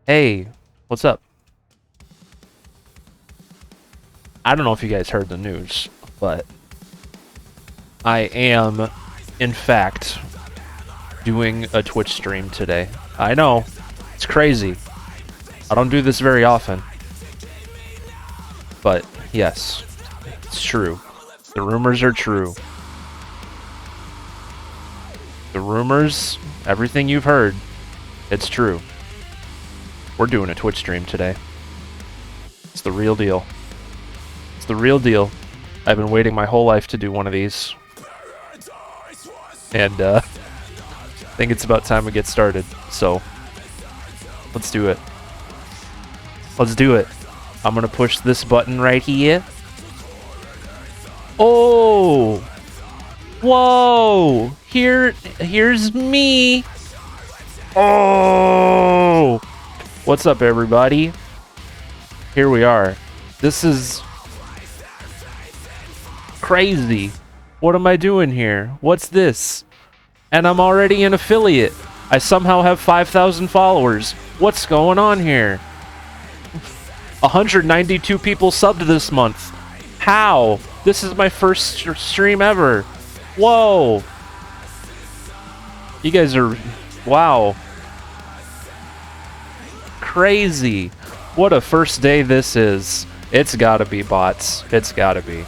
Hey, what's up? I don't know if you guys heard the news, but I am, in fact, doing a Twitch stream today. I know, it's crazy. I don't do this very often. But, yes, it's true. The rumors are true. The rumors, everything you've heard, it's true. We're doing a Twitch stream today. It's the real deal. It's the real deal. I've been waiting my whole life to do one of these. And, I think it's about time we get started. So, let's do it. Let's do it. I'm gonna push this button right here. Oh! Whoa! Here's me! Oh! What's up, everybody? Here we are. This is crazy. What am I doing here? What's this? And I'm already an affiliate. I somehow have 5,000 followers. What's going on here? 192 people subbed this month. How? This is my first stream ever. Whoa. You guys are... Wow. Crazy. What a first day this is. It's gotta be bots. It's gotta be.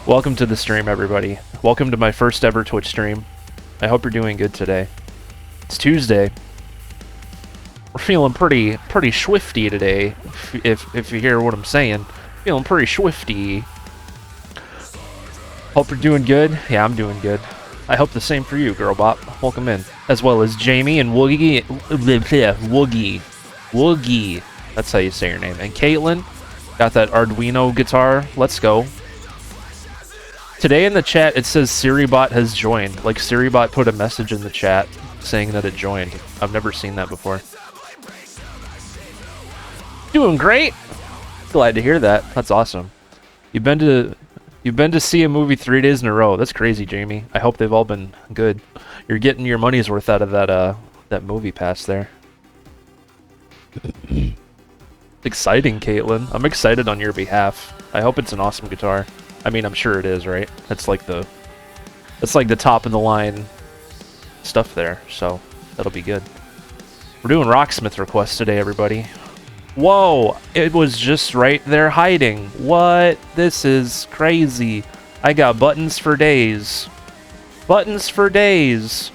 Welcome to the stream, everybody. Welcome to my first ever Twitch stream. I hope you're doing good today. It's Tuesday. We're feeling pretty swifty today, if you hear what I'm saying. Feeling pretty swifty. Hope you're doing good. Yeah, I'm doing good. I hope the same for you, Girlbot. Welcome in. As well as Jamie and Woogie. Woogie. That's how you say your name. And Caitlin. Got that Arduino guitar. Let's go. Today in the chat, it says SiriBot has joined. Like, SiriBot put a message in the chat saying that it joined. I've never seen that before. Doing great. Glad to hear that. That's awesome. You've been to see a movie 3 days in a row. That's crazy, Jamie. I hope they've all been good. You're getting your money's worth out of that movie pass there. Exciting, Caitlin. I'm excited on your behalf. I hope it's an awesome guitar. I mean, I'm sure it is, right? That's like the top of the line stuff there. So that'll be good. We're doing Rocksmith requests today, everybody. Whoa, it was just right there hiding. What? This is crazy. I got buttons for days. Buttons for days.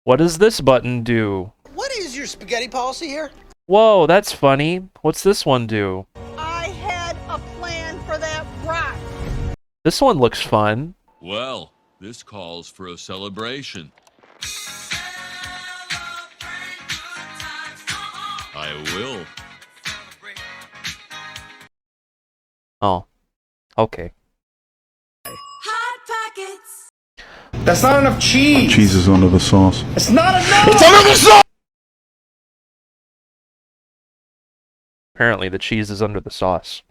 What does this button do? What is your spaghetti policy here? Whoa, that's funny. What's this one do? I had a plan for that rock. This one looks fun. Well, this calls for a celebration. I will. Oh, okay. Hot Pockets. That's not enough cheese. Cheese is under the sauce. It's not enough. It's under the sauce. Apparently the cheese is under the sauce.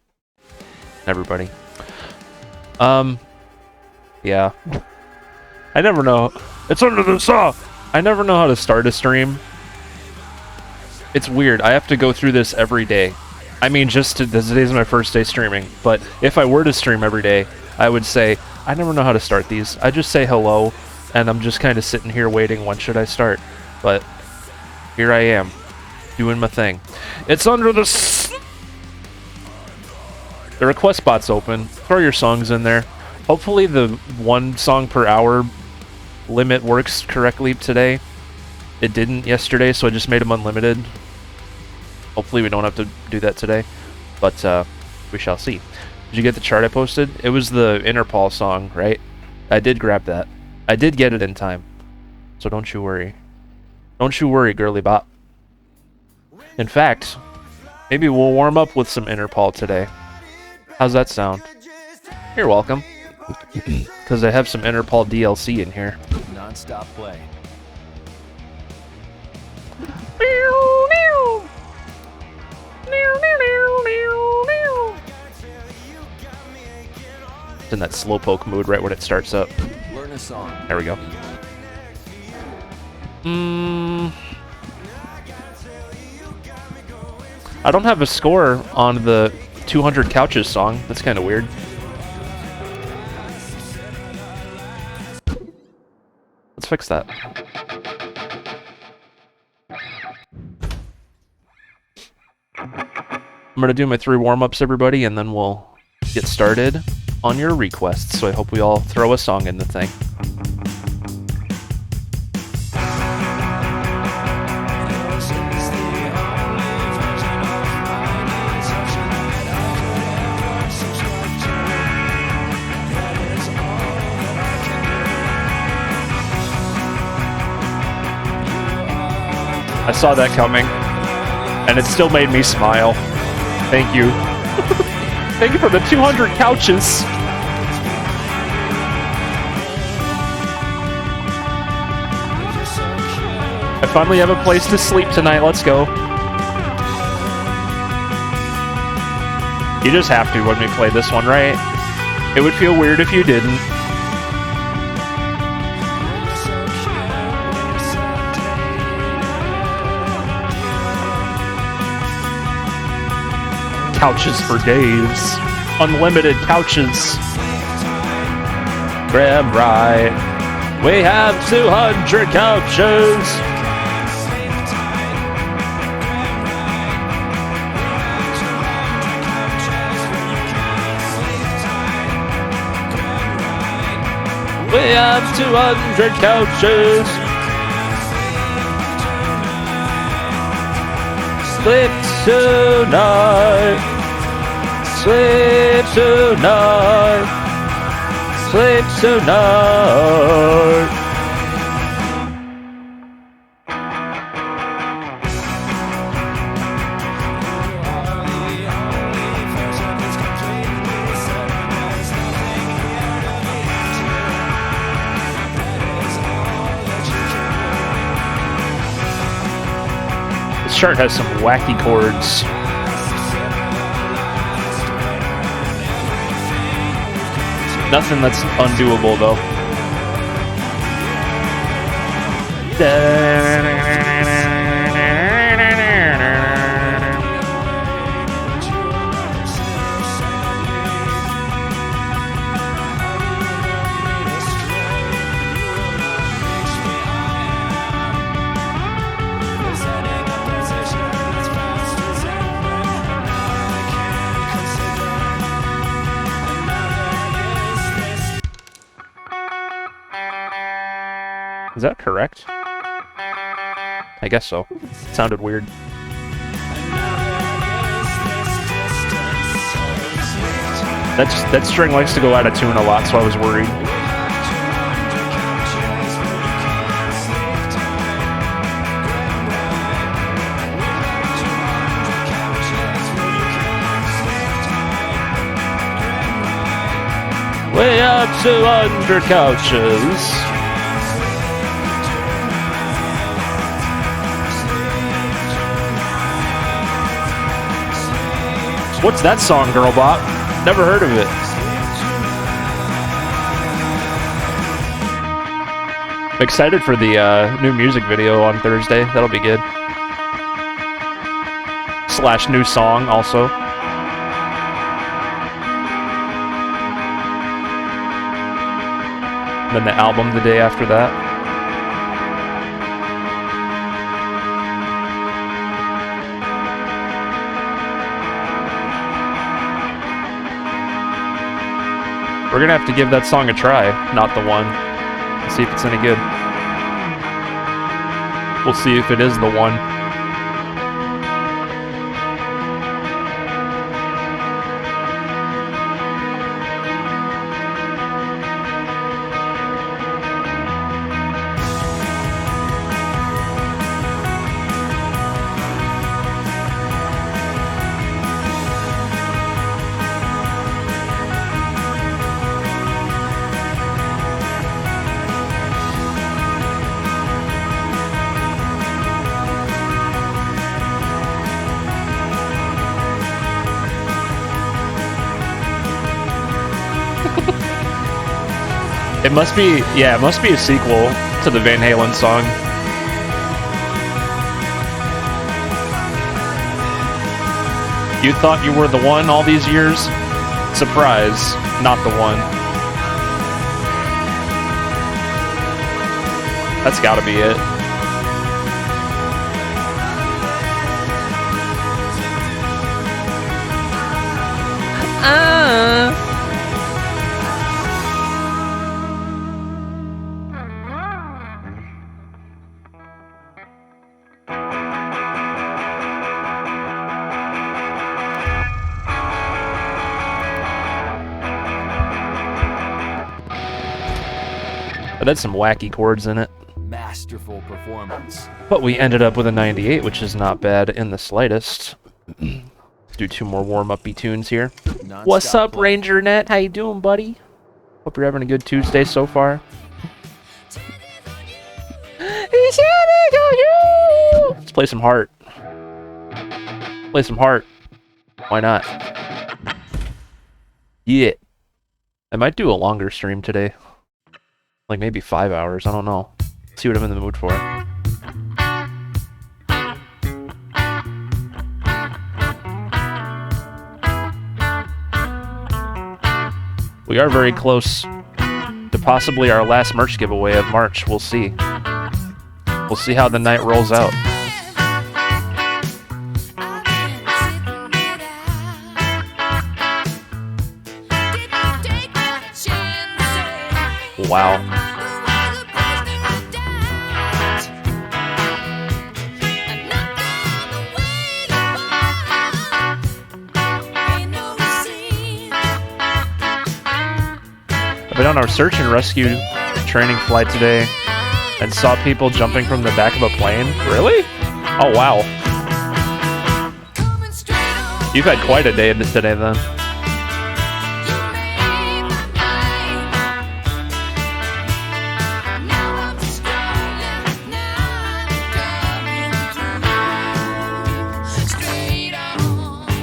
Everybody. Yeah. I never know. It's under the sauce. I never know how to start a stream. It's weird. I have to go through this every day. I mean, this today's my first day streaming, but if I were to stream every day, I would say, I never know how to start these. I just say hello, and I'm just kind of sitting here waiting, when should I start? But here I am, doing my thing. It's under the... The request bot's open. Throw your songs in there. Hopefully the 1 song per hour limit works correctly today. It didn't yesterday, so I just made them unlimited. Hopefully we don't have to do that today, but we shall see. Did you get the chart I posted? It was the Interpol song, right? I did grab that. I did get it in time, so don't you worry. Don't you worry, girly bot. In fact, maybe we'll warm up with some Interpol today. How's that sound? You're welcome. Because I have some Interpol DLC in here. Non-stop play. It's in that slowpoke mood right when it starts up. Learn a song. There we go. I don't have a score on the 200 Couches song. That's kind of weird. Let's fix that. I'm going to do my 3 warm-ups, everybody, and then we'll get started on your requests. So I hope we all throw a song in the thing. I saw that coming, and it still made me smile. Thank you. Thank you for the 200 couches. I finally have a place to sleep tonight. Let's go. You just have to when we play this one, right? It would feel weird if you didn't. Couches for days. Unlimited couches. Grab right. We have 200 couches. We have 200 couches. Sleep tonight. Sleep tonight. Sleep tonight. This chart has some wacky chords. Nothing that's undoable, though. Is that correct? I guess so. It sounded weird. That string likes to go out of tune a lot, so I was worried. Way up 200 couches. What's that song, Girlbot? Never heard of it. I'm excited for the new music video on Thursday. That'll be good. / new song, also. And then the album the day after that. We're gonna have to give that song a try, not the one. See if it's any good. We'll see if it is the one. It must be, yeah, it must be a sequel to the Van Halen song. You thought you were the one all these years? Surprise, not the one. That's gotta be it. It had some wacky chords in it. Masterful performance. But we ended up with a 98, which is not bad in the slightest. Let's do 2 more warm-up-y tunes here. What's up, Ranger Net? How you doing, buddy? Hope you're having a good Tuesday so far. Let's play some Heart. Play some Heart. Why not? Yeah. I might do a longer stream today. Like maybe 5 hours, I don't know. See what I'm in the mood for. We are very close to possibly our last merch giveaway of March. We'll see. We'll see how the night rolls out. Wow. I've been on our search and rescue training flight today and saw people jumping from the back of a plane. Really? Oh, wow. You've had quite a day today, then.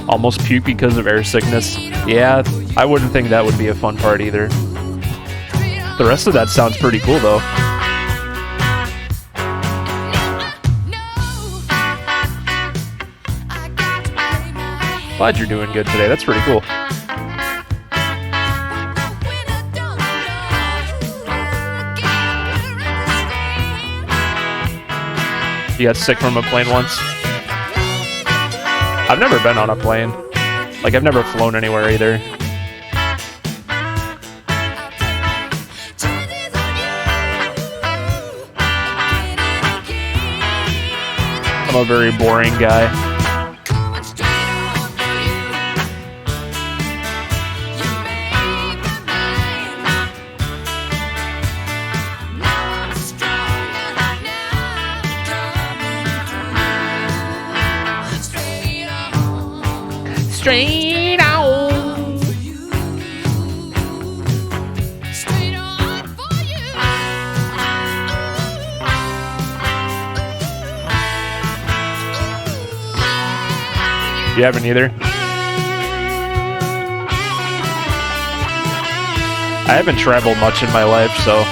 Almost puke because of air sickness. Yeah, I wouldn't think that would be a fun part either. The rest of that sounds pretty cool, though. Glad you're doing good today. That's pretty cool. You got sick from a plane once? I've never been on a plane. Like, I've never flown anywhere either. I'm a very boring guy. Straight on. You haven't either? I haven't traveled much in my life, so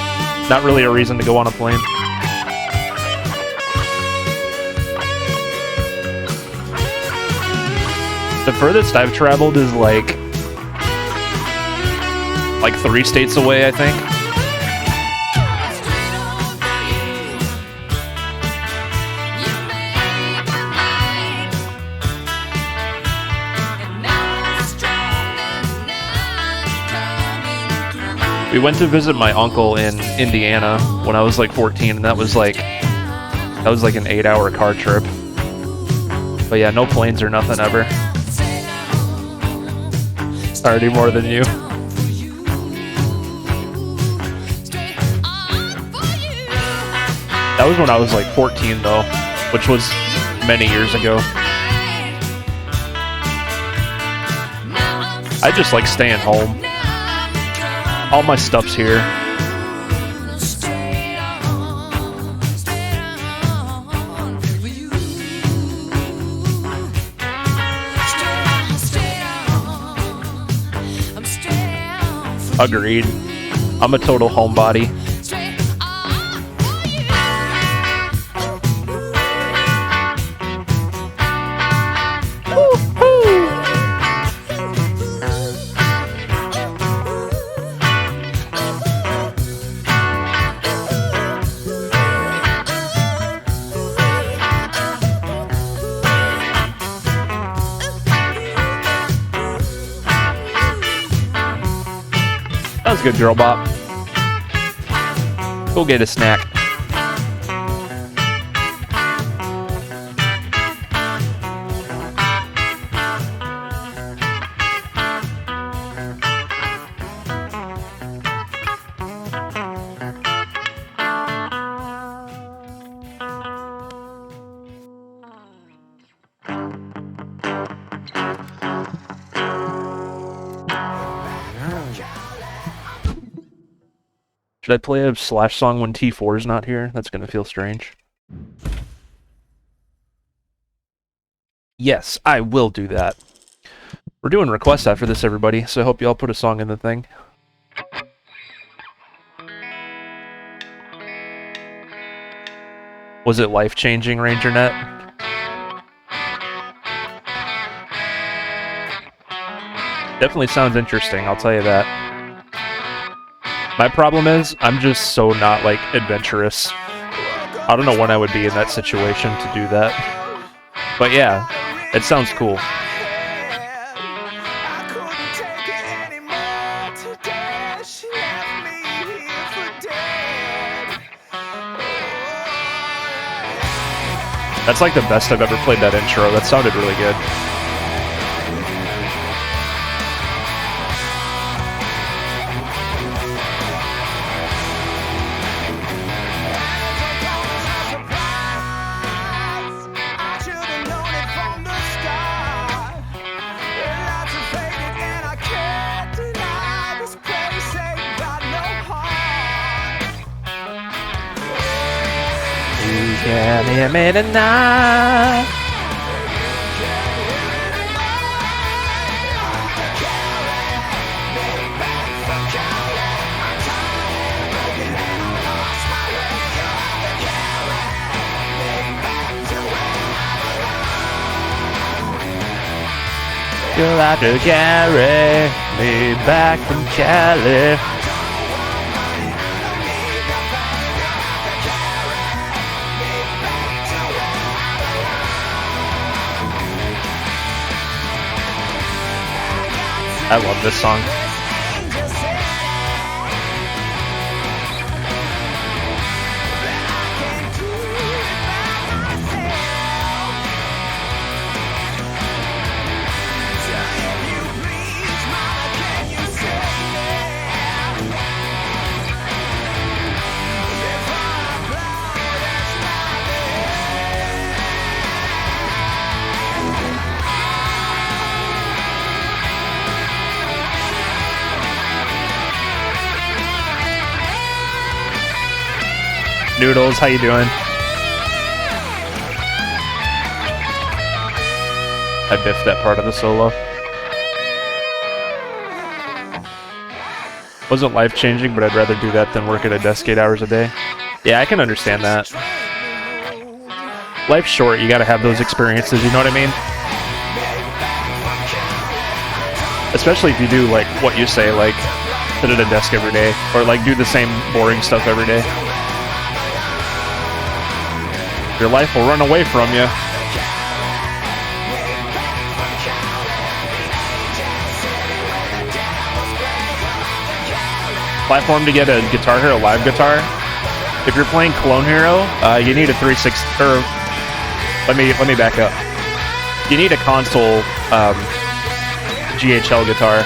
not really a reason to go on a plane. The furthest I've traveled is like 3 states away, I think. We went to visit my uncle in Indiana when I was like 14, and that was like an 8-hour car trip. But yeah, no planes or nothing ever. Already more than you. That was when I was like 14 though, which was many years ago. I just like staying home. All my stuff's here. Agreed. I'm a total homebody. That was good, girl bop. Go get a snack. Should I play a Slash song when T4 is not here? That's gonna feel strange. Yes, I will do that. We're doing requests after this, everybody, so I hope you all put a song in the thing. Was it life-changing, RangerNet? Definitely sounds interesting, I'll tell you that. My problem is, I'm just so not, like, adventurous. I don't know when I would be in that situation to do that. But yeah, it sounds cool. That's like the best I've ever played that intro. That sounded really good. Can hear me tonight. You'll have to carry me back from Cali. I love this song. Noodles, how you doing? I biffed that part of the solo. Wasn't life-changing, but I'd rather do that than work at a desk 8 hours a day. Yeah, I can understand that. Life's short, you gotta have those experiences, you know what I mean? Especially if you do, like, what you say, like, sit at a desk every day, or, like, do the same boring stuff every day. Your life will run away from you. Platform to get a Guitar Hero Live guitar. If you're playing Clone Hero, you need a 360. Or let me back up. You need a console GHL guitar,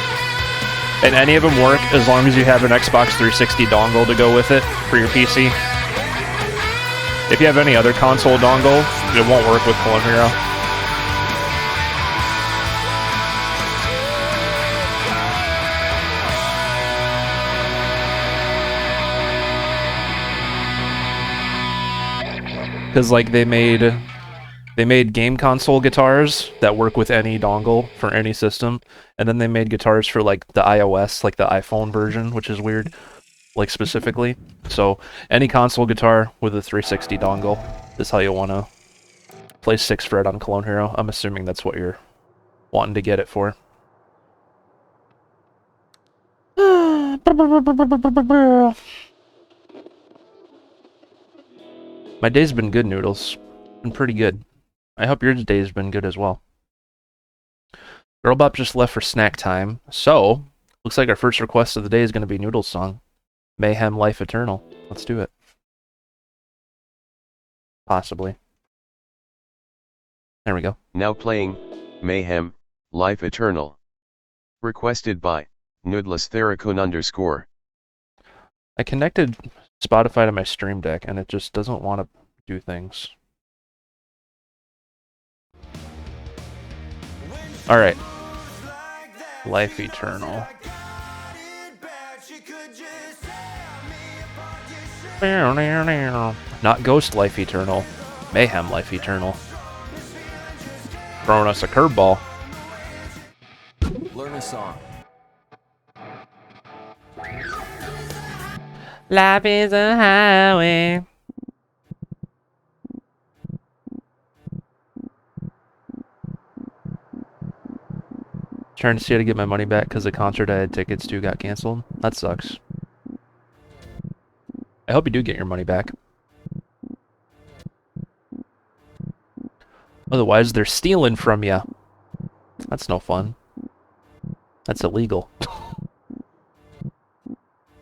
and any of them work as long as you have an Xbox 360 dongle to go with it for your PC. If you have any other console dongle, it won't work with Clone Hero. Because like they made game console guitars that work with any dongle for any system, and then they made guitars for like the iOS, like the iPhone version, which is weird. like specifically. So any console guitar with a 360 dongle is how you want to play 6 fret on Clone Hero. I'm assuming that's what you're wanting to get it for. My day's been good, Noodles. Been pretty good. I hope your day's been good as well. Girlbop just left for snack time, so looks like our first request of the day is going to be Noodles' song, Mayhem Life Eternal. Let's do it. Possibly. There we go. Now playing, Mayhem, Life Eternal. Requested by, Noodless Theracon _. I connected Spotify to my Stream Deck, and it just doesn't want to do things. Alright. Life Eternal. Not Ghost Life Eternal. Mayhem Life Eternal. Throwing us a curveball. Learn a song. Life is a highway. Trying to see how to get my money back because the concert I had tickets to got canceled. That sucks. I hope you do get your money back. Otherwise, they're stealing from you. That's no fun. That's illegal.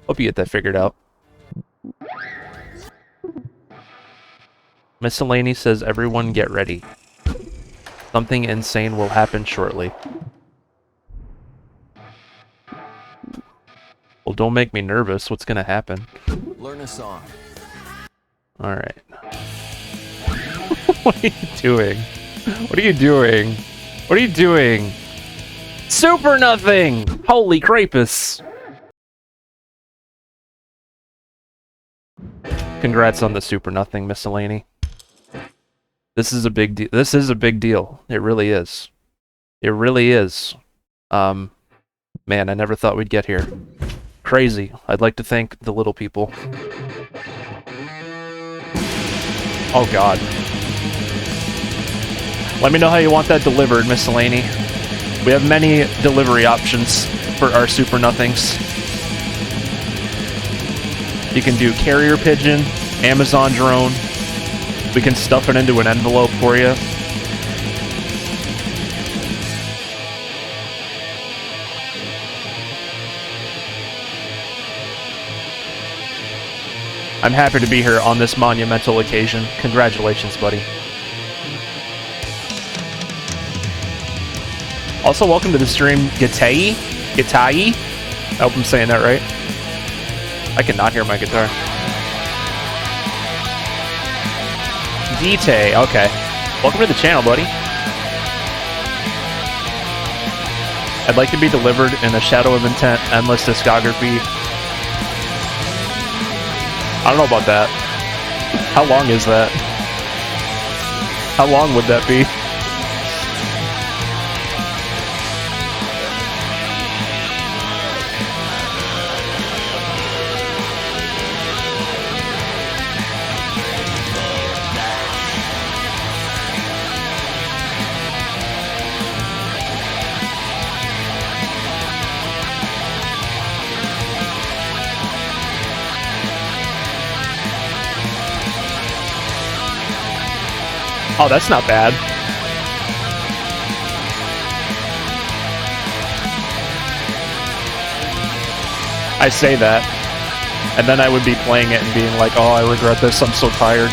Hope you get that figured out. Miscellany says, everyone get ready. Something insane will happen shortly. Well, don't make me nervous. What's gonna happen? Learn a song. Alright. What are you doing? What are you doing? What are you doing? Super nothing! Holy crapus! Congrats on the super nothing, Miscellany. This is a big deal. This is a big deal. It really is. It really is. Man, I never thought we'd get here. Crazy. I'd like to thank the little people. Oh god. Let me know how you want that delivered, Miscellany. We have many delivery options for our super nothings. You can do carrier pigeon, Amazon drone. We can stuff it into an envelope for you. I'm happy to be here on this monumental occasion. Congratulations, buddy. Also, welcome to the stream, Gatai. Gatai? I hope I'm saying that right. I cannot hear my guitar. Gite, okay. Welcome to the channel, buddy. I'd like to be delivered in a Shadow of Intent endless discography. I don't know about that. How long is that? How long would that be? Oh, that's not bad. I say that, and then I would be playing it and being like, oh, I regret this, I'm so tired.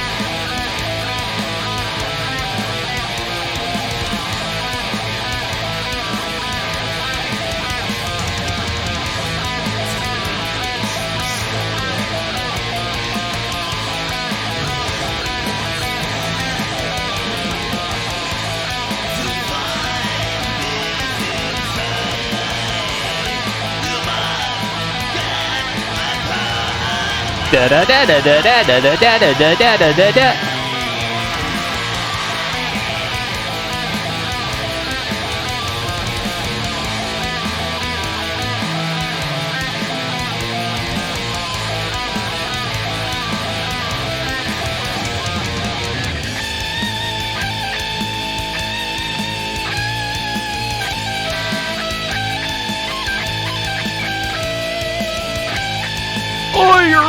Da da da da da da da da da da da da da da.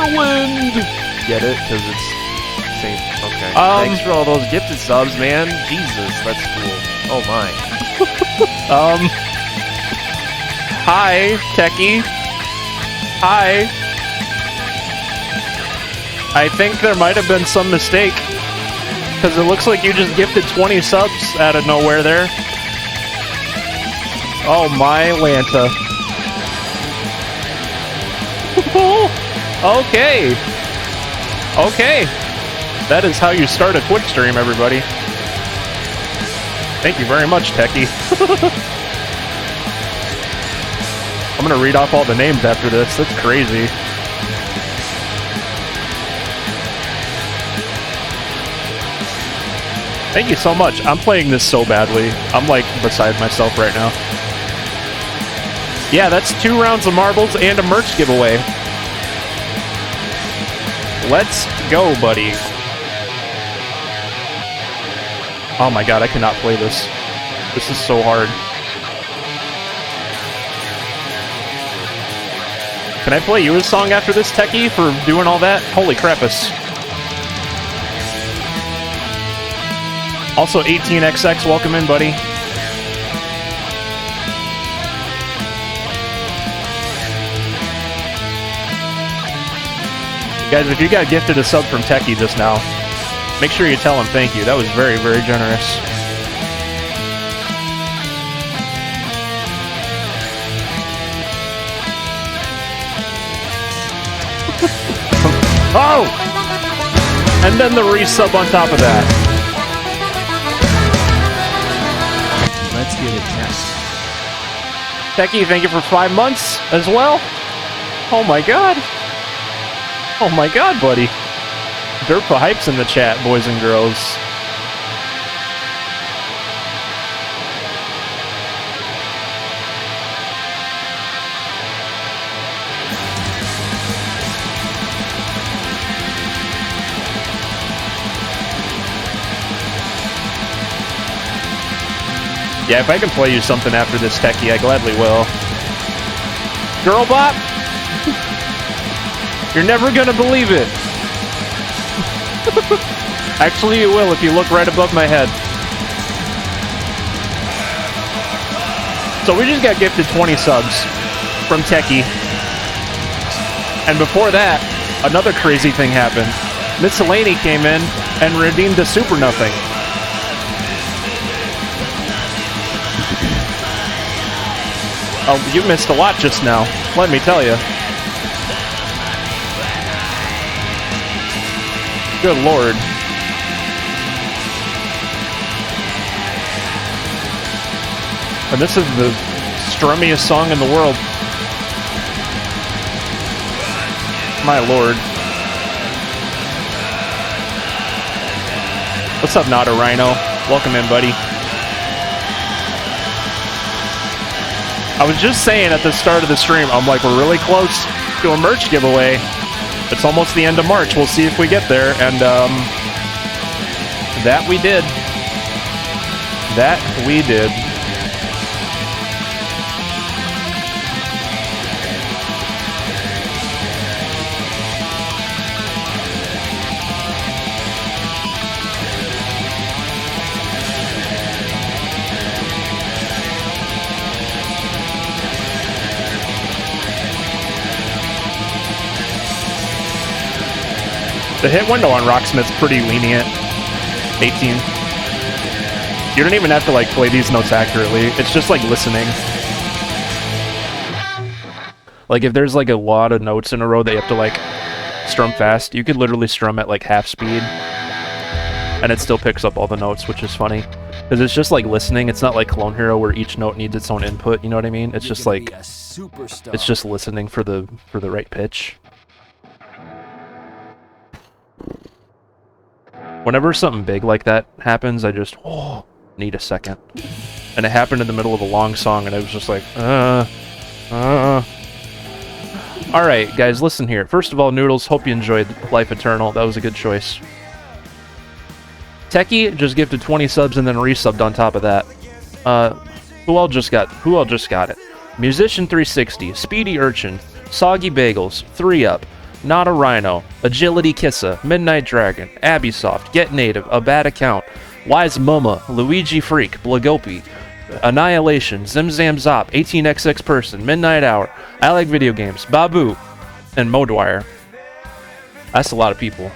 Whirlwind. Get it? Because it's same. Okay. Thanks for all those gifted subs, man. Jesus, that's cool. Oh my. Hi, Techie. Hi. I think there might have been some mistake. Because it looks like you just gifted 20 subs out of nowhere there. Oh my Lanta. Okay. Okay. That is how you start a Twitch stream, everybody. Thank you very much, Techie. I'm gonna read off all the names after this. That's crazy. Thank you so much. I'm playing this so badly. I'm like beside myself right now. Yeah, that's 2 rounds of marbles and a merch giveaway. Let's go, buddy. Oh my god, I cannot play this. This is so hard. Can I play you a song after this, Techie, for doing all that? Holy crappus. Also, 18XX, welcome in, buddy. Guys, if you got gifted a sub from Techie just now, make sure you tell him thank you. That was very, very generous. Oh! And then the resub on top of that. Let's get it tested. Techie, thank you for 5 months as well. Oh my god. Oh my god, buddy. Derpa Hype's in the chat, boys and girls. Yeah, if I can play you something after this, Techie, I gladly will. Girlbot? You're never gonna believe it. Actually, you will if you look right above my head. So we just got gifted 20 subs from Techie. And before that, another crazy thing happened. Miscellany came in and redeemed a super nothing. Oh, you missed a lot just now, let me tell you. Good lord. And this is the strummiest song in the world. My lord. What's up, Not a Rhino? Welcome in, buddy. I was just saying at the start of the stream, I'm like, we're really close to a merch giveaway. It's almost the end of March. We'll see if we get there. And that we did. That we did. The hit window on Rocksmith's pretty lenient. 18. You don't even have to like play these notes accurately. It's just like listening. Like if there's like a lot of notes in a row that you have to like strum fast, you could literally strum at like half speed and it still picks up all the notes, which is funny. Because it's just like listening. It's not like Clone Hero where each note needs its own input, you know what I mean? It's just like it's just listening for the right pitch. Whenever something big like that happens, I just need a second. And it happened in the middle of a long song, and I was just like, Alright, guys, listen here. First of all, Noodles, hope you enjoyed Life Eternal. That was a good choice. Techie just gifted 20 subs and then resubbed on top of that. Who all just got it? Musician 360, Speedy Urchin, Soggy Bagels, 3 Up, Not a Rhino, Agility Kissa, Midnight Dragon, Abisoft, Get Native, A Bad Account, Wise Mumma, Luigi Freak, Blagopi, Annihilation, Zimzam Zop, 18xx Person, Midnight Hour, I Like Video Games, Babu, and Modwire. That's a lot of people.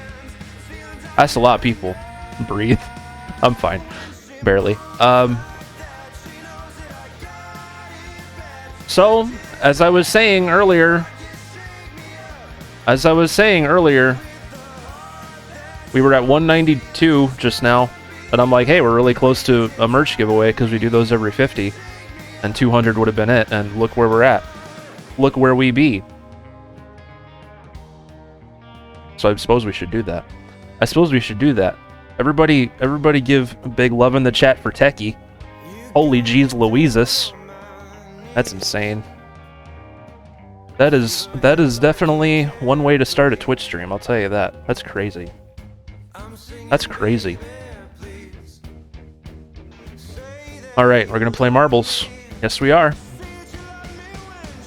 That's a lot of people. Breathe. I'm fine. Barely. So, as I was saying earlier, we were at 192 just now, and I'm like, hey, we're really close to a merch giveaway because we do those every 50, and 200 would have been it, and look where we're at. Look where we be. So I suppose we should do that. Everybody give big love in the chat for Techie. Holy jeez Louises. That's insane. That is definitely one way to start a Twitch stream, I'll tell you that. That's crazy. That's crazy. Alright, we're gonna play marbles. Yes, we are.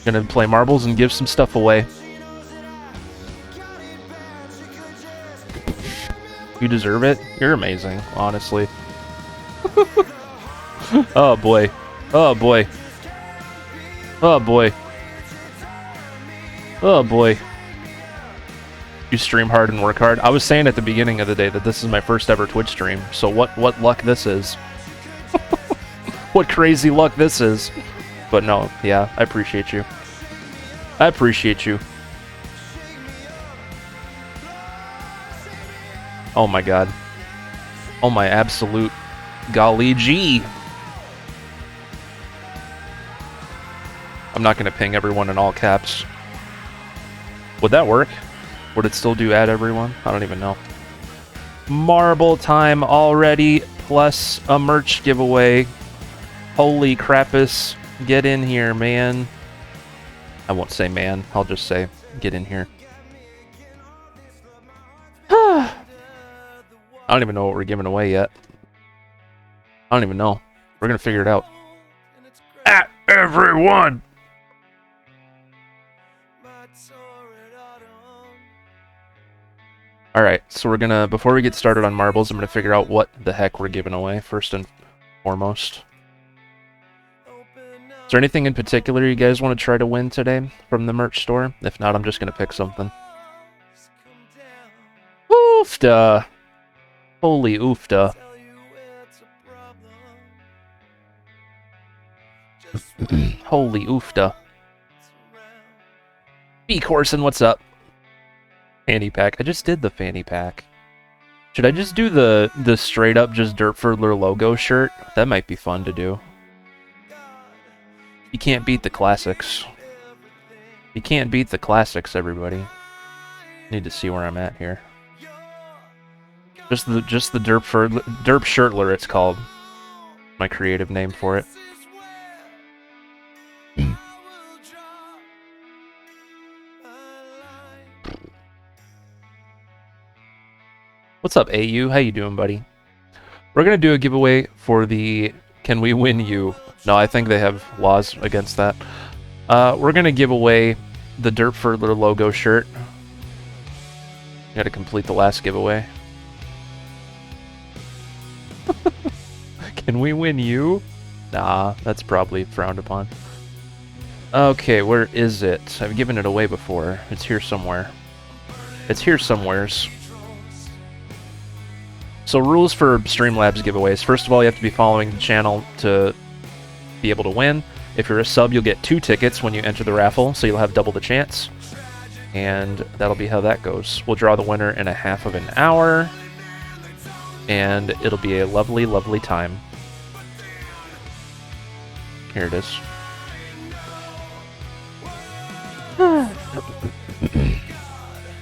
Gonna play marbles and give some stuff away. You deserve it. You're amazing, honestly. Oh boy. Oh boy. Oh boy. Oh boy. You stream hard and work hard. I was saying at the beginning of the day that this is my first ever Twitch stream, so what luck this is. What crazy luck this is. But no, yeah, I appreciate you. I appreciate you. Oh my god. Oh my absolute golly gee. I'm not gonna ping everyone in all caps. Would that work? Would it still do add everyone? I don't even know. Marble time already, plus a merch giveaway. Holy crapus. Get in here, man. I won't say man, I'll just say get in here. I don't even know what we're giving away yet. I don't even know. We're gonna figure it out. At everyone! Alright, so we're gonna, before we get started on marbles, I'm gonna figure out what the heck we're giving away, first and foremost. Is there anything in particular you guys want to try to win today from the merch store? If not, I'm just gonna pick something. Oofta! Holy oofta. Holy oofta. B. Corson, what's up? Fanny pack. I just did the fanny pack. Should I just do the straight up just Dirtfurdler logo shirt? That might be fun to do. You can't beat the classics. You can't beat the classics, everybody. Need to see where I'm at here. Just the Derp Shirtler, it's called. My creative name for it. What's up, AU? How you doing, buddy? We're gonna do a giveaway for the Can We Win You? No, I think they have laws against that. We're gonna give away the Dirtfurdler logo shirt. Gotta complete the last giveaway. Can we win you? Nah, that's probably frowned upon. Okay, where is it? I've given it away before. It's here somewhere. It's here somewheres. So rules for Streamlabs giveaways. First of all, you have to be following the channel to be able to win. If you're a sub, you'll get 2 tickets when you enter the raffle, so you'll have double the chance. And that'll be how that goes. We'll draw the winner in a half of an hour. And it'll be a lovely, lovely time. Here it is.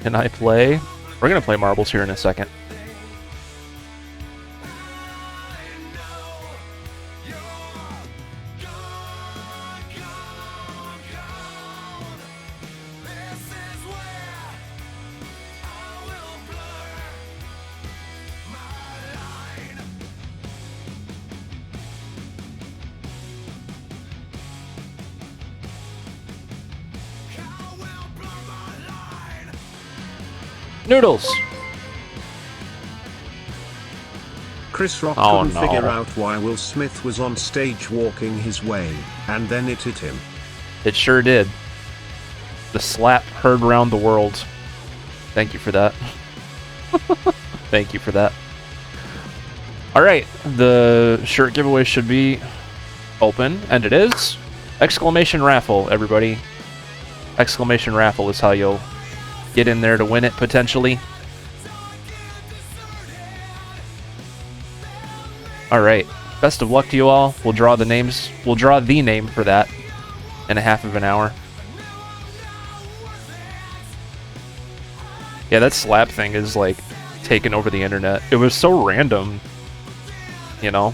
Can I play? We're gonna play marbles here in a second. Noodles! Chris Rock Oh, couldn't no. figure out why Will Smith was on stage walking his way, and then it hit him. It sure did. The slap heard around the world. Thank you for that. Thank you for that. Alright, the shirt giveaway should be open, and it is. Exclamation raffle, everybody. Exclamation raffle is how you'll get in there to win it, potentially. Alright, best of luck to you all. We'll draw the names. We'll draw the name for that in a half of an hour. Yeah, that slap thing is like taking over the internet. It was so random, you know?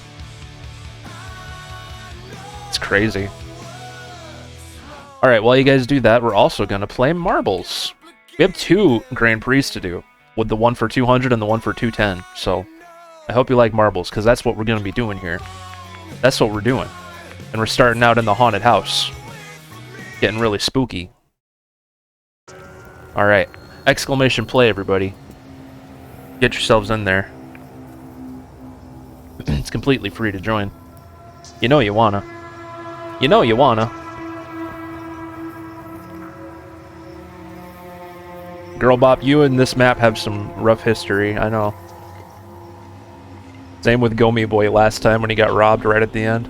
It's crazy. Alright, while you guys do that, we're also gonna play marbles. We have 2 Grand Prix to do, with the one for 200 and the one for 210, so I hope you like marbles, because that's what we're gonna be doing here. That's what we're doing. And we're starting out in the haunted house. Getting really spooky. Alright. Exclamation play, everybody. Get yourselves in there. It's completely free to join. You know you wanna. You know you wanna. Girl Bop, you and this map have some rough history, I know. Same with Gomi Boy last time when he got robbed right at the end.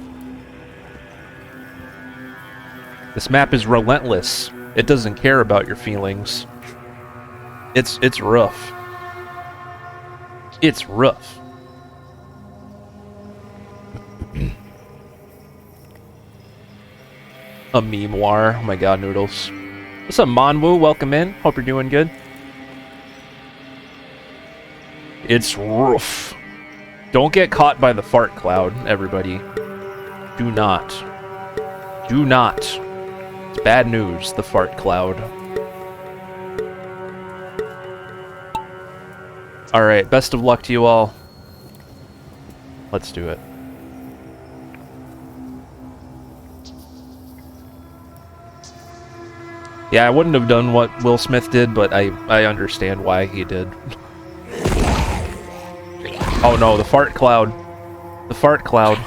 This map is relentless. It doesn't care about your feelings. It's rough. It's rough. A meme war. Oh my god, Noodles. What's up, Monwoo? Welcome in. Hope you're doing good. It's rough. Don't get caught by the fart cloud, everybody. Do not. Do not. It's bad news, the fart cloud. Alright, best of luck to you all. Let's do it. Yeah, I wouldn't have done what Will Smith did, but I understand why he did. Oh no, the fart cloud. The fart cloud.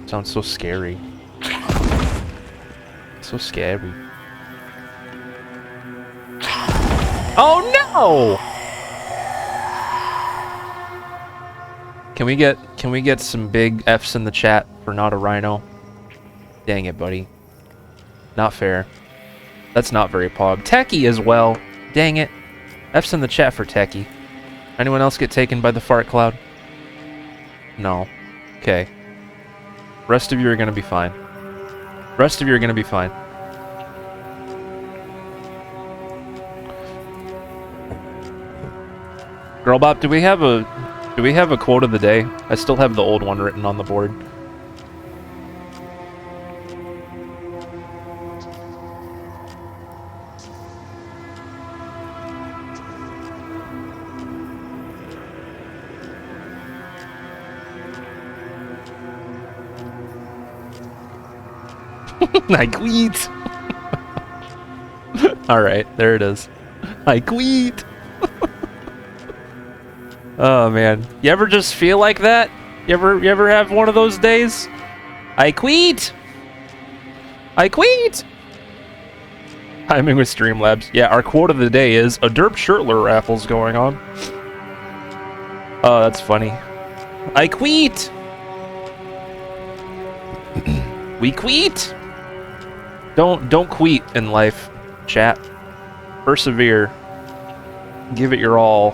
Sounds so scary. So scary. Oh no! Can we get some big F's in the chat for not a rhino? Dang it, buddy. Not fair. That's not very pog. Techie as well. Dang it. F's in the chat for Techie. Anyone else get taken by the fart cloud? No. Okay. Rest of you are gonna be fine. Rest of you are gonna be fine. Girlbop, do we have a quote of the day? I still have the old one written on the board. I quit. All right, there it is. I quit. Oh man, you ever just feel like that? You ever have one of those days? I quit. I quit. Timing with Streamlabs. Yeah, our quote of the day is a derp shirtler raffle's going on. Oh, that's funny. I quit. We quit. Don't quit in life, chat. Persevere. Give it your all.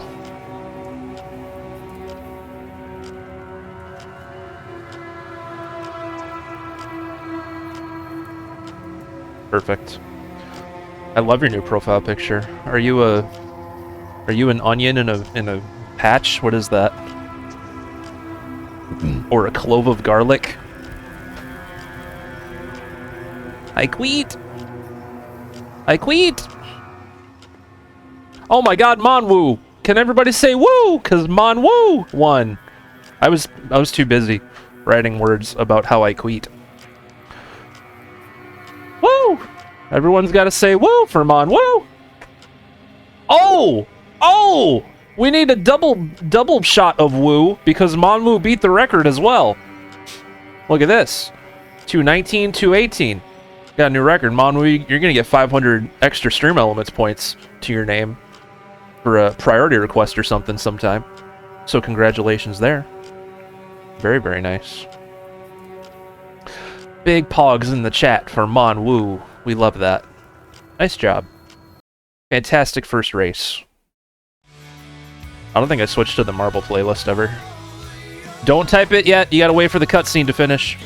Perfect. I love your new profile picture. Are you an onion in a patch? What is that? Or a clove of garlic? I quit. I quit. Oh my god, Monwoo! Can everybody say woo? Cause Monwoo won. I was too busy writing words about how I quit. Woo! Everyone's got to say woo for Monwoo. Oh! Oh! We need a double shot of Woo because Monwoo beat the record as well. Look at this. 219, 218. Got a new record. Monwoo, you're going to get 500 extra stream elements points to your name for a priority request or something sometime. So congratulations there. Very, very nice. Big pogs in the chat for Monwoo. We love that. Nice job. Fantastic first race. I don't think I switched to the marble playlist ever. Don't type it yet. You gotta wait for the cutscene to finish.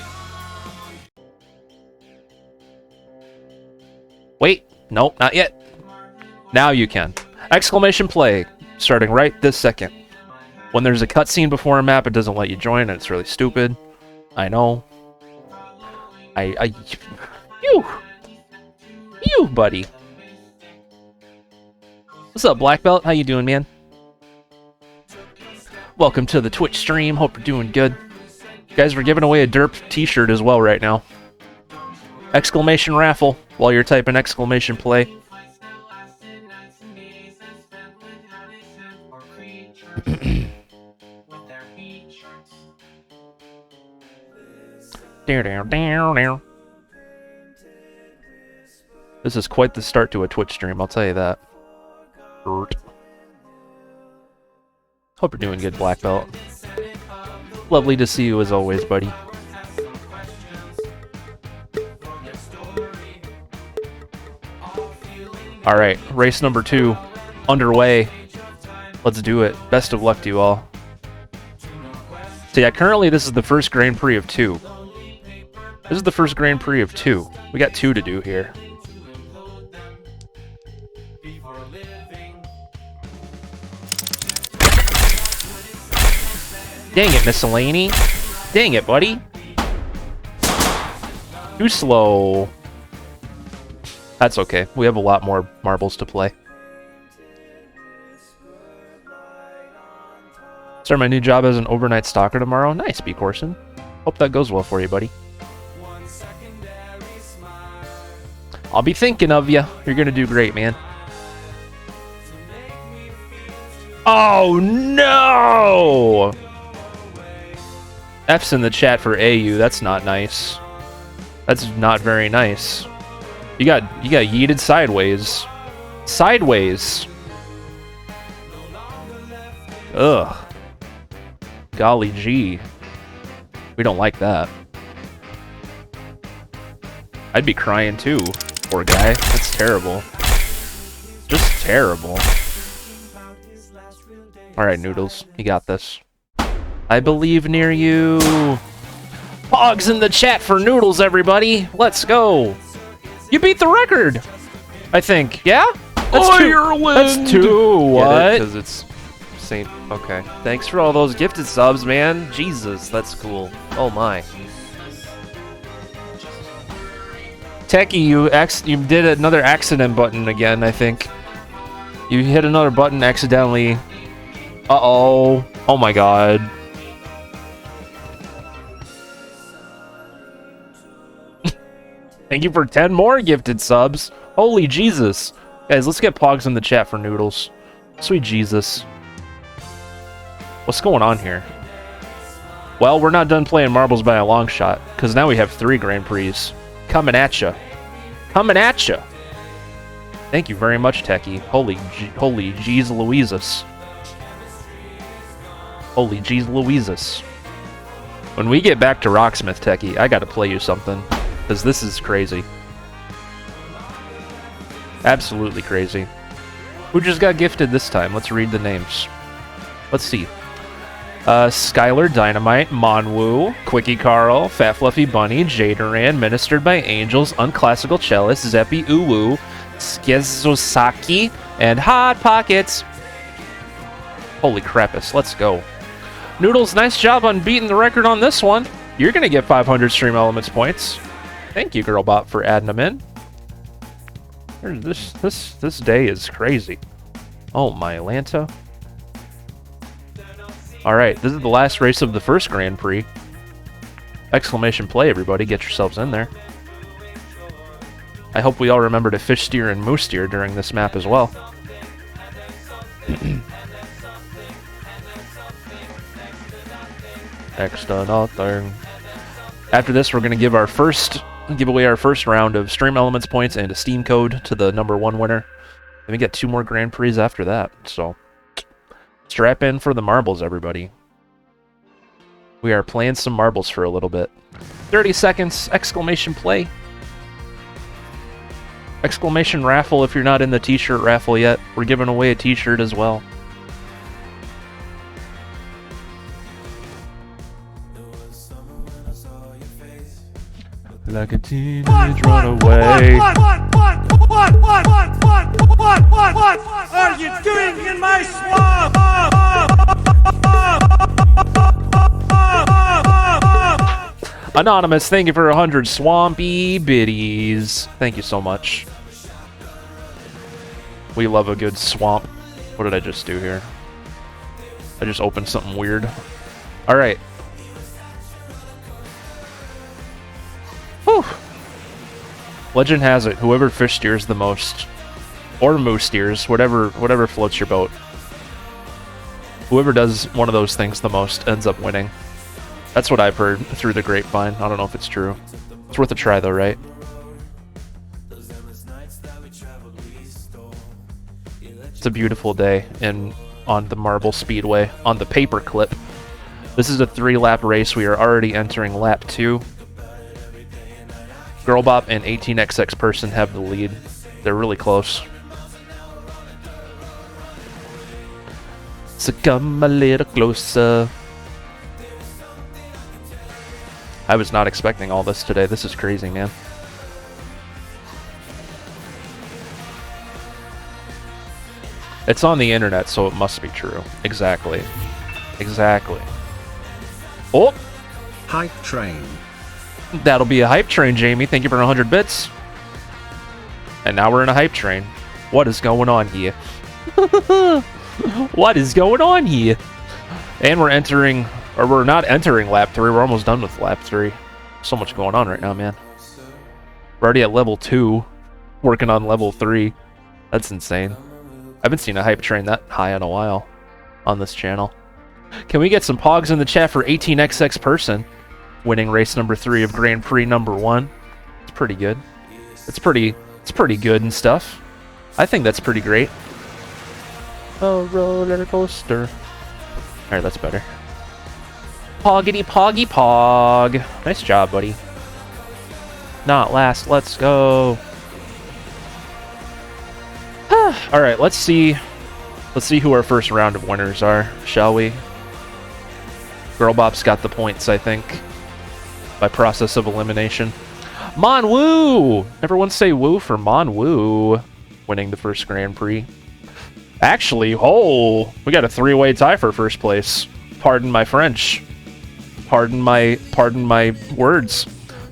Wait. Nope, not yet. Now you can. Exclamation play. Starting right this second. When there's a cutscene before a map, it doesn't let you join, and it's really stupid. I know. You, buddy. What's up, Black Belt? How you doing, man? Welcome to the Twitch stream. Hope you're doing good. Guys, we're giving away a derp t-shirt as well right now. Exclamation raffle while you're typing exclamation play. This is quite the start to a Twitch stream, I'll tell you that. Hope you're doing good, Black Belt. Lovely to see you as always, buddy. Alright, race number 2 underway. Let's do it. Best of luck to you all. So yeah, currently this is the first Grand Prix of 2. This is the first Grand Prix of 2. We got 2 to do here. Dang it, Miscellany. Dang it, buddy. Too slow. That's okay. We have a lot more marbles to play. Start my new job as an overnight stalker tomorrow. Nice, B. Corson. Hope that goes well for you, buddy. I'll be thinking of you. You're gonna do great, man. Oh, no! F's in the chat for AU. That's not nice. That's not very nice. You got yeeted sideways. Sideways. Ugh. Golly gee. We don't like that. I'd be crying too. Poor guy. That's terrible. Just terrible. Alright, Noodles. You got this. I believe near you. Pogs in the chat for Noodles, everybody. Let's go. You beat the record, I think. Yeah? That's two. That's 2. What? Because it's Saint. Okay. Thanks for all those gifted subs, man. Jesus, that's cool. Oh my. Techie, you did another accident button again, I think. You hit another button accidentally. Uh-oh. Oh my god. Thank you for 10 more gifted subs. Holy Jesus. Guys, let's get Pogs in the chat for Noodles. Sweet Jesus. What's going on here? Well, we're not done playing marbles by a long shot, because now we have 3 Grand Prix. Coming at ya. Coming at ya. Thank you very much, Techie. Holy jeez Louises. Holy jeez Louises. When we get back to Rocksmith, Techie, I gotta play you something. Because this is crazy. Absolutely crazy. Who just got gifted this time? Let's read the names. Let's see. Skylar Dynamite, Monwoo, Quickie Carl, Fat Fluffy Bunny, Jaderan, Ministered by Angels, Unclassical Cellist, Zeppi Uwu, Skizosaki, and Hot Pockets. Holy crapus, let's go. Noodles, nice job on beating the record on this one. You're gonna get 500 Stream Elements points. Thank you, Girlbot, for adding them in. This day is crazy. Oh my Atlanta. Alright, this is the last race of the first Grand Prix. Exclamation play, everybody. Get yourselves in there. I hope we all remember to fish steer and moose steer during this map as well. Next to nothing. After this, we're going to give away our first round of Stream Elements points and a Steam code to the #1 winner. Then we get 2 more Grand Prix after that. So, strap in for the marbles, everybody. We are playing some marbles for a little bit. 30 seconds, exclamation play. Exclamation raffle if you're not in the t-shirt raffle yet. We're giving away a t-shirt as well. Like a teenage runaway. What are you doing in my swamp? Anonymous, thank you for 100 swampy biddies. Thank you so much. We love a good swamp. What did I just do here? I just opened something weird. Alright. Whew. Legend has it, whoever fish steers the most, or moose steers, whatever floats your boat. Whoever does one of those things the most ends up winning. That's what I've heard through the grapevine. I don't know if it's true. It's worth a try though, right? It's a beautiful day on the Marble Speedway, on the paperclip. This is a 3-lap race. We are already entering lap 2. Girlbop and 18XX Person have the lead. They're really close. So come a little closer. I was not expecting all this today. This is crazy, man. It's on the internet, so it must be true. Exactly. Exactly. Oh! Hype train. That'll be a hype train, Jamie. Thank you for 100 bits. And now we're in a hype train. What is going on here? What is going on here? And we're entering, or we're not entering lap 3. We're almost done with lap 3. So much going on right now, man. We're already at level 2, working on level 3. That's insane. I haven't seen a hype train that high in a while on this channel. Can we get some pogs in the chat for 18XX Person? Winning race number 3 of Grand Prix number 1. It's pretty good. It's pretty good and stuff. I think that's pretty great. Oh, roller coaster. Alright, that's better. Poggity poggy pog. Nice job, buddy. Not last, let's go. Alright, let's see who our first round of winners are, shall we? Girlbop's got the points, I think. By process of elimination. Mon Woo! Everyone say woo for Mon Woo. Winning the first Grand Prix. Actually, oh, we got a 3-way tie for first place. Pardon my French. Pardon my words.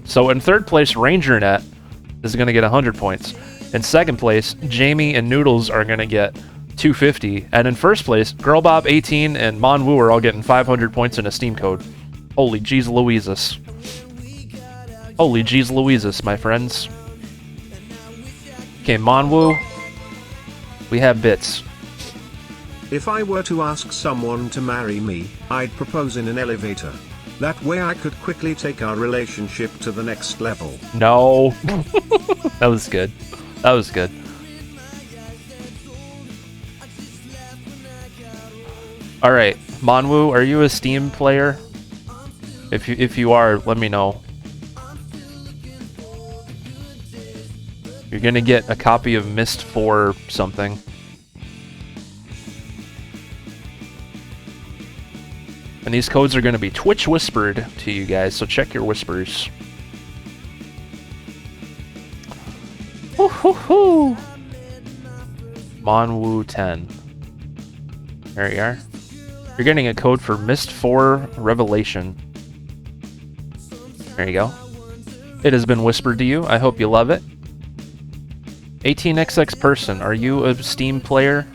So in third place, RangerNet is going to get 100 points. In second place, Jamie and Noodles are going to get 250. And in first place, Girlbop 18 and Mon Woo are all getting 500 points and a Steam code. Holy jeez Louises. Holy jeez Louises, my friends. Okay, Mon Woo, we have bits. If I were to ask someone to marry me, I'd propose in an elevator. That way I could quickly take our relationship to the next level. No. That was good. That was good. Alright, Monwoo, are you a Steam player? If you are, let me know. You're gonna get a copy of Myst 4 something. And these codes are gonna be Twitch whispered to you guys, so check your whispers. Woo-hoo-hoo! Monwoo 10. There you are. You're getting a code for Myst 4 Revelation. There you go. It has been whispered to you. I hope you love it. 18XX Person, are you a Steam player?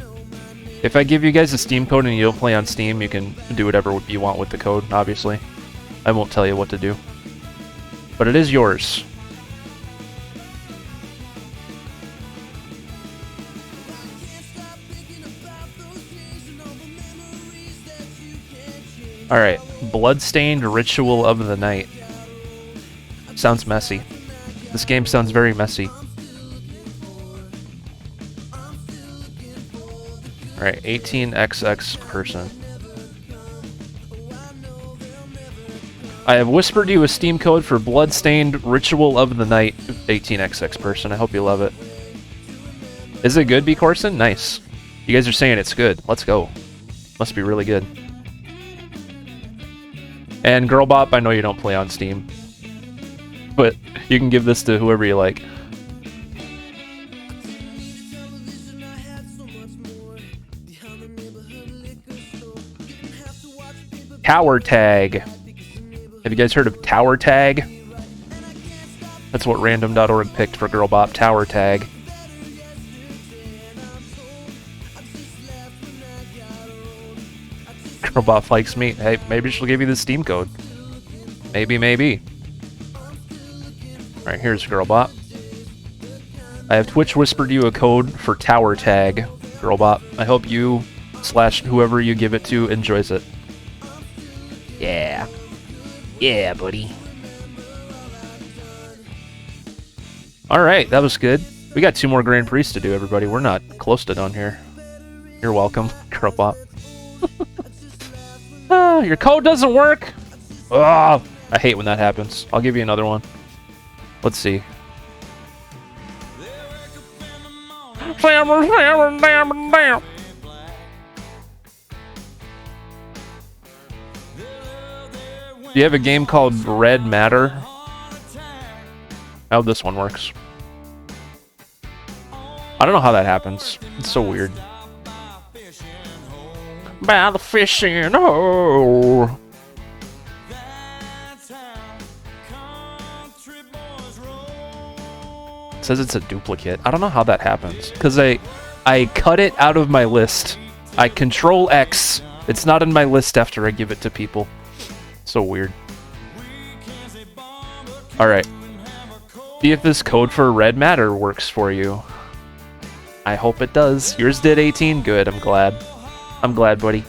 If I give you guys a Steam code and you don't play on Steam, you can do whatever you want with the code, obviously. I won't tell you what to do. But it is yours. Alright, Bloodstained Ritual of the Night. Sounds messy. This game sounds very messy. Alright, 18XX person. I have whispered you a Steam code for Bloodstained Ritual of the Night, 18XX person. I hope you love it. Is it good, B. Corson? Nice. You guys are saying it's good. Let's go. Must be really good. And Girl Bop, I know you don't play on Steam, but you can give this to whoever you like. Tower Tag. Have you guys heard of Tower Tag? That's what random.org picked for Girl Bop. Tower Tag. Girl Bop likes me. Hey, maybe she'll give you the Steam code. Maybe, maybe. Alright, here's Girl Bop. I have Twitch whispered you a code for Tower Tag, Girl Bop. I hope you / whoever you give it to enjoys it. Yeah. Yeah, buddy. Alright, that was good. We got 2 more Grand Prix to do, everybody. We're not close to done here. You're welcome, Girl Bop. Your code doesn't work? Oh, I hate when that happens. I'll give you another one. Let's see. Do you have a game called Red Matter? I hope this one works. I don't know how that happens. It's so weird. By the fishing hole. It says it's a duplicate. I don't know how that happens. Because I cut it out of my list. I Control X. It's not in my list after I give it to people. So weird. Alright. See if this code for Red Matter works for you. I hope it does. Yours did 18. Good, I'm glad. I'm glad, buddy.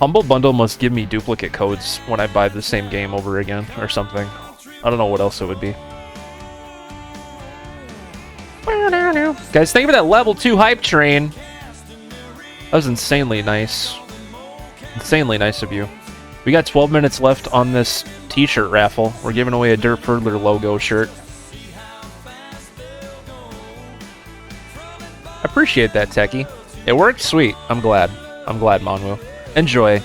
Humble Bundle must give me duplicate codes when I buy the same game over again, or something. I don't know what else it would be. Guys, thank you for that level 2 hype train. That was insanely nice. Insanely nice of you. We got 12 minutes left on this t-shirt raffle. We're giving away a Dirt Further logo shirt. I appreciate that, Techie. It worked? Sweet. I'm glad. I'm glad, Monwu. Enjoy.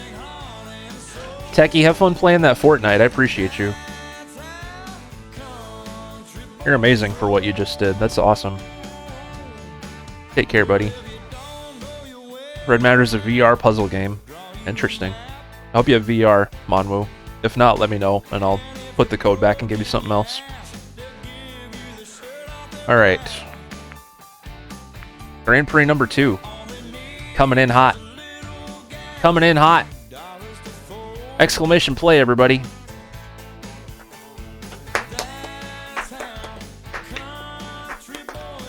Techie, have fun playing that Fortnite. I appreciate you. You're amazing for what you just did. That's awesome. Take care, buddy. Red Matter's a VR puzzle game. Interesting. I hope you have VR, Monwu. If not, let me know, and I'll put the code back and give you something else. Alright. Grand Prix number 2. Coming in hot. Coming in hot. Exclamation play, everybody.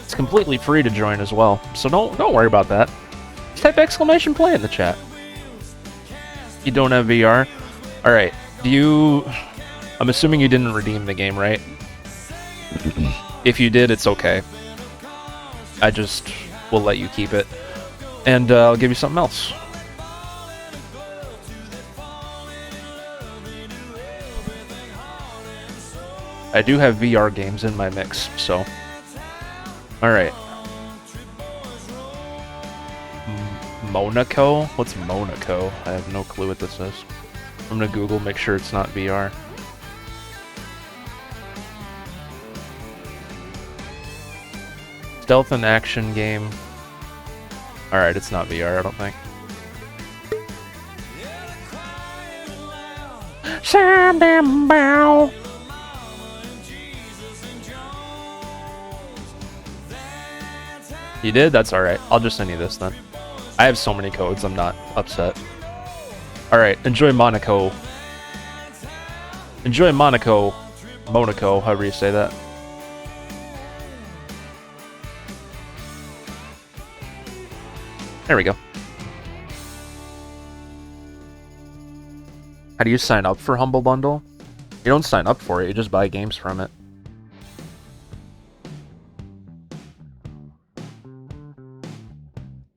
It's completely free to join as well, so don't worry about that. Just type exclamation play in the chat. You don't have VR? Alright, I'm assuming you didn't redeem the game, right? If you did, it's okay. I just will let you keep it. And I'll give you something else. I do have VR games in my mix, so... Alright. Monaco? What's Monaco? I have no clue what this is. I'm gonna Google, make sure it's not VR. Stealth and action game. Alright, it's not VR, I don't think. You did? That's alright. I'll just send you this then. I have so many codes, I'm not upset. Alright, enjoy Monaco. Enjoy Monaco. Monaco, however you say that. There we go. How do you sign up for Humble Bundle? You don't sign up for it, you just buy games from it.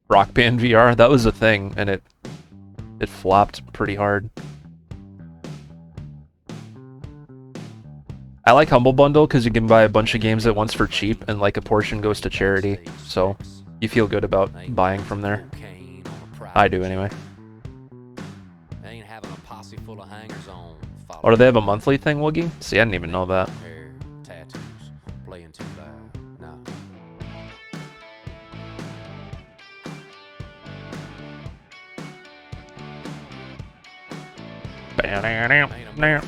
Rock Band VR, that was a thing, and it flopped pretty hard. I like Humble Bundle because you can buy a bunch of games at once for cheap, and like a portion goes to charity, so you feel good about buying from there. I do anyway. Or do they have a monthly thing, Woogie? See, I didn't even know that. Now.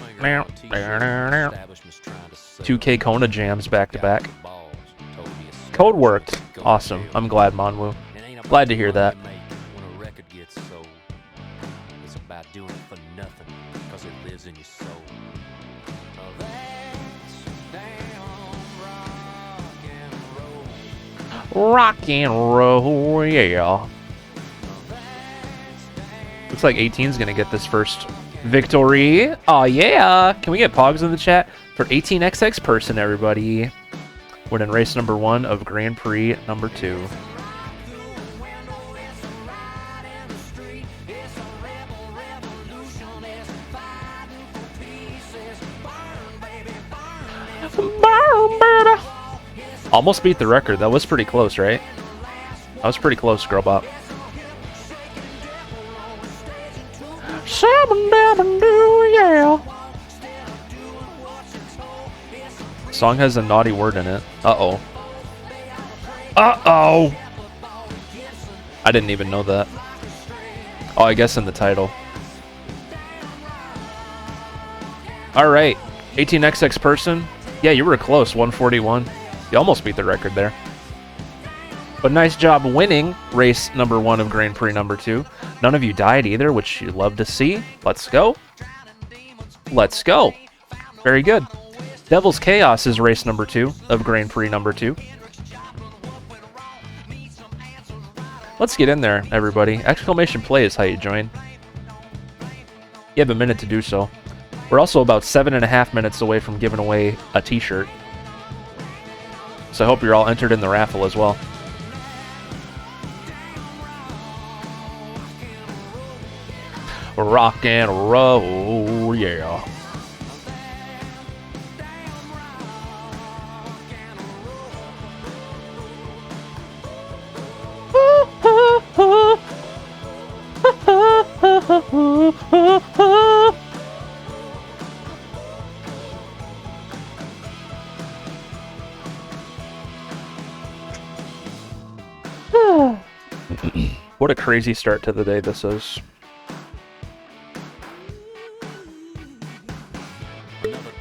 2K Kona jams back to back. Code worked. Awesome. I'm glad, Monwu. Glad to hear that. Rock and roll, yeah. Looks like 18's gonna get this first victory. Oh yeah! Can we get Pogs in the chat for 18XX person, everybody? Winning race number 1 of Grand Prix number 2. Almost beat the record. That was pretty close, right? That was pretty close, Girl Bop. Yeah. Song has a naughty word in it. Uh-oh. Uh-oh! I didn't even know that. Oh, I guess in the title. Alright. 18XX person. Yeah, you were close. 141. You almost beat the record there. But nice job winning race number 1 of Grand Prix number 2. None of you died either, which you'd love to see. Let's go. Let's go. Very good. Devil's Chaos is race number 2 of Grand Prix number 2. Let's get in there, everybody. Exclamation play is how you join. You have a minute to do so. We're also about 7.5 minutes away from giving away a t-shirt. So I hope you're all entered in the raffle as well. Rock and roll, yeah. What a crazy start to the day this is.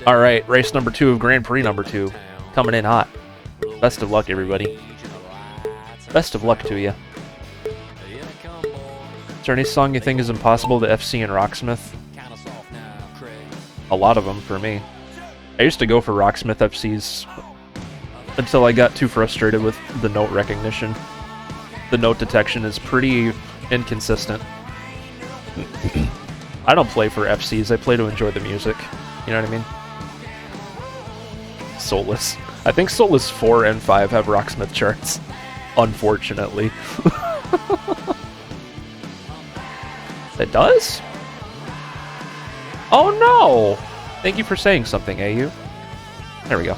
Alright, race number 2 of Grand Prix number 2. Coming in hot. Best of luck, everybody. Best of luck to you. Is there any song you think is impossible to FC in Rocksmith? A lot of them for me. I used to go for Rocksmith FCs until I got too frustrated with the note recognition. The note detection is pretty inconsistent. I don't play for FCs, I play to enjoy the music. You know what I mean? Soulless. I think Soulless 4 and 5 have Rocksmith charts. Unfortunately. It does? Oh no! Thank you for saying something, AU. There we go.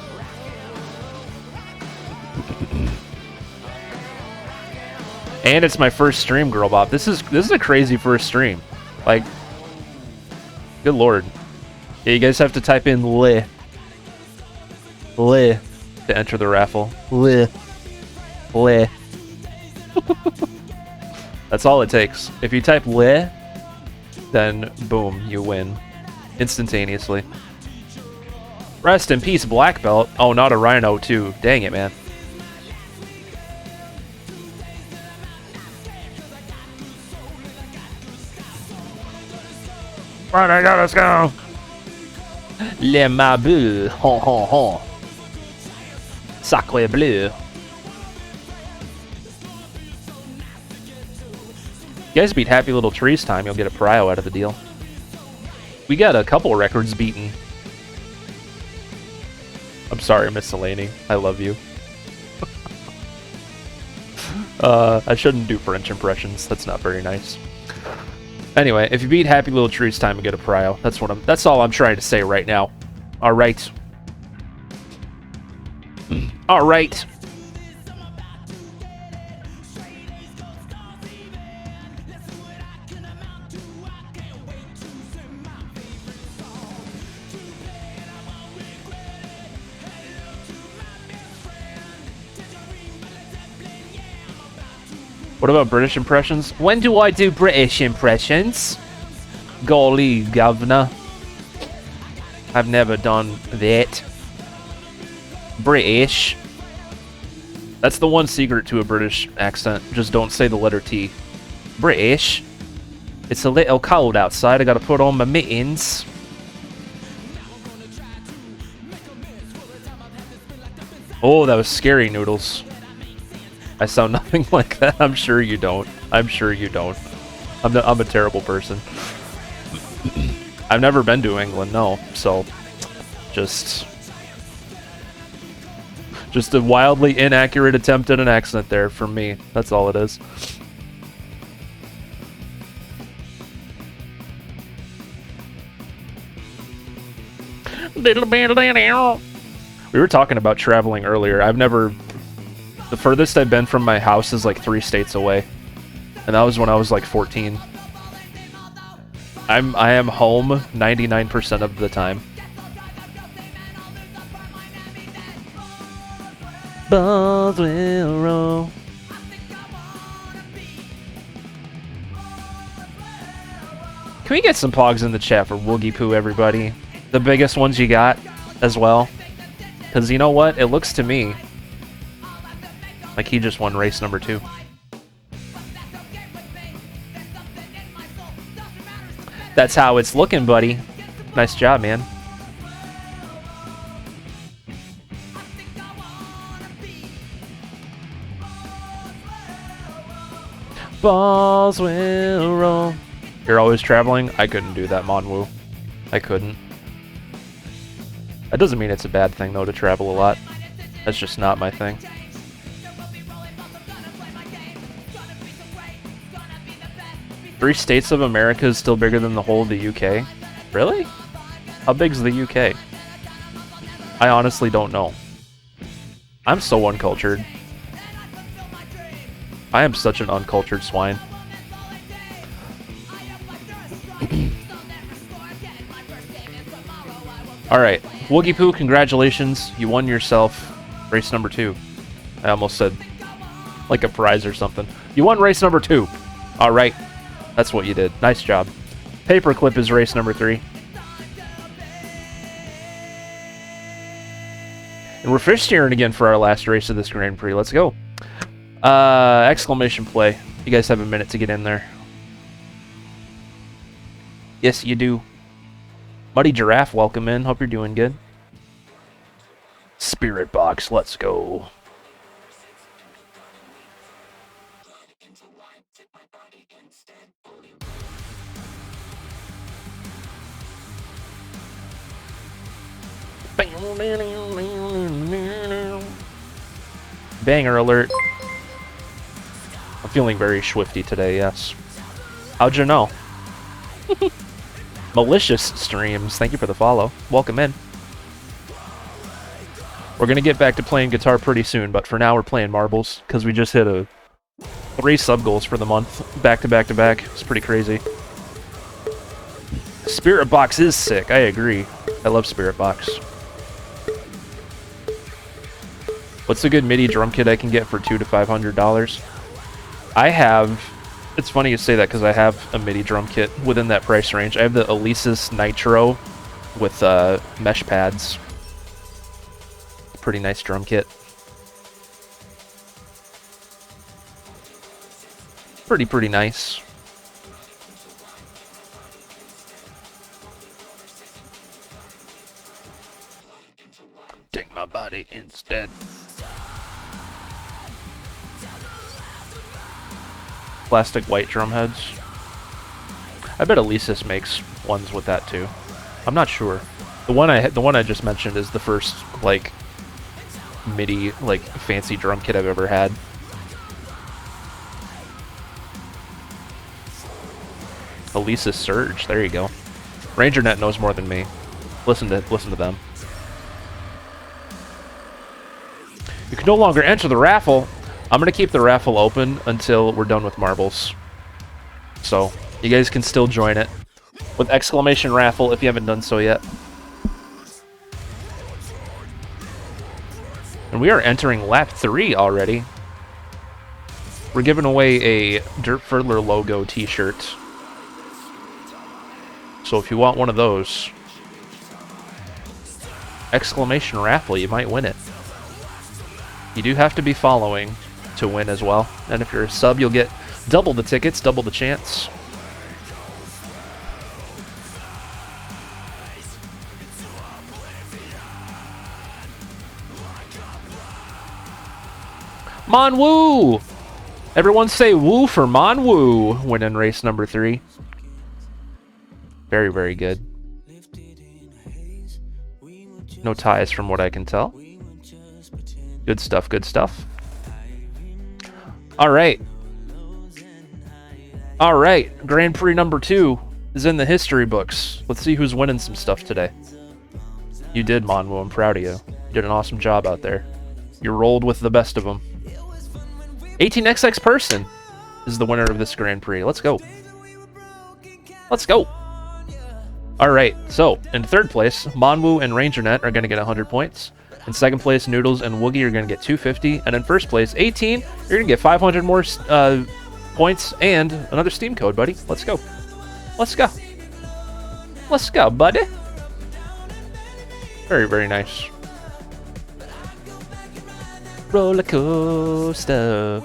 And it's my first stream, Girl Bob. This is a crazy first stream. Like, good lord. Yeah, you guys have to type in LE to enter the raffle. LE. That's all it takes. If you type LE, then boom, you win instantaneously. Rest in peace, Black Belt. Oh, not a Rhino too. Dang it, man. Right, let's go. Les Mabus, hon hon hon. Sacre bleu. You guys beat Happy Little Trees time, you'll get a prio out of the deal. We got a couple records beaten. I'm sorry, Miss Delaney. I love you. I shouldn't do French impressions. That's not very nice. Anyway, if you beat Happy Little Tree, it's time to get a prio. That's all I'm trying to say right now. All right. All right. What about British impressions? When do I do British impressions? Golly, governor. I've never done that. British. That's the one secret to a British accent. Just don't say the letter T. British. It's a little cold outside. I gotta put on my mittens. Oh, that was scary, Noodles. I sound nothing like that. I'm sure you don't. I'm sure you don't. I'm a terrible person. I've never been to England, no. So, just a wildly inaccurate attempt at an accent there from me. That's all it is. We were talking about traveling earlier. The furthest I've been from my house is like 3 states away. And that was when I was like 14. I am home 99% of the time. Balls will roll. Can we get some pogs in the chat for Woogie Poo, everybody? The biggest ones you got as well. Because you know what? It looks to me like he just won race number 2. That's how it's looking, buddy. Nice job, man. Balls will roll. You're always traveling? I couldn't do that, Monwoo. I couldn't. That doesn't mean it's a bad thing, though, to travel a lot. That's just not my thing. Three states of America is still bigger than the whole of the UK? Really? How big's the UK? I honestly don't know. I'm so uncultured. I am such an uncultured swine. Alright, Woogie Poo, congratulations. You won yourself race number 2. I almost said like a prize or something. You won race number 2. Alright. That's what you did. Nice job. Paperclip is race number 3. And we're fish steering again for our last race of this Grand Prix. Let's go. Exclamation play. You guys have a minute to get in there. Yes, you do. Muddy Giraffe, welcome in. Hope you're doing good. Spirit Box, let's go. Banger alert. I'm feeling very swifty today, yes. How'd you know? Malicious Streams, thank you for the follow. Welcome in. We're gonna get back to playing guitar pretty soon, but for now we're playing marbles, because we just hit 3 sub goals for the month, back to back to back. It's pretty crazy. Spirit Box is sick, I agree. I love Spirit Box. What's a good MIDI drum kit I can get for $200 to $500? I have... It's funny you say that because I have a MIDI drum kit within that price range. I have the Alesis Nitro with mesh pads. Pretty nice drum kit. Pretty nice. Take my body instead. Plastic white drum heads. I bet Alesis makes ones with that too. I'm not sure. The one I just mentioned is the first like MIDI like fancy drum kit I've ever had. Elisa Surge, there you go. RangerNet knows more than me. Listen to them. You can no longer enter the raffle. I'm gonna keep the raffle open until we're done with marbles. So you guys can still join it with exclamation raffle if you haven't done so yet. And we are entering lap 3 already. We're giving away a Dirt Further logo t-shirt. So if you want one of those, exclamation raffle, you might win it. You do have to be following to win as well. And if you're a sub, you'll get double the tickets, double the chance. Mon Woo! Everyone say woo for Mon Woo, winning race number 3. Very, very good. No ties from what I can tell. Good stuff, good stuff. Alright. Alright, Grand Prix number 2 is in the history books. Let's see who's winning some stuff today. You did, Mon Woo, I'm proud of you. You did an awesome job out there. You rolled with the best of them. 18XX Person is the winner of this Grand Prix. Let's go. Let's go. Alright, so in third place, Monwoo and RangerNet are going to get 100 points. In second place, Noodles and Woogie are going to get 250. And in first place, 18, you're going to get 500 more points and another Steam code, buddy. Let's go. Let's go. Let's go, buddy. Very, very nice. Roller coaster.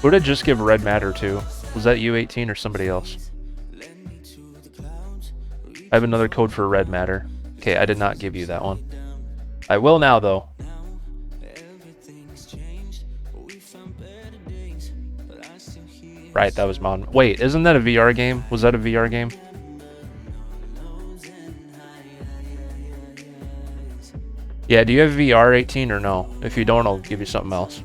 Who did I just give red matter to? Was that you, 18, or somebody else? I have another code for red matter. Okay, I did not give you that one. I will now, though. Right, that was Mon. Wait, isn't that a VR game? Was that a VR game? Yeah, do you have VR 18 or no? If you don't, I'll give you something else.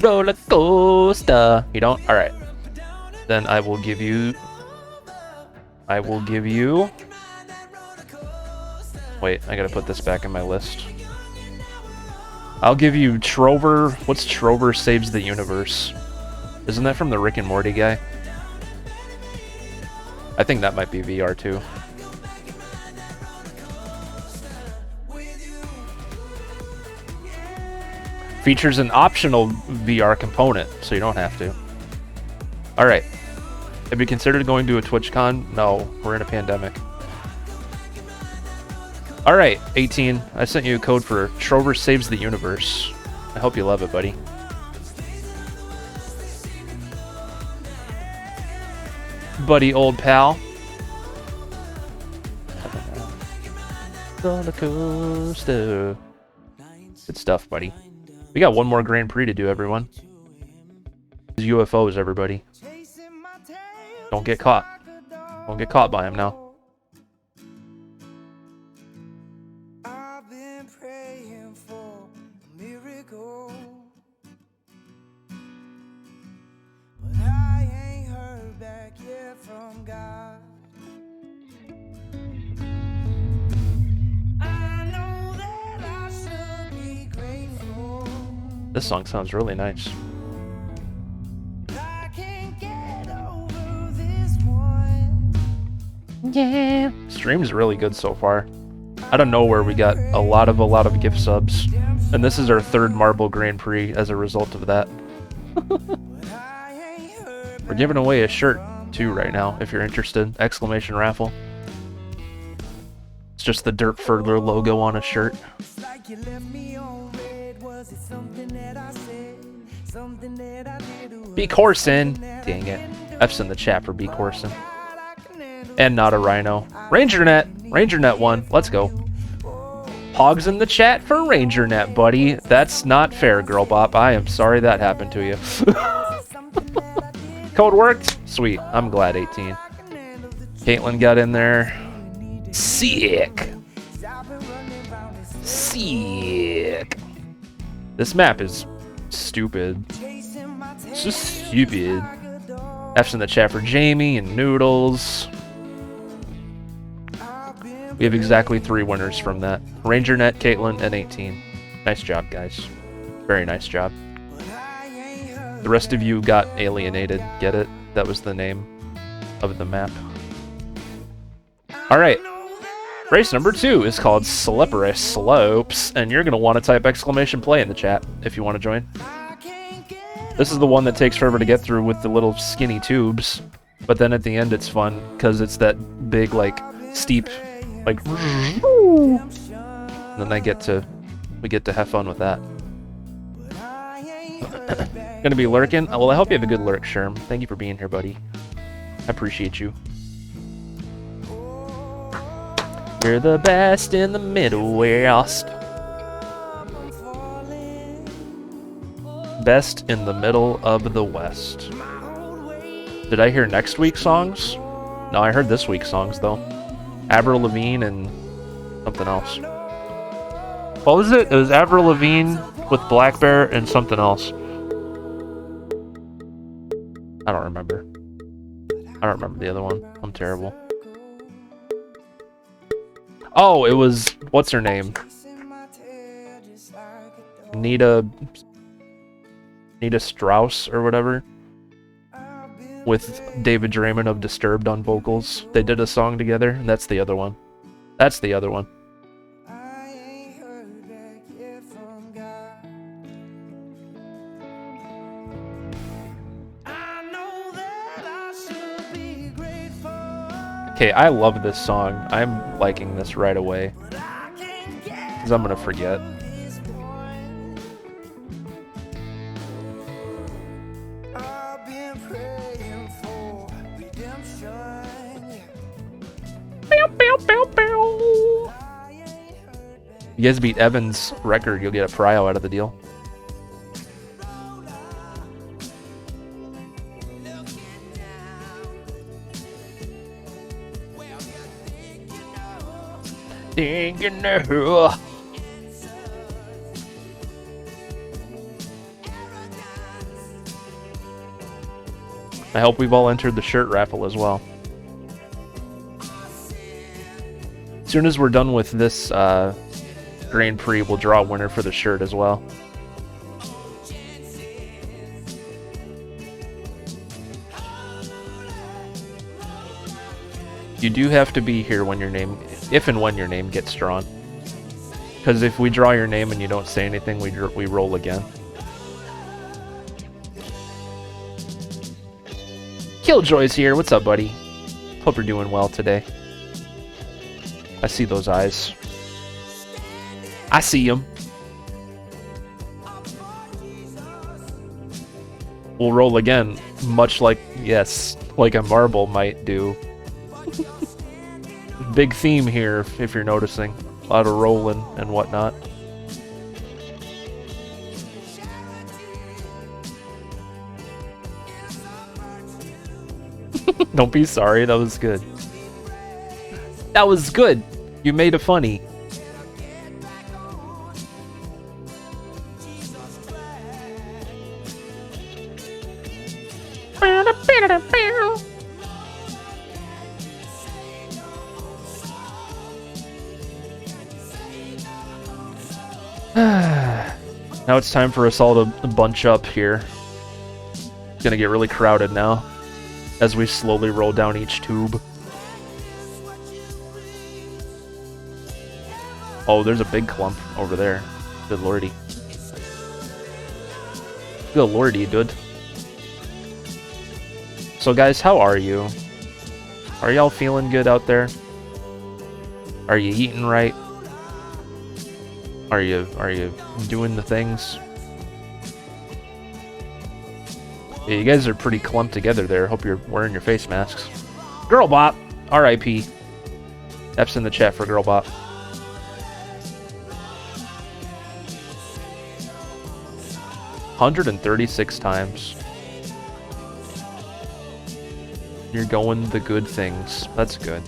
Roller coaster. You don't? Alright. Then I will give you... Wait, I gotta put this back in my list. I'll give you Trover. What's Trover Saves the Universe? Isn't that from the Rick and Morty guy? I think that might be VR too. Features an optional VR component, so you don't have to. Alright. Have you considered going to a TwitchCon? No, we're in a pandemic. Alright, 18. I sent you a code for Trover Saves the Universe. I hope you love it, buddy. Buddy, old pal. Roller coaster. Good stuff, buddy. We got one more Grand Prix to do, everyone. UFOs, everybody. Don't get caught. Don't get caught by him now. I've been praying for a miracle, but I ain't heard back yet from God. I know that I should be grateful. This song sounds really nice. Yeah. Stream's really good so far. Out of nowhere, we got a lot of gift subs, and this is our third Marble Grand Prix as a result of that. We're giving away a shirt too right now, if you're interested. Exclamation raffle. It's just the Dirt Further logo on a shirt. Like you left me on red, was it something that I B Corson. Dang it. F's in the chat for B Corson. And not a rhino. RangerNet. RangerNet won. Let's go. Pogs in the chat for RangerNet, buddy. That's not fair, Girl Bop. I am sorry that happened to you. Code worked? Sweet. I'm glad 18. Caitlin got in there. Sick. Sick. This map is stupid. It's just stupid. F's in the chat for Jamie and Noodles. We have exactly 3 winners from that. RangerNet, Caitlin, and 18. Nice job, guys. Very nice job. The rest of you got alienated. Get it? That was the name of the map. Alright. Race number 2 is called Slippery Slopes, and you're going to want to type exclamation play in the chat if you want to join. This is the one that takes forever to get through with the little skinny tubes, but then at the end it's fun because it's that big, like, steep, like, and then we get to have fun with that. Gonna be lurking? Oh, well, I hope you have a good lurk, Sherm. Thank you for being here, buddy. I appreciate you. You're the best in the Midwest. Best in the middle of the West. Did I hear next week's songs? No, I heard this week's songs, though. Avril Lavigne and something else. What was it? It was Avril Lavigne with Black Bear and something else. I don't remember. I don't remember the other one. I'm terrible. Oh, it was... What's her name? Nita Strauss or whatever. With David Draymond of Disturbed on vocals. They did a song together, and that's the other one. That's the other one. Okay, I love this song. I'm liking this right away. Because I'm going to forget. You guys beat Evan's record, you'll get a prio out of the deal. I hope we've all entered the shirt raffle as well. As soon as we're done with this Grand Prix, we'll draw a winner for the shirt as well. You do have to be here when your name, if and when your name gets drawn. Because if we draw your name and you don't say anything, we roll again. Killjoy's here. What's up, buddy? Hope you're doing well today. I see those eyes. I see them. We'll roll again, much like, yes, like a marble might do. Big theme here, if you're noticing. A lot of rolling and whatnot. Don't be sorry, that was good. That was good. You made it funny. Now it's time for us all to bunch up here. It's gonna get really crowded now as we slowly roll down each tube. Oh, there's a big clump over there. Good lordy. Good lordy, dude. So guys, how are you? Are y'all feeling good out there? Are you eating right? Are you doing the things? Yeah, you guys are pretty clumped together there. Hope you're wearing your face masks. Girl Bop, R.I.P. F's in the chat for Girl Bop. $136 times. You're going the good things. That's good.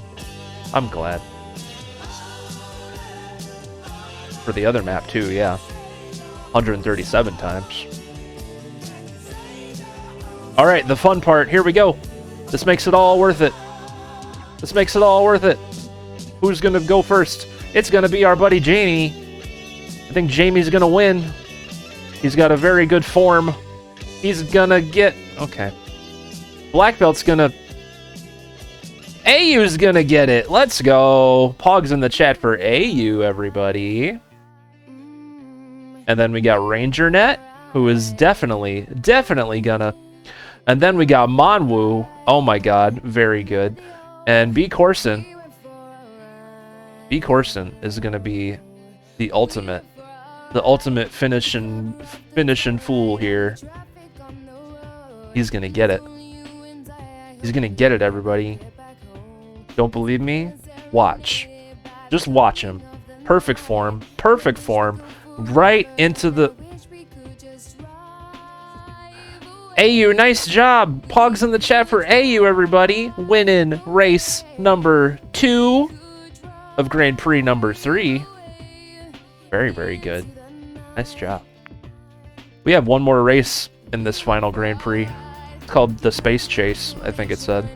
I'm glad. For the other map too, yeah. 137 times. Alright, the fun part. Here we go. This makes it all worth it. This makes it all worth it. Who's gonna go first? It's gonna be our buddy Jamie. I think Jamie's gonna win. He's got a very good form. He's gonna get... Okay. Black Belt's gonna... AU's gonna get it. Let's go. Pog's in the chat for AU, everybody. And then we got RangerNet, who is definitely gonna... And then we got Monwoo. Oh my god, very good. And B. Corson. B. Corson is gonna be the ultimate finishing fool here. He's gonna get it. He's gonna get it, everybody. Don't believe me? Watch. Just watch him. Perfect form. Perfect form. Right into the... AU, nice job. Pogs in the chat for AU, everybody. Winning race number 2 of Grand Prix number 3. Very, very good. Nice job. We have one more race in this final Grand Prix. It's called the Space Chase, I think it said.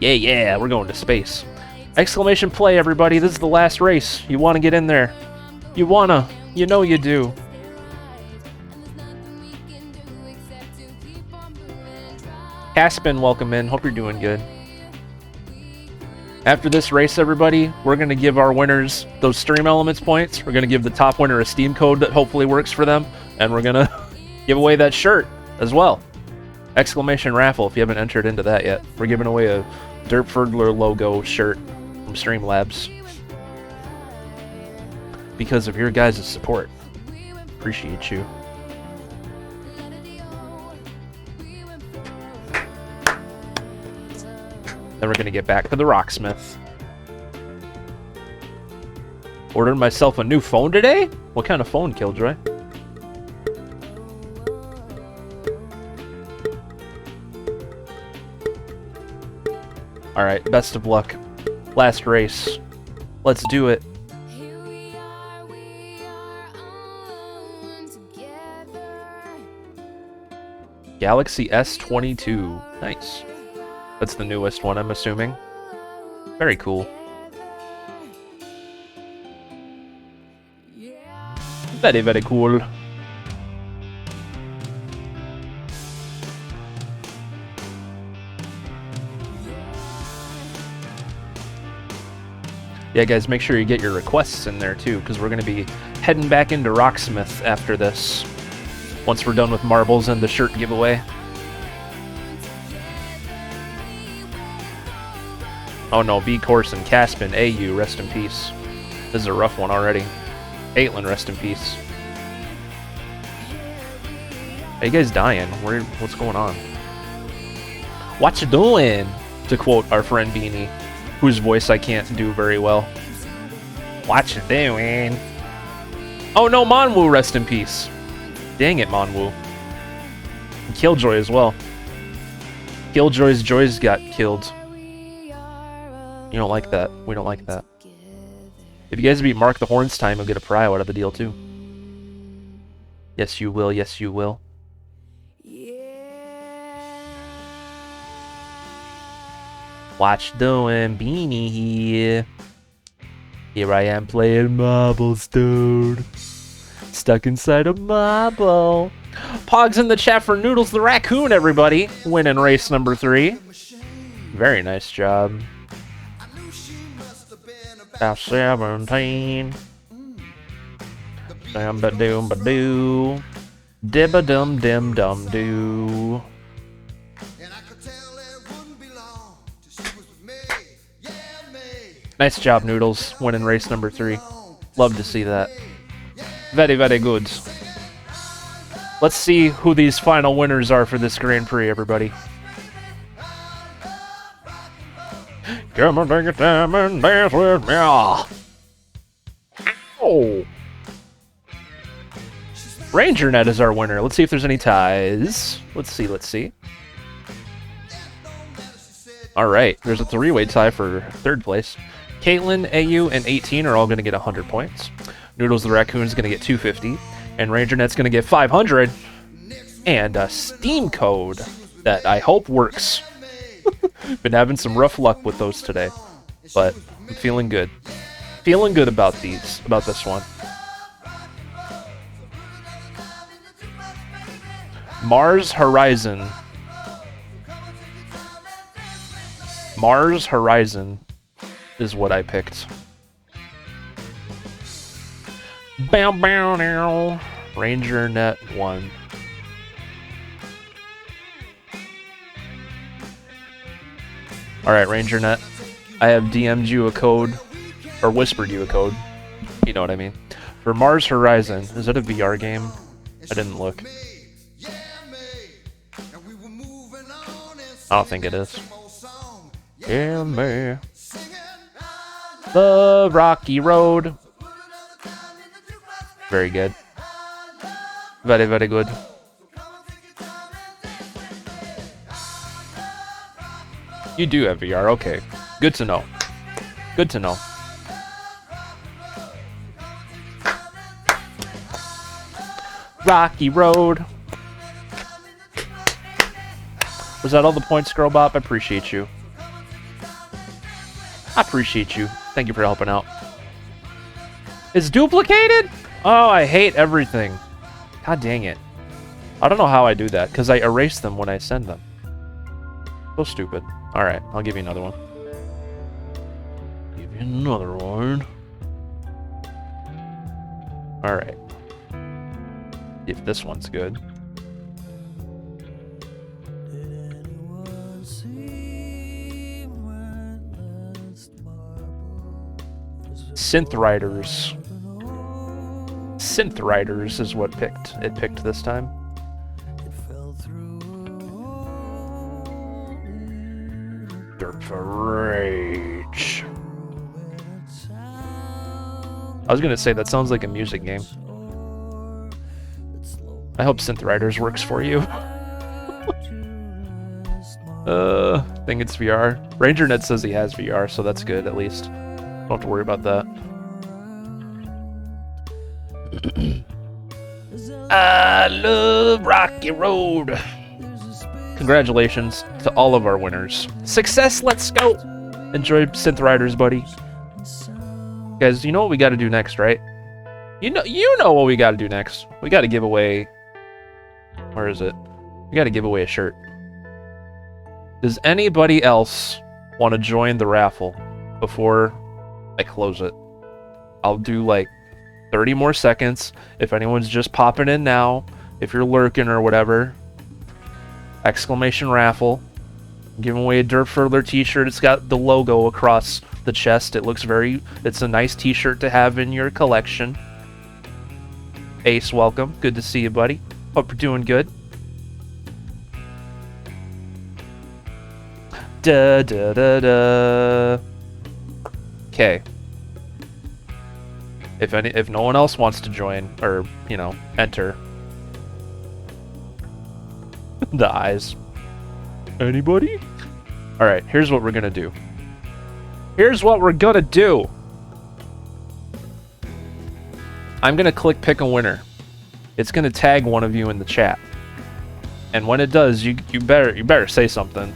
Yeah, we're going to space. Exclamation play, everybody. This is the last race. You want to get in there. You wanna. You know you do. Caspin, welcome in. Hope you're doing good. After this race, everybody, we're going to give our winners those Stream Elements points. We're going to give the top winner a Steam code that hopefully works for them. And we're going to give away that shirt as well. Exclamation raffle if you haven't entered into that yet. We're giving away a Derpfordler logo shirt from Streamlabs. Because of your guys' support. Appreciate you. Then we're going to get back to the Rocksmith. Ordered myself a new phone today? What kind of phone, Killjoy? Alright, best of luck. Last race. Let's do it. Galaxy S22. Nice. That's the newest one, I'm assuming. Very cool. Very, very cool. Yeah, guys, make sure you get your requests in there, too, because we're going to be heading back into Rocksmith after this. Once we're done with marbles and the shirt giveaway. Oh no, B. Corson, Caspin, AU, rest in peace. This is a rough one already. Caitlin, rest in peace. Are you guys dying? What's going on? What you doing? To quote our friend Beanie, whose voice I can't do very well. What you doing? Oh no, Monwoo, rest in peace. Dang it, Monwoo. And Killjoy as well. Killjoy's Joys got killed. You don't like that. We don't like that. If you guys beat Mark the Horns time, you'll get a prio out of the deal, too. Yes, you will. Yes, you will. Watch doing Beanie here. Here I am playing marbles, dude. Stuck inside a marble. Pogs in the chat for Noodles the Raccoon, everybody. Winning race number 3. Very nice job. About 17. Dum-ba-doom ba-doo. Dibba-dum-dim-dum-doo. Nice job, Noodles. Winning race number 3. Love to see that. Very, very good. Let's see who these final winners are for this Grand Prix, everybody. Come on, take your time and dance with me. Oh. RangerNet is our winner. Let's see if there's any ties. Let's see. Alright, there's a 3-way tie for 3rd place. Caitlin, AU, and 18 are all going to get 100 points. Noodles the Raccoon is going to get 250. And RangerNet's going to get 500. And a Steam code that I hope works. Been having some rough luck with those today. But I'm feeling good. Feeling good about this one. Mars Horizon. Mars Horizon is what I picked. Bow bow now. RangerNet 1. Alright, RangerNet. I have DM'd you a code, or whispered you a code. You know what I mean. For Mars Horizon. Is it a VR game? I didn't look. I don't think it is. Yeah, man. The Rocky Road. Very good. Very, very good. You do have VR, okay. Good to know. Good to know. Rocky Road. Was that all the points, Girl Bop? I appreciate you. I appreciate you. Thank you for helping out. It's duplicated? Oh, I hate everything. God dang it. I don't know how I do that, because I erase them when I send them. So stupid. Alright, I'll give you another one. Give you another one. Alright. If this one's good. Synth Riders. Synth Riders is what it picked this time. Dirt for Rage. I was gonna say that sounds like a music game. I hope Synth Riders works for you. Think it's VR. RangerNet says he has VR, so that's good at least. Don't have to worry about that. I love Rocky Road. Congratulations to all of our winners. Success, let's go. Enjoy Synth Riders, buddy. Guys, you know what we got to do next, right? You know what we got to do next. We got to give away... Where is it? We got to give away a shirt. Does anybody else want to join the raffle before I close it? I'll do like 30 more seconds. If anyone's just popping in now, if you're lurking or whatever, exclamation raffle. I'm giving away a Dirt Furler t-shirt. It's got the logo across the chest. It's a nice t-shirt to have in your collection. Ace, welcome. Good to see you, buddy. Hope you're doing good. Da da da da. Okay. If no one else wants to join or, enter. The eyes. Anybody? Alright, here's what we're gonna do. I'm gonna click pick a winner. It's gonna tag one of you in the chat. And when it does, you better say something.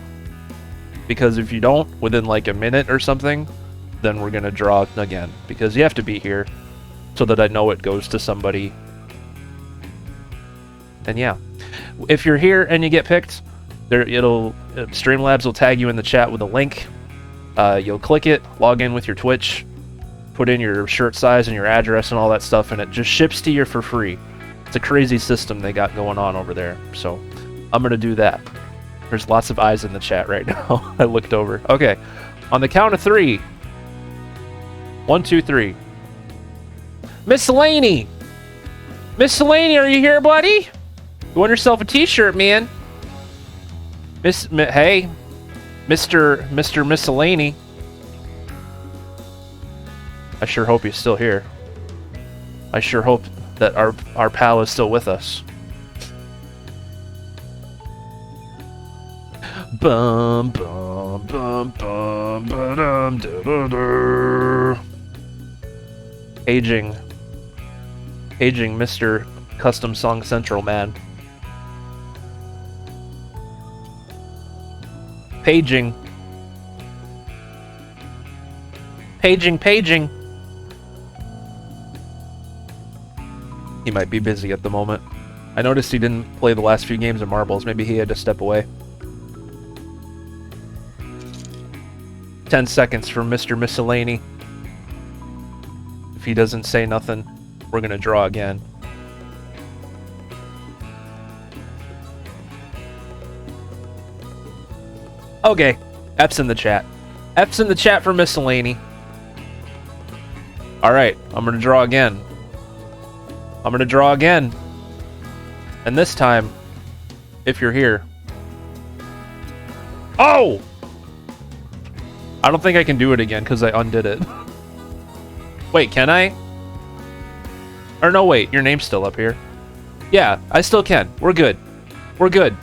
Because if you don't, within like a minute or something, then we're gonna draw again. Because you have to be here so that I know it goes to somebody. And yeah. If you're here and you get picked, Streamlabs will tag you in the chat with a link. You'll click it, log in with your Twitch, put in your shirt size and your address and all that stuff, and it just ships to you for free. It's a crazy system they got going on over there. So I'm gonna do that. There's lots of eyes in the chat right now. I looked over. Okay, on the count of 3. 1, 2, 3. Miss Laney! Miss Laney, are you here, buddy? You want yourself a t-shirt, man? Hey, Mr. Miscellany. I sure hope he's still here. I sure hope that our pal is still with us. Bum bum bum bum ba-dum da-da-da. Paging Mr. Custom Song Central man. Paging. He might be busy at the moment. I noticed he didn't play the last few games of Marbles. Maybe he had to step away. 10 seconds from Mr. Miscellany. If he doesn't say nothing, we're gonna draw again. Okay, F's in the chat. F's in the chat for Miscellany. Alright, I'm gonna draw again. And this time, if you're here. Oh! I don't think I can do it again because I undid it. Wait, can I? Or no, wait, your name's still up here. Yeah, I still can. We're good. We're good.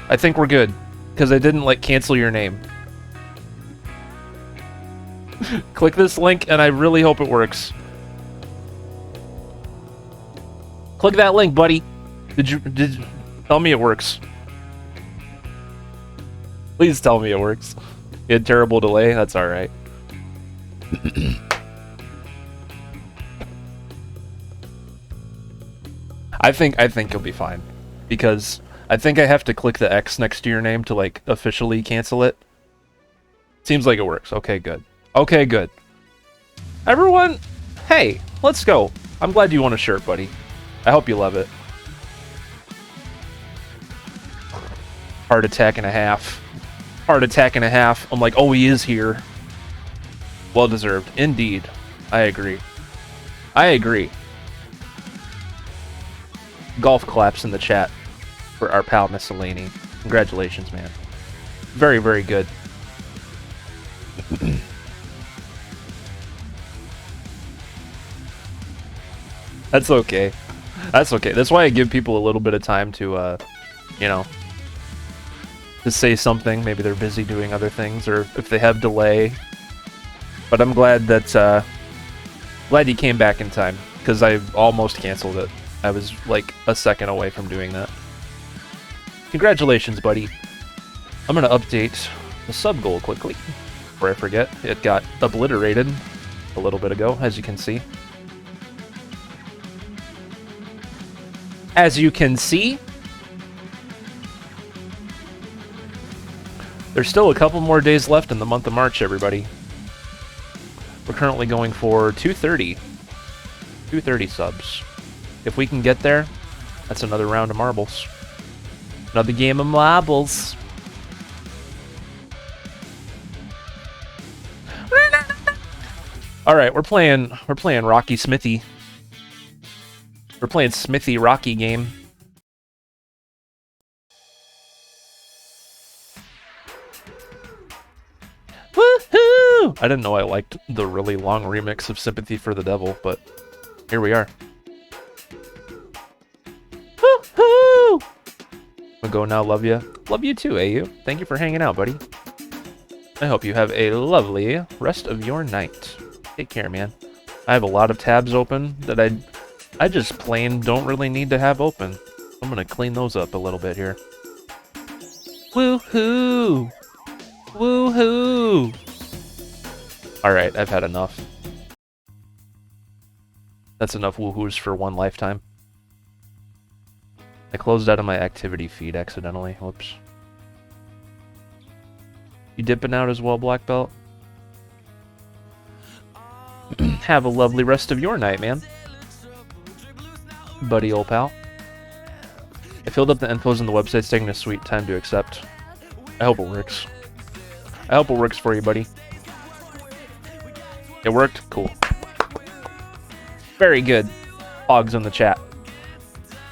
I think we're good. Because I didn't, like, cancel your name. Click this link, and I really hope it works. Click that link, buddy. Tell me it works. Please tell me it works. You had terrible delay? That's alright. I think you'll be fine. Because I think I have to click the X next to your name to, like, officially cancel it. Seems like it works. Okay, good. Okay, good. Everyone, hey, let's go. I'm glad you want a shirt, buddy. I hope you love it. Heart attack and a half. Heart attack and a half. I'm like, oh, he is here. Well deserved. Indeed. I agree. I agree. Golf claps in the chat for our pal Miscellany. Congratulations, man. Very, very good. That's okay. That's okay. That's why I give people a little bit of time to, you know, to say something. Maybe they're busy doing other things, or if they have delay. But I'm glad that, glad you came back in time, because I almost canceled it. I was like a second away from doing that. Congratulations, buddy. I'm gonna update the sub goal quickly before I forget. It got obliterated a little bit ago, as you can see. As you can see, there's still a couple more days left in the month of March, everybody. We're currently going for 230. 230 subs. If we can get there, that's another round of marbles. Another game of marbles. Alright, we're playing Rocky Smithy. We're playing Smithy Rocky game. Woohoo! I didn't know I liked the really long remix of Sympathy for the Devil, but here we are. Woohoo! I'm gonna go now, love you. Love you too, AU. Thank you for hanging out, buddy. I hope you have a lovely rest of your night. Take care, man. I have a lot of tabs open that I just plain don't really need to have open. I'm gonna clean those up a little bit here. Woohoo! Woohoo! Alright, I've had enough. That's enough woohoos for one lifetime. I closed out of my activity feed accidentally. Whoops. You dipping out as well, Black Belt? Have a lovely rest of your night, man. Buddy, old pal. I filled up the infos on the website. It's taking a sweet time to accept. I hope it works. I hope it works for you, buddy. It worked? Cool. Very good. Hogs in the chat.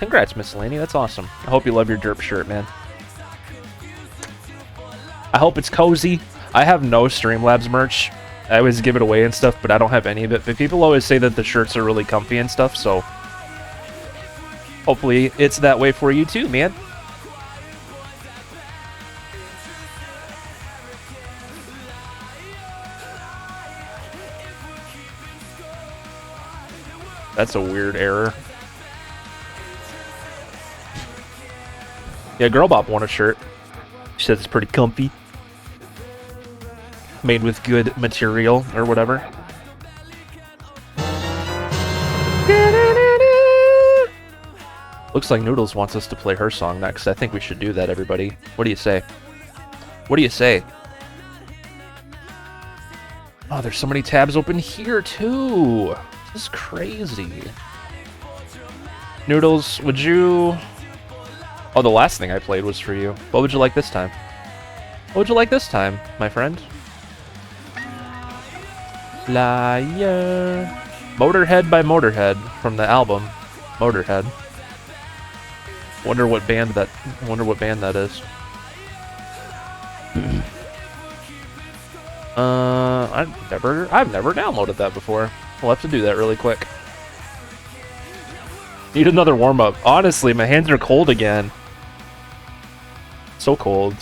Congrats, Miss Laney. That's awesome. I hope you love your derp shirt, man. I hope it's cozy. I have no Streamlabs merch. I always give it away and stuff, but I don't have any of it. But people always say that the shirts are really comfy and stuff, so hopefully it's that way for you too, man. That's a weird error. Yeah, Girlbop won a shirt. She says it's pretty comfy. Made with good material or whatever. Looks like Noodles wants us to play her song next. I think we should do that, everybody. What do you say? What do you say? Oh, there's so many tabs open here, too. This is crazy. Noodles, would you... Oh, the last thing I played was for you. What would you like this time? What would you like this time, my friend? Liar. Motorhead by Motorhead from the album Motorhead. Wonder what band that is. I've never downloaded that before. We'll have to do that really quick. Need another warm-up. Honestly, my hands are cold again. So cold.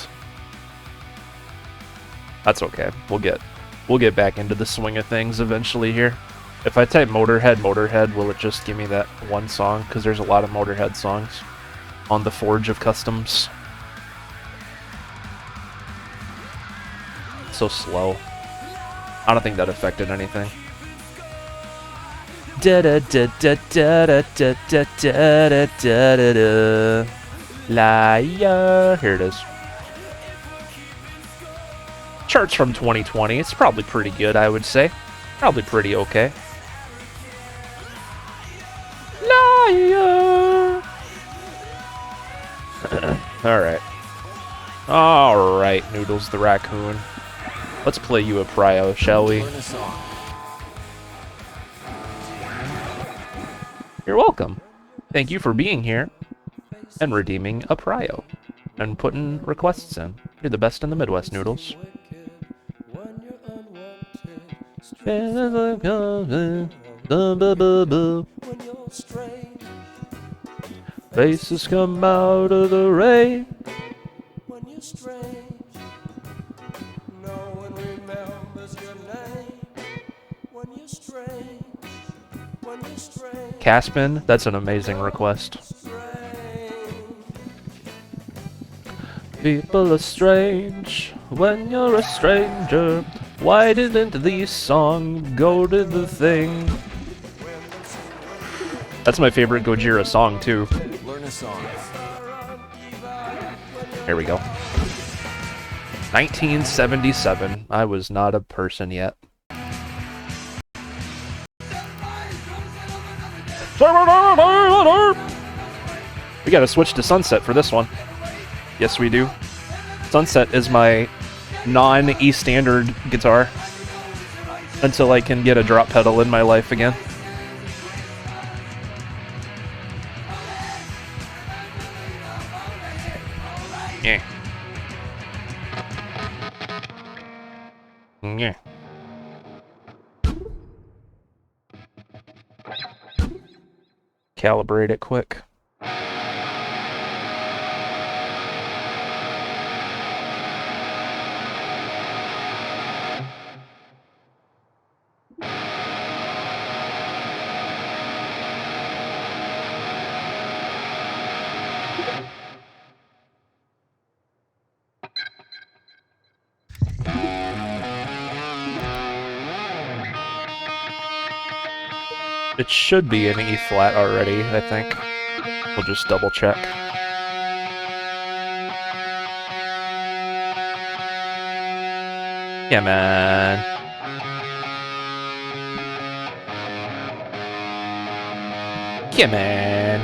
That's okay. We'll get back into the swing of things eventually here. If I type Motorhead, will it just give me that one song? Because there's a lot of Motorhead songs on the Forge of Customs. So slow. I don't think that affected anything. Da da da da da da da da da da da da. Liar. Here it is. Charts from 2020. It's probably pretty good, I would say. Probably pretty okay. Liar. Alright. Alright, Noodles the Raccoon. Let's play you a prio, shall we? You're welcome. Thank you for being here and redeeming a prio and putting requests in. You're the best in the Midwest, Noodles. Faces come out of the rain. When you're strange, no one remembers your name. When you're strange, when you're strange. Caspin, that's an amazing request. People are strange when you're a stranger. Why didn't these songs go to the thing? That's my favorite Gojira song, too. Learn a song. Here we go. 1977. I was not a person yet. We gotta switch to Sunset for this one. Yes, we do. Sunset is my non-E standard guitar until I can get a drop pedal in my life again. Yeah. Yeah. Calibrate it quick. It should be an E flat already, I think. We'll just double check. Yeah, man. Yeah, man.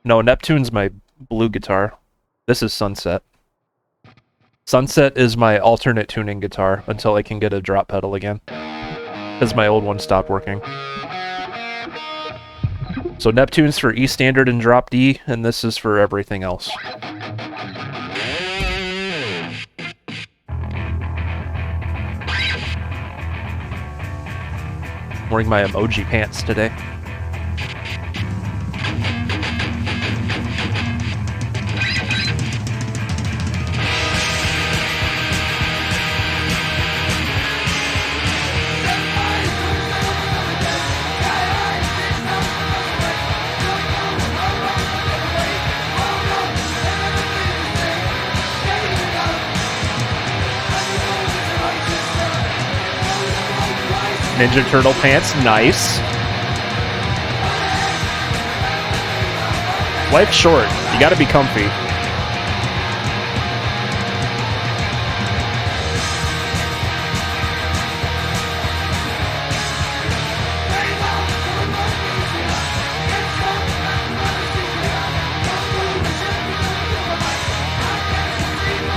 No, Neptune's my blue guitar. This is Sunset. Sunset is my alternate tuning guitar until I can get a drop pedal again. Because my old one stopped working. So Neptune's for E standard and drop D, and this is for everything else. I'm wearing my emoji pants today. Ninja Turtle pants, nice. Life's short. You gotta be comfy.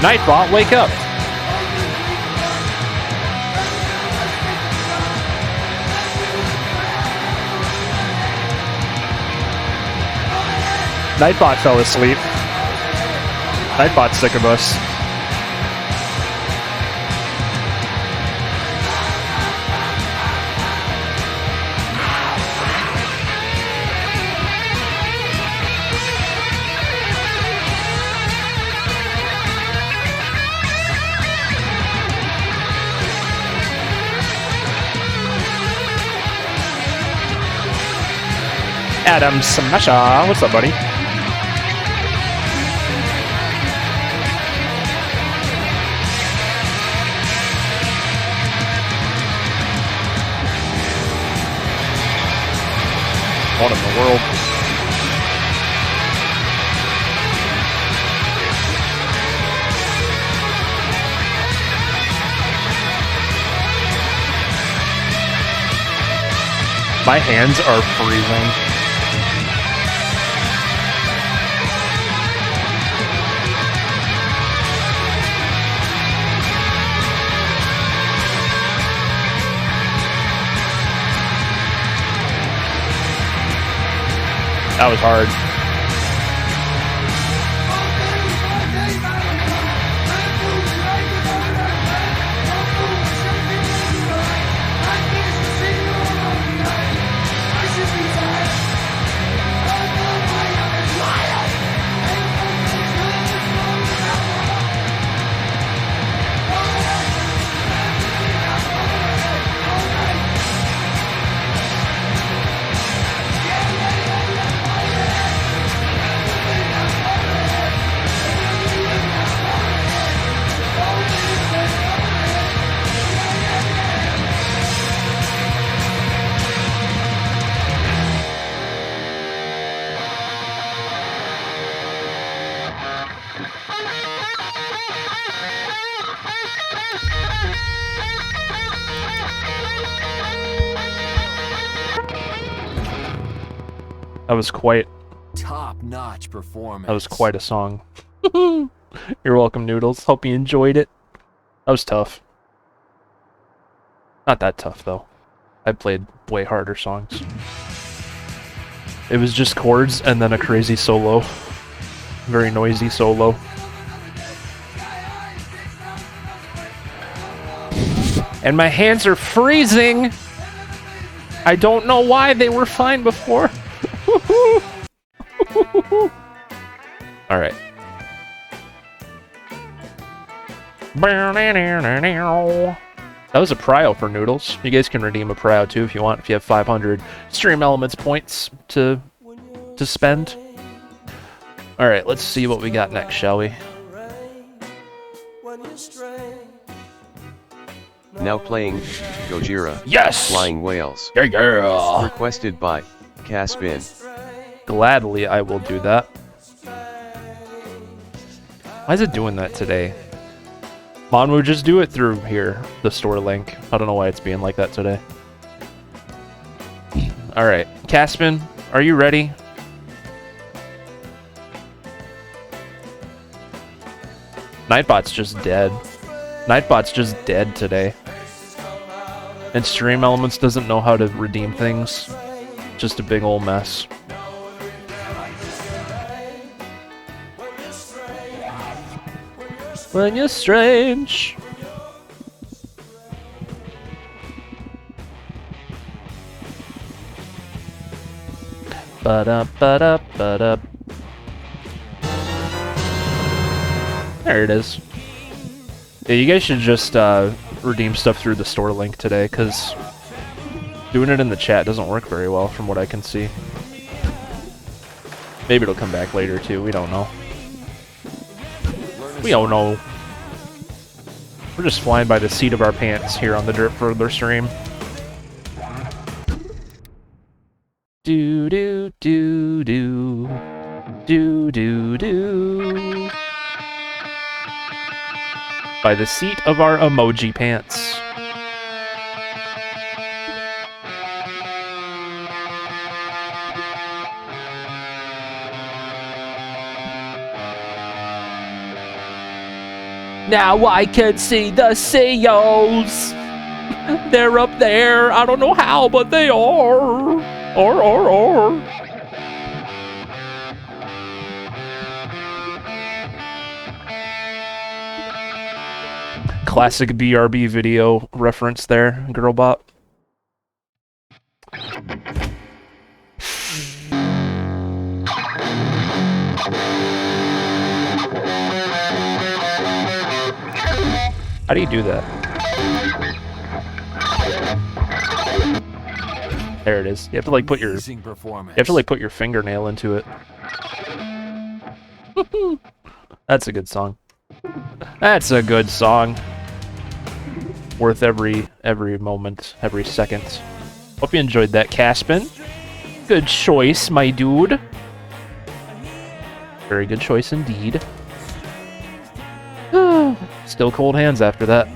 Nightbot, wake up. Nightbot fell asleep. Nightbot's sick of us. Adam Smasha, what's up, buddy? What in the world? My hands are freezing. That was hard. That was quite top-notch performance. That was quite a song. You're welcome, Noodles. Hope you enjoyed it. That was tough. Not that tough, though. I played way harder songs. It was just chords and then a crazy solo. Very noisy solo. And my hands are freezing! I don't know why they were fine before. Alright. That was a prio for Noodles. You guys can redeem a prio too if you want, if you have 500 Stream Elements points to spend. Alright, let's see what we got next, shall we? Now playing Gojira. Yes! Flying Whales. Yeah, yeah! Requested by Caspin. Gladly, I will do that. Why is it doing that today? Monmu, just do it through here, the store link. I don't know why it's being like that today. Alright, Caspin, are you ready? Nightbot's just dead. Nightbot's just dead today. And Stream Elements doesn't know how to redeem things. Just a big ol' mess. When you're strange. Ba-da, ba-da, ba-da. There it is. Yeah, you guys should just redeem stuff through the store link today, because doing it in the chat doesn't work very well from what I can see. Maybe it'll come back later too, we don't know. We don't know. We're just flying by the seat of our pants here on the Dirt Further stream. Do do do do do do do. By the seat of our emoji pants. Now I can see the CEOs. They're up there. I don't know how, but they are. Or. Classic BRB video reference there, Girlbot. How do you do that? There it is. You have to like put your fingernail into it. That's a good song. That's a good song. Worth every moment, every second. Hope you enjoyed that, Caspin. Good choice, my dude. Very good choice indeed. Still cold hands after that.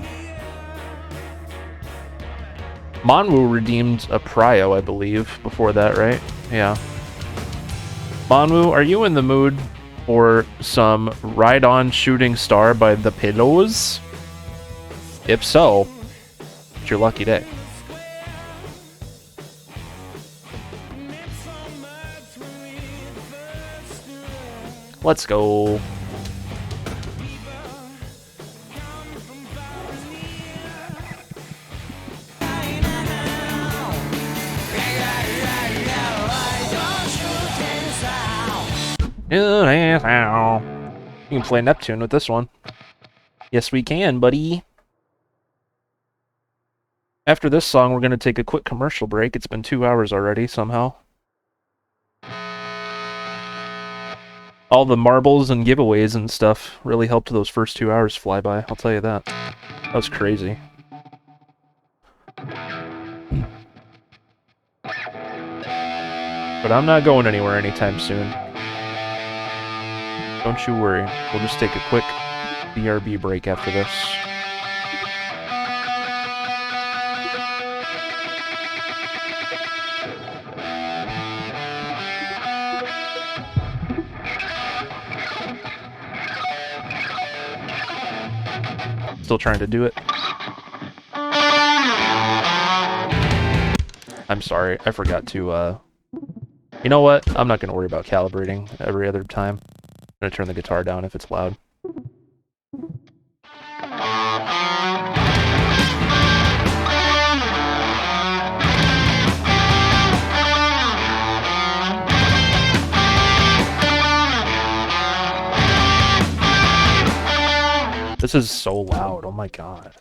Monwu redeemed a Prio, I believe, before that, right? Yeah. Monwu, are you in the mood for some Ride On Shooting Star by The Pillows? If so, it's your lucky day. Let's go. You can play Neptune with this one. Yes, we can, buddy. After this song, we're going to take a quick commercial break. It's been 2 hours already, somehow. All the marbles and giveaways and stuff really helped those first 2 hours fly by, I'll tell you that. That was crazy. But I'm not going anywhere anytime soon. Don't you worry. We'll just take a quick BRB break after this. Still trying to do it. I'm sorry, I forgot to, You know what? I'm not going to worry about calibrating every other time. I'm going to turn the guitar down if it's loud. This is so loud, oh my god.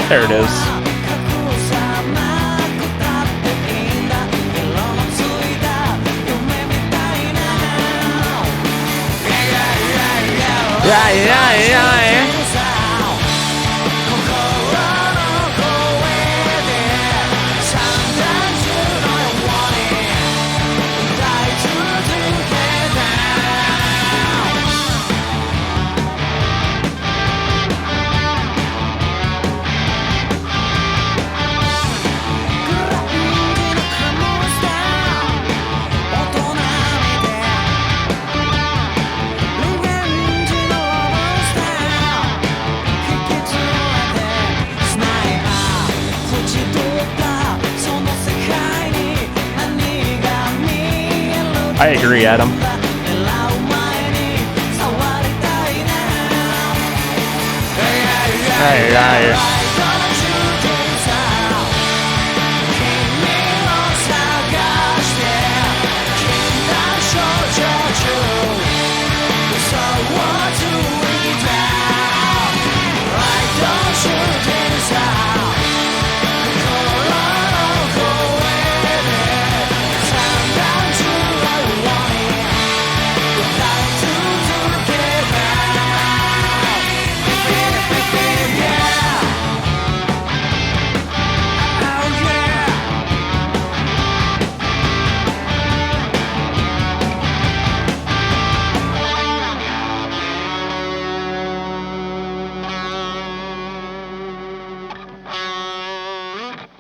There it is. Yeah. I agree, Adam.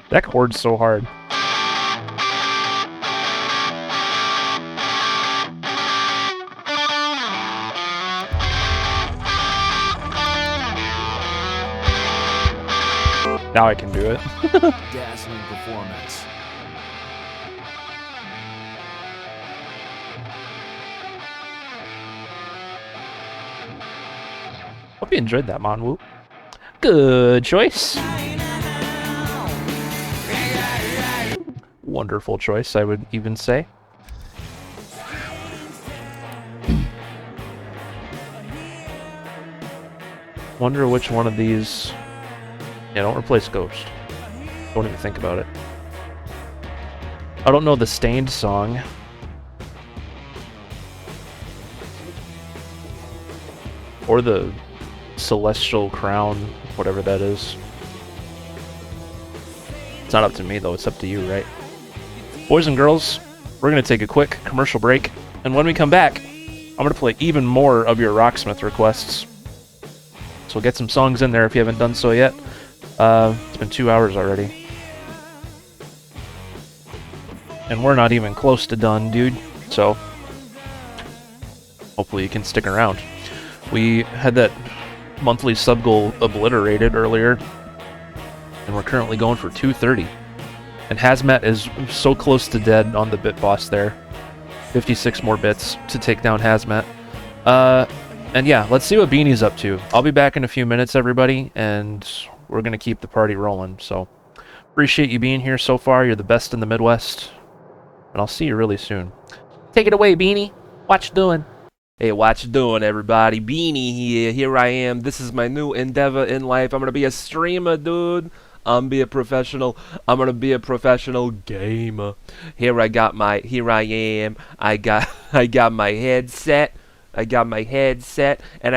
That chord's so hard. Now I can do it. Dazzling performance. Hope you enjoyed that, Monwoo. Good choice. Wonderful choice, I would even say. Wonder which one of these... Yeah, don't replace Ghost. Don't even think about it. I don't know the Stained song. Or the Celestial Crown, whatever that is. It's not up to me, though. It's up to you, right? Boys and girls, we're going to take a quick commercial break. And when we come back, I'm going to play even more of your Rocksmith requests. So get some songs in there if you haven't done so yet. It's been 2 hours already. And we're not even close to done, dude. So, hopefully you can stick around. We had that monthly sub goal obliterated earlier. And we're currently going for 230. And Hazmat is so close to dead on the bit boss there. 56 more bits to take down Hazmat. And yeah, let's see what Beanie's up to. I'll be back in a few minutes, everybody, and we're going to keep the party rolling. So, appreciate you being here so far. You're the best in the Midwest. And I'll see you really soon. Take it away, Beanie. What you doing? Hey, what you doing, everybody? Beanie here. Here I am. This is my new endeavor in life. I'm going to be a streamer, dude. I'm gonna be a professional gamer. Here I am. I got my headset. And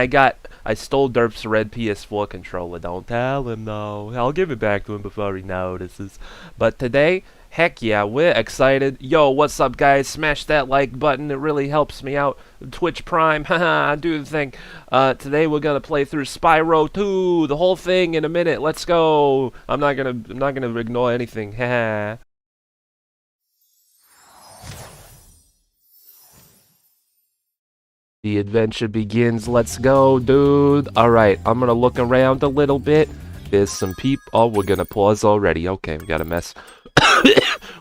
I stole Derp's red PS4 controller. Don't tell him, though. I'll give it back to him before he notices. But today, heck yeah, we're excited. Yo, what's up, guys? Smash that like button. It really helps me out. Twitch Prime, haha, do the thing. Today we're gonna play through Spyro 2, the whole thing in a minute. Let's go. I'm not gonna ignore anything. Haha. The adventure begins. Let's go, dude. Alright, I'm gonna look around a little bit. There's some Oh, we're gonna pause already. Okay, we got a mess.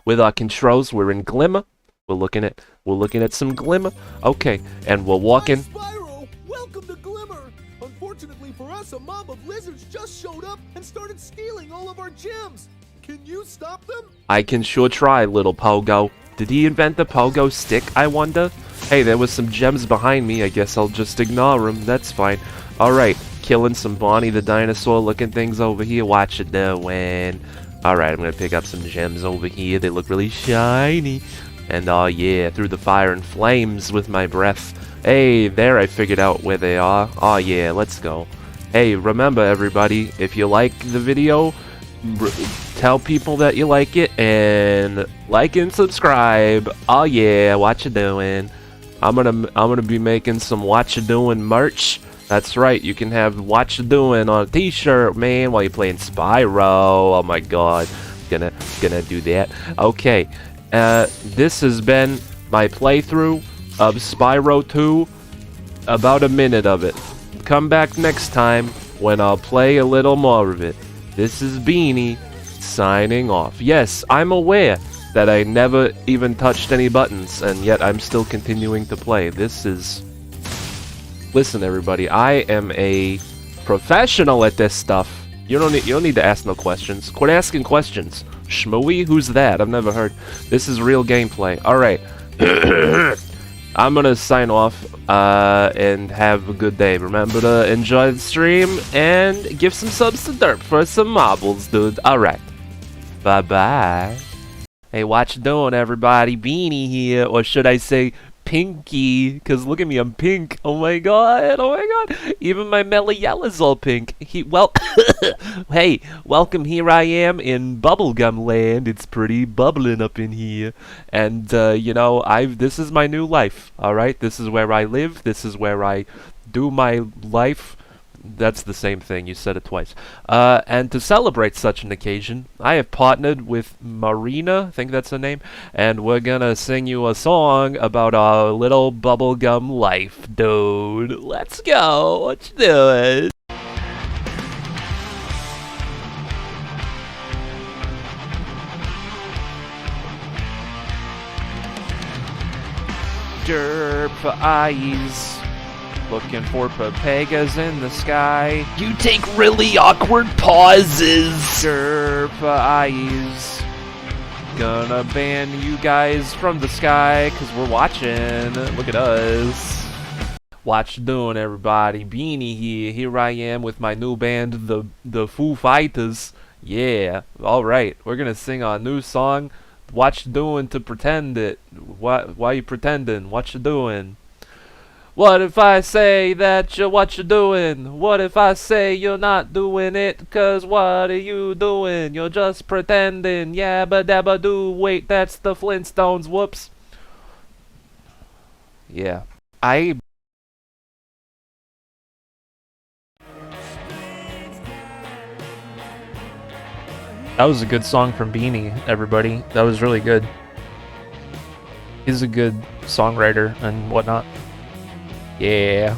With our controls, we're in Glimmer. We're looking at some Glimmer. Okay, and we're walking. Spyro, welcome to Glimmer. Unfortunately for us, a mob of lizards just showed up and started stealing all of our gems. Can you stop them? I can sure try, little Pogo. Did he invent the Pogo stick, I wonder? Hey, there was some gems behind me. I guess I'll just ignore them. That's fine. Alright, killing some Bonnie the dinosaur looking things over here. Watch it doing. Alright, I'm gonna pick up some gems over here. They look really shiny. And oh yeah, through the fire and flames with my breath. Hey, there I figured out where they are. Oh yeah, let's go. Hey, remember everybody, if you like the video, tell people that you like it, and like and subscribe. Oh yeah, what you doing? I'm gonna be making some what you doing merch. That's right, you can have what you doing on a t-shirt, man, while you're playing Spyro. Oh my god, gonna do that. Okay, this has been my playthrough of Spyro 2, about a minute of it. Come back next time when I'll play a little more of it. This is Beanie, signing off. Yes, I'm aware that I never even touched any buttons, and yet I'm still continuing to play. This is... Listen, everybody, I am a professional at this stuff. You don't need to ask no questions. Quit asking questions. Shmooey? Who's that? I've never heard. This is real gameplay. Alright. I'm gonna sign off and have a good day. Remember to enjoy the stream and give some subs to Derp for some marbles, dude. Alright. Bye-bye. Hey, what you doing, everybody? Beanie here, or should I say Pinky? Because look at me, I'm pink. Oh my god, oh my god. Even my Melly Yella's all pink. Hey, welcome. Here I am in bubblegum land. It's pretty bubbling up in here. And, you know, this is my new life, alright? This is where I live. This is where I do my life. That's the same thing, you said it twice. And to celebrate such an occasion, I have partnered with Marina, I think that's her name, and we're gonna sing you a song about our little bubblegum life, dude. Let's go, what you doing? Derp for eyes. Looking for papagas in the sky. You take really awkward pauses. Derp eyes. Gonna ban you guys from the sky, cause we're watching. Look at us. What you doing, everybody? Beanie here. Here I am with my new band, the Foo Fighters. Yeah. Alright. We're gonna sing our new song. What you doing to pretend it? Why you pretending? What you doing? What if I say that what you doing? What if I say you're not doing it? Cause what are you doing? You're just pretending. Yabba dabba doo. Wait, that's the Flintstones. Whoops. Yeah. That was a good song from Beanie, everybody. That was really good. He's a good songwriter and whatnot. Yeah.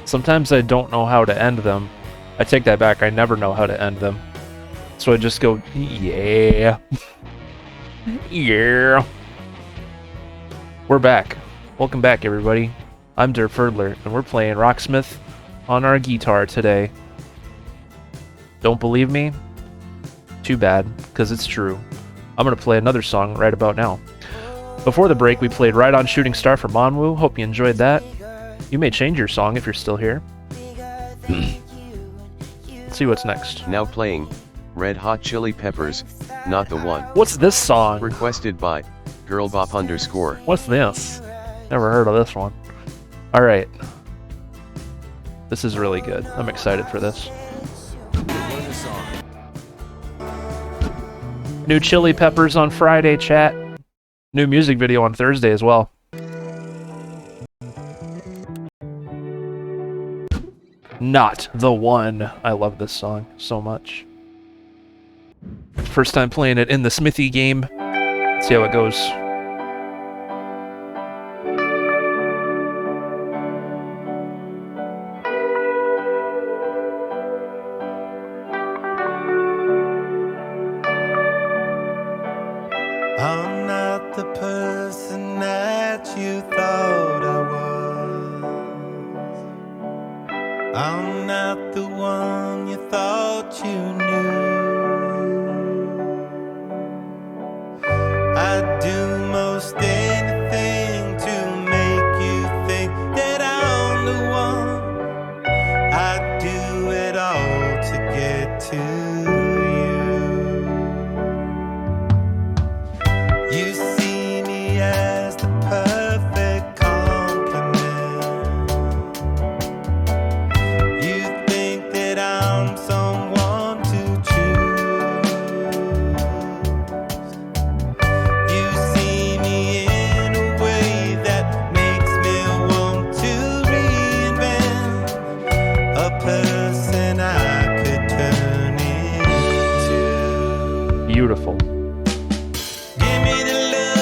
Sometimes I don't know how to end them. I take that back. I never know how to end them. So I just go, yeah. Yeah. We're back. Welcome back, everybody. I'm Der Ferdler, and we're playing Rocksmith on our guitar today. Don't believe me? Too bad, because it's true. I'm going to play another song right about now. Before the break, we played Ride On Shooting Star from Monwoo. Hope you enjoyed that. You may change your song if you're still here. Let's see what's next. Now playing Red Hot Chili Peppers, Not the One. What's this song? Requested by girlbop_. What's this? Never heard of this one. Alright. This is really good. I'm excited for this. New Chili Peppers on Friday, chat. New music video on Thursday as well. Not the One. I love this song so much. First time playing it in the Smithy game. Let's see how it goes. I'm not the person that you thought I was. I'm not the one you thought you knew. I'd do most anything to make you think that I'm the one. I'd do it all to get to you. You see me as the perfect complement. You think that I'm someone to choose. You see me in a way that makes me want to reinvent a person I could turn into. Beautiful. Give me the love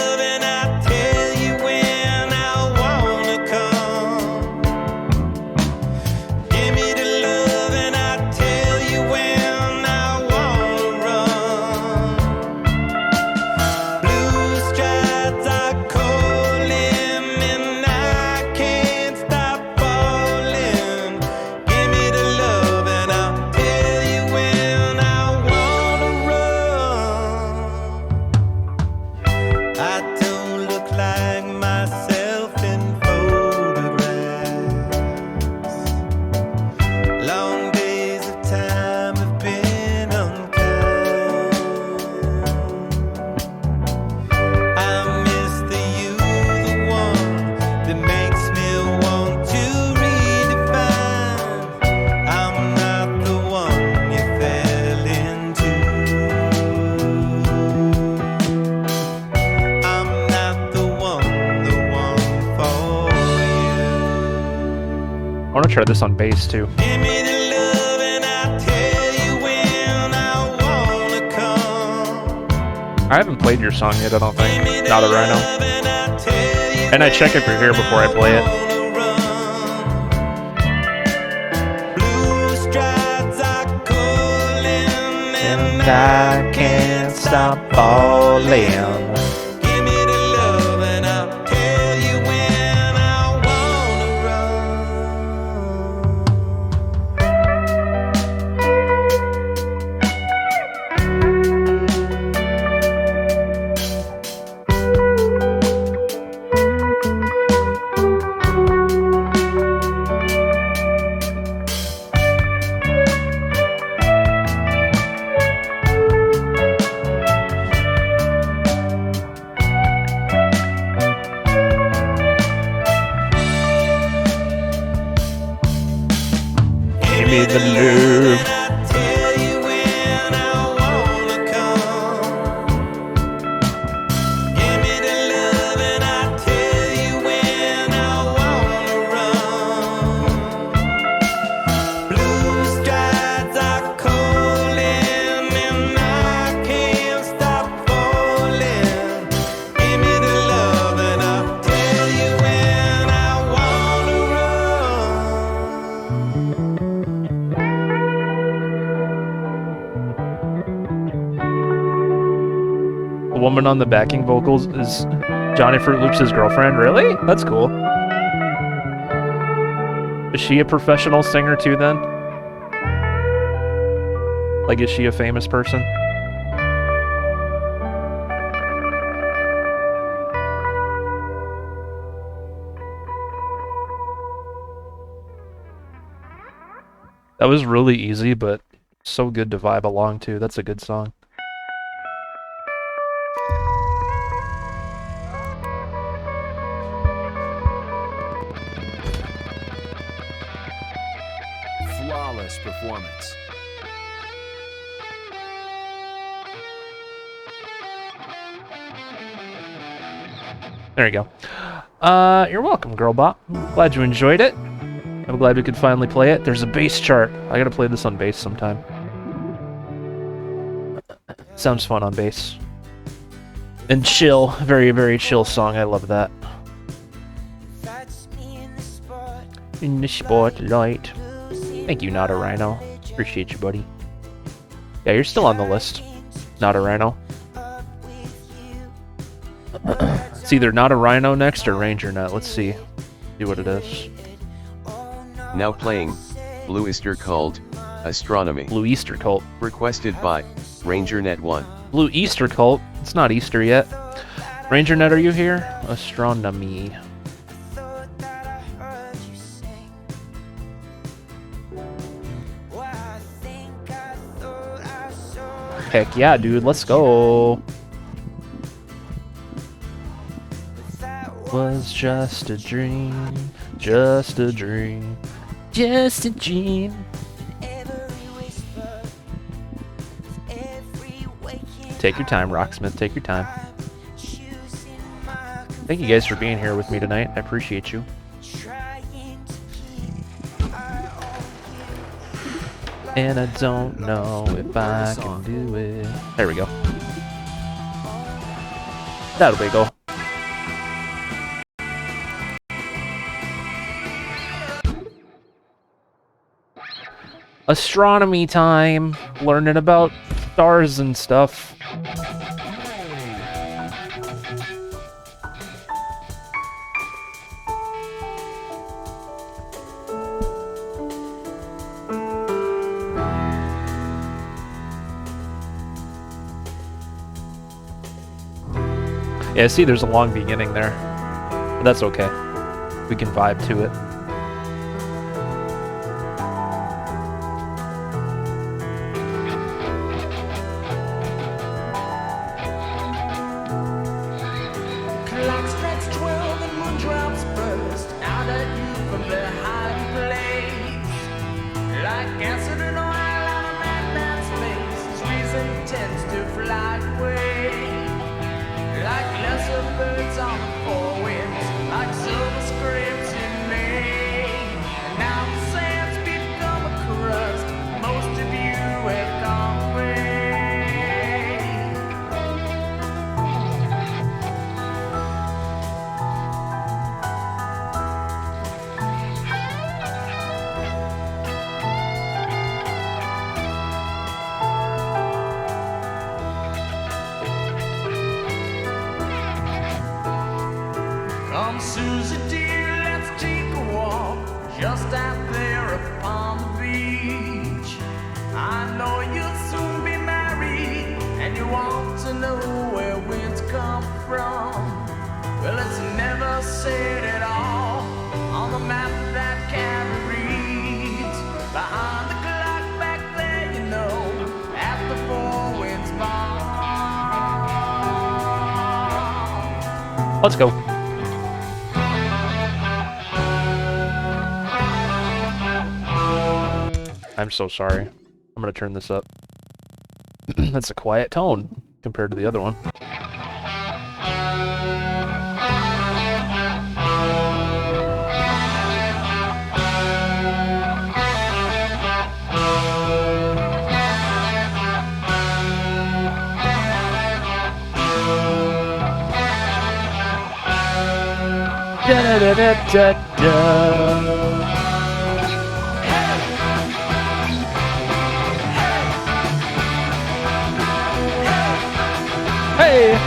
I don't look like myself in photographs. Long days of time have been unkind. I miss the you, the one that makes me want to redefine. I'm not the one you fell into. I'm not the one for you. I want to try this on bass too. Give me the love and I'll tell you when I wanna come. I haven't played your song yet, I don't think. Give me the Not a Rhino. love and I'll tell you And I check if you're here before I play it. wanna run. Blue strides are calling and I can't stop falling. give me the love and I'll tell you when I wanna Give me the love. I'll tell you when I wanna come. Give me the love and I'll tell you when I wanna run. Blue strides are calling and I can't stop falling. Give me the love and I'll tell you when I wanna The woman on the backing vocals is Johnny Fruit Loops' girlfriend. Really? That's cool. Is she a professional singer too then? Like, is she a famous person? That was really easy, but so good to vibe along to. That's a good song. Flawless performance. There you go. You're welcome, Girlbot. Glad you enjoyed it. I'm glad we could finally play it. There's a bass chart. I gotta play this on bass sometime. Sounds fun on bass. And chill. Very, very chill song. I love that. In the spotlight. Thank you, Not a Rhino. Appreciate you, buddy. Yeah, you're still on the list. Not a Rhino. It's either Not a Rhino next or Ranger Net. Let's see. See what it is. Now playing, Blue Easter Cult, Astronomy. Blue Easter Cult. Requested by RangerNet1. Blue Easter Cult. It's not Easter yet. Ranger Net, are you here? Astronomy. Heck yeah, dude. Let's go. Was just a dream. Just a dream. Just a dream. Take your time, Rocksmith. Take your time. Thank you guys for being here with me tonight. I appreciate you. And I don't know if I can do it. There we go. That'll be go. Astronomy time. Learning about stars and stuff. Yeah, see, there's a long beginning there. But that's okay. We can vibe to it. Clock strikes 12 and moondrops burst out at you from their hiding place. Like acid and oil on a madman's face, his reason tends to fly away. Like lesser birds on the four winds, like silver scrapes in May. And now the sand's become a crust, most of you have gone away. Come, Susie dear, let's take a walk just out there upon the beach. I know you'll soon be married, and you want to know where winds come from. Well, it's never said at all on the map that Canada reads. Behind the clock back there, you know, at the Four Winds Bar. Let's go. I'm so sorry. I'm gonna turn this up. That's a quiet tone compared to the other one. Da da da da da. Hey!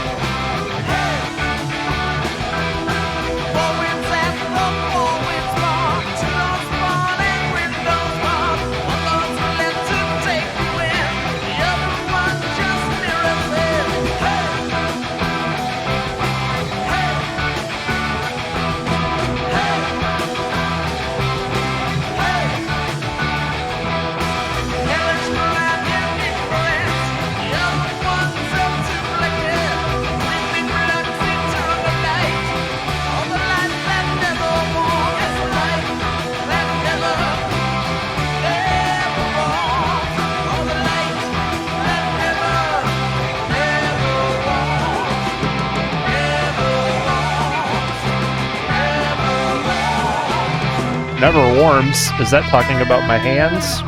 Never warms. Is that talking about my hands?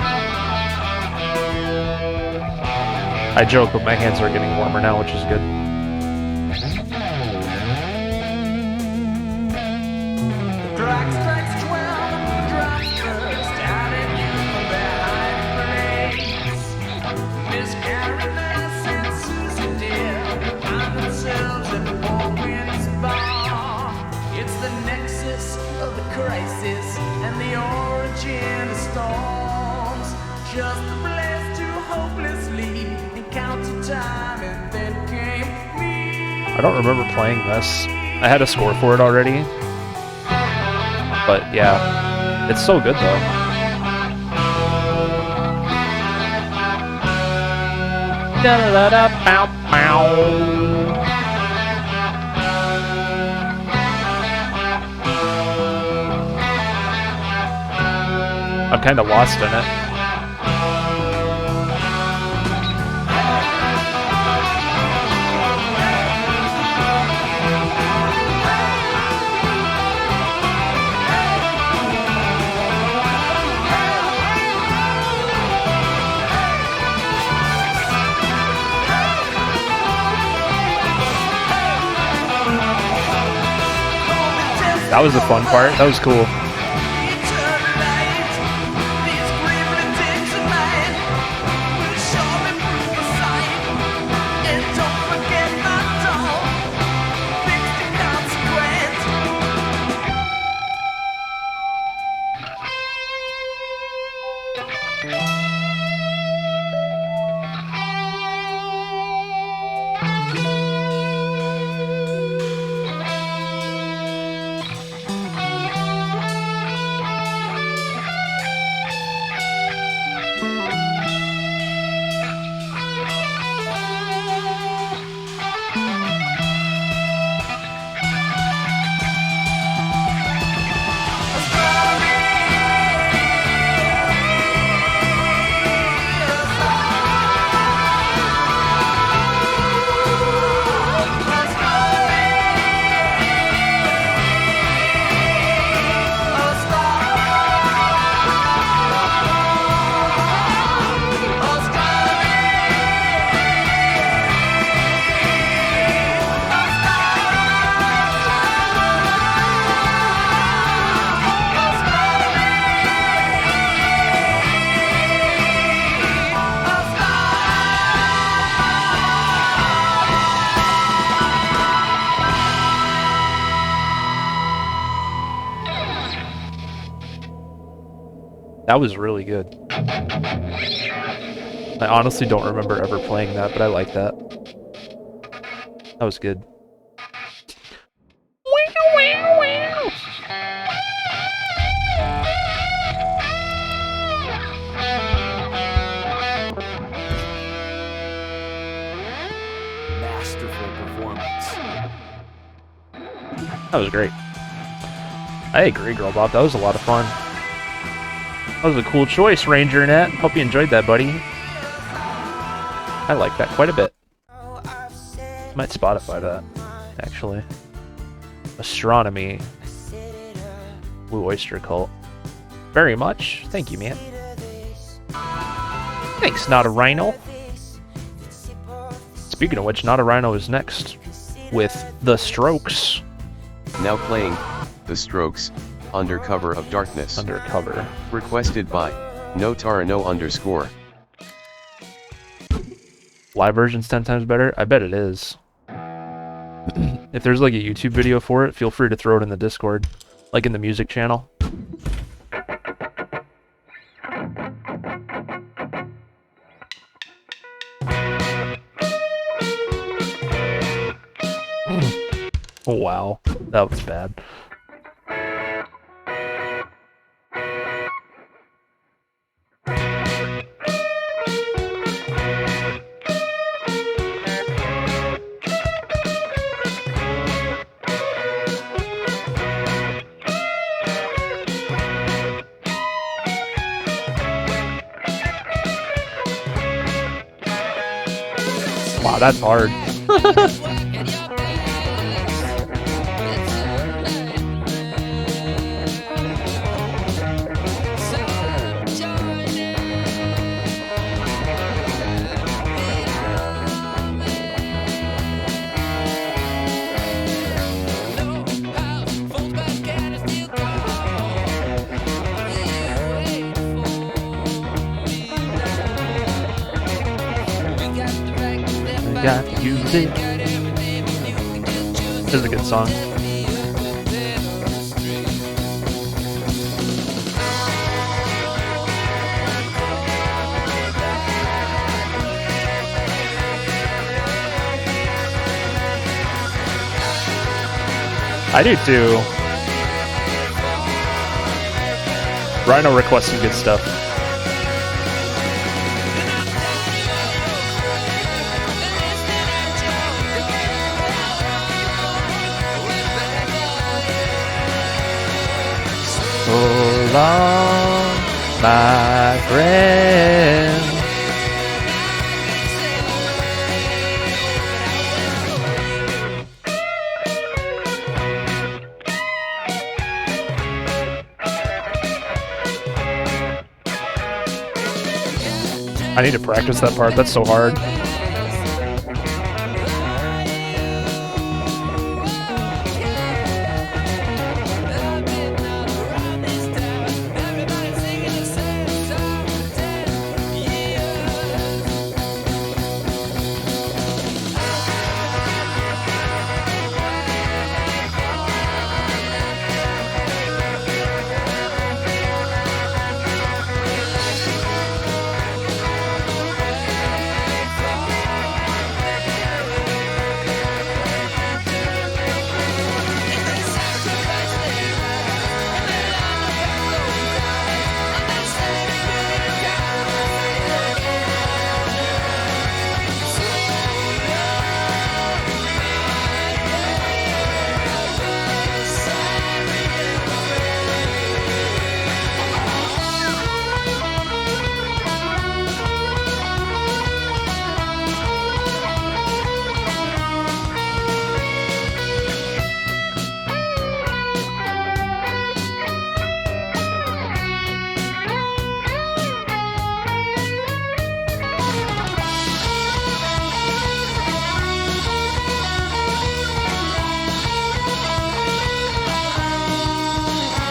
I joke, but my hands are getting warmer now, which is good. Clock strikes 12 and the drops burst out at you from their hiding place. Miss Caroline and Susan dear find themselves at the Four Winds Bar. It's the nexus of the crisis and the origin of storms. Just a place to hopelessly encounter time, and then came me. I don't remember playing this. I had a score for it already. But yeah, it's so good though. Da da da da pow pow. I'm kind of lost in it. That was the fun part. That was cool. That was really good. I honestly don't remember ever playing that, but I like that. That was good. Masterful performance. That was great. I agree, Girl Bob. That was a lot of fun. That was a cool choice, Ranger Net. Hope you enjoyed that, buddy. I like that quite a bit. Might Spotify that, actually. Astronomy. Blue Oyster Cult. Very much. Thank you, man. Thanks, Not a Rhino. Speaking of which, Not a Rhino is next with The Strokes. Now playing The Strokes, Under Cover of Darkness. Undercover. Requested by Notarano_. Live version's 10 times better? I bet it is. If there's like a YouTube video for it, feel free to throw it in the Discord. Like in the music channel. Oh, wow. That was bad. Wow, that's hard. Got to use it. This is a good song. I do too. Rhino requests some good stuff. So long, my friend. I need to practice that part. That's so hard.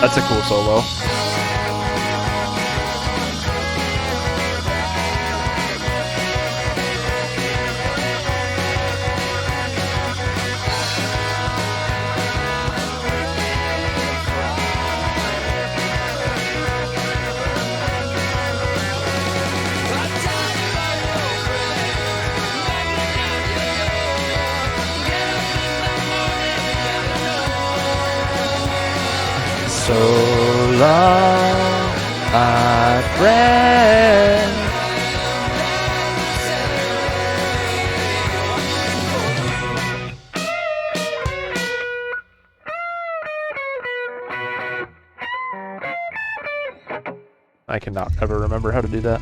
That's a cool solo. So long, my friend. I cannot ever remember how to do that.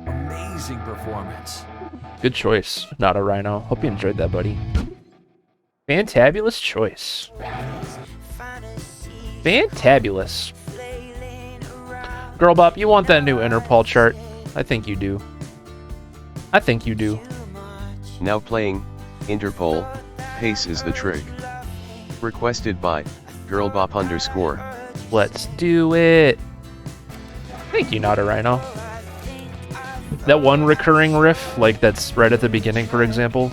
Amazing performance. Good choice, not a rhino. Hope you enjoyed that, buddy. Fantabulous choice. Fantabulous. Girl Bop, you want that new Interpol chart? I think you do. I think you do. Now playing, Interpol, Pace is the trick. Requested by, girlbop_. Let's do it. Thank you, not a rhino. That one recurring riff, like that's right at the beginning, for example.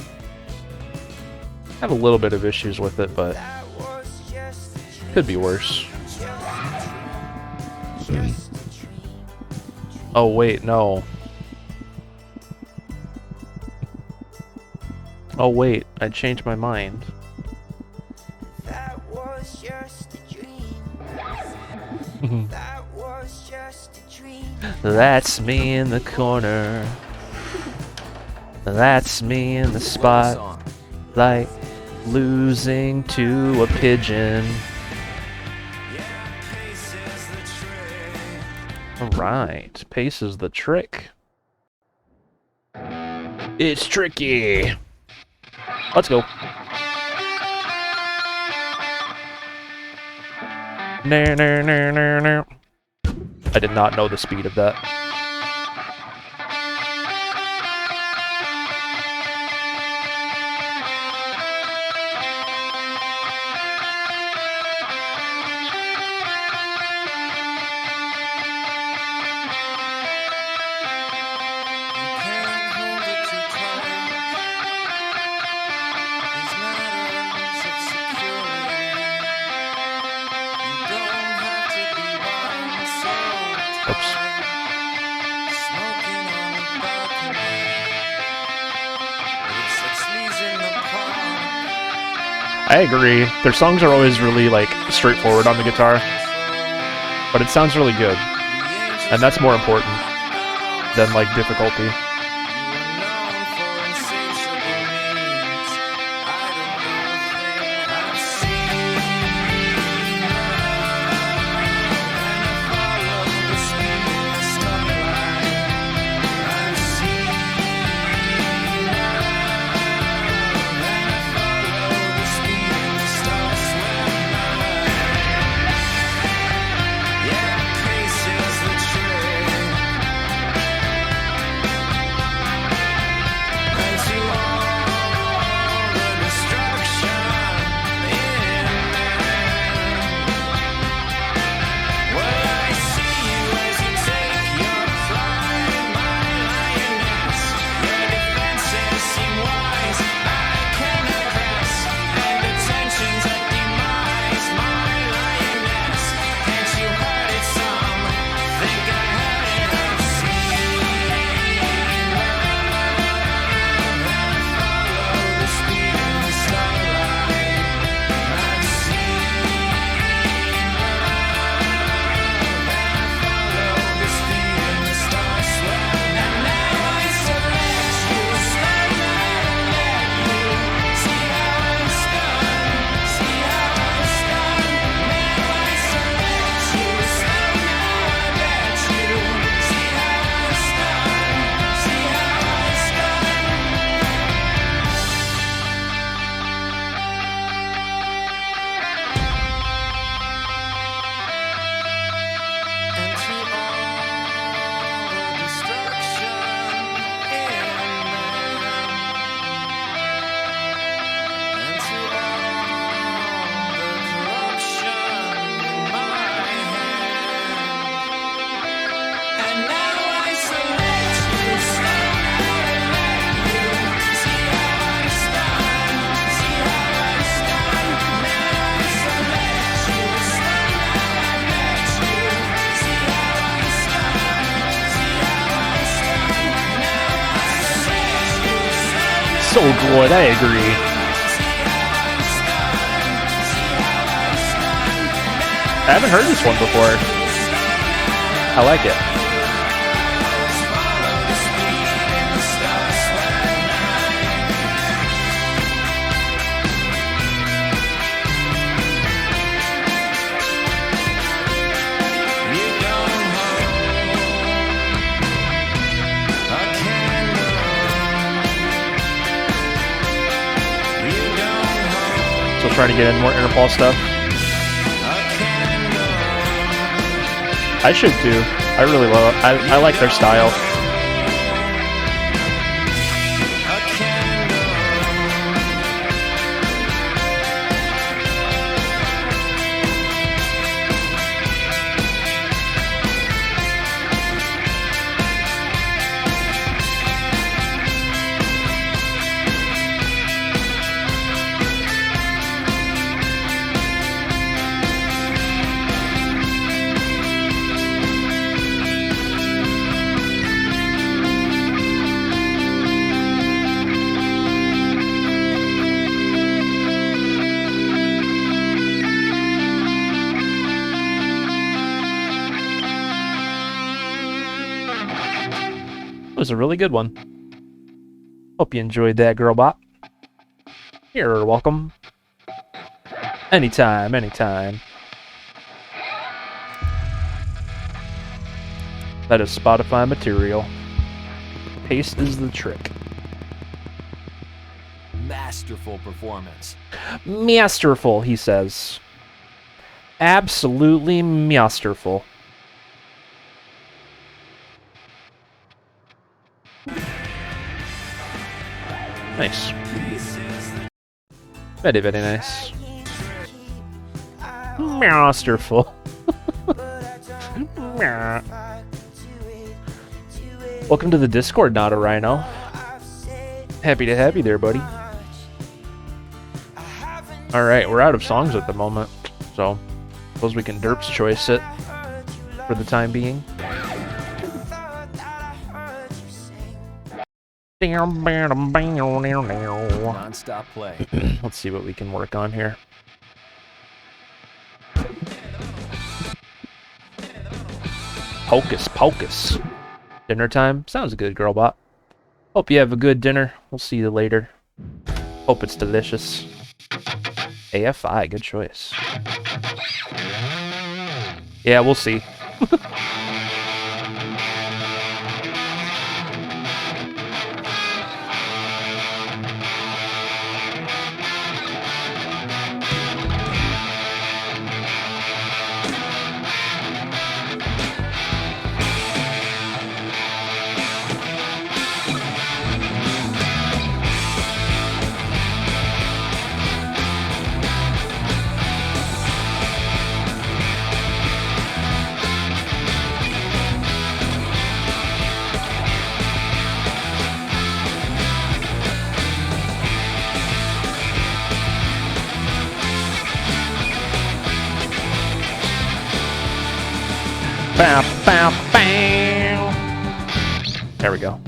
I have a little bit of issues with it, but could be worse. Oh wait, no. Oh wait, I changed my mind. That was just a dream. That was just a dream. That's me in the corner. That's me in the spot. Like losing to a pigeon. Alright, pace is the trick. It's tricky. Let's go. I did not know the speed of that. I agree. Their songs are always really, like, straightforward on the guitar. But it sounds really good. And that's more important than, like, difficulty. so good, I agree. I haven't heard this one before. I like it. Still trying to get in more Interpol stuff. I should too. I really love it. I like their style. It was a really good one. Hope you enjoyed that, Girlbot. You're welcome. Anytime, anytime. That is Spotify material. Paste is the trick. Masterful performance. Masterful, he says. Absolutely masterful. Nice. Very, very nice. Masterful. Welcome to the Discord, not a rhino. Happy to have you there, buddy. Alright, we're out of songs at the moment, so suppose we can derps choice it for the time being. Non-stop play. Let's see what we can work on here. Hocus pocus. Dinner time? Sounds good, Girlbot. Hope you have a good dinner. We'll see you later. Hope it's delicious. AFI, good choice. Yeah, we'll see. Bow, bow, bow. There we go.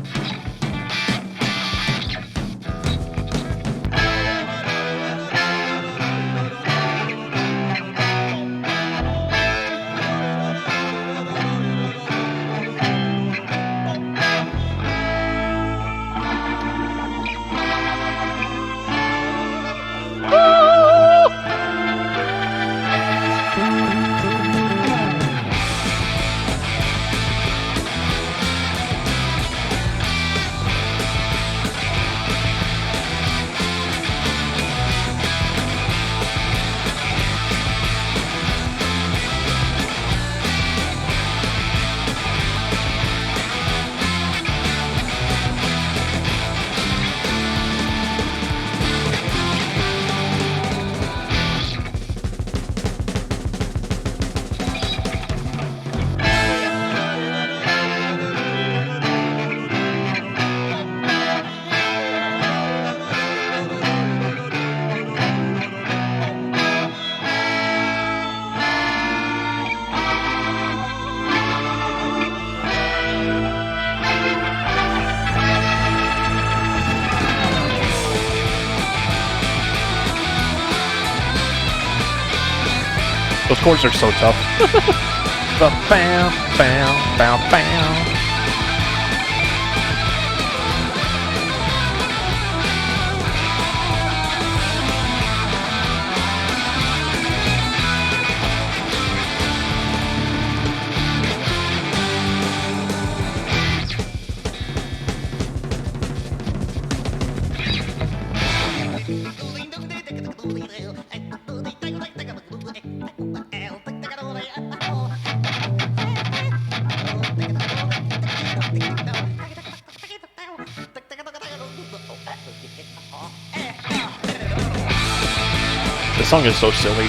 Those chords are so tough. Bam, bam, bam, bam. This song is so silly.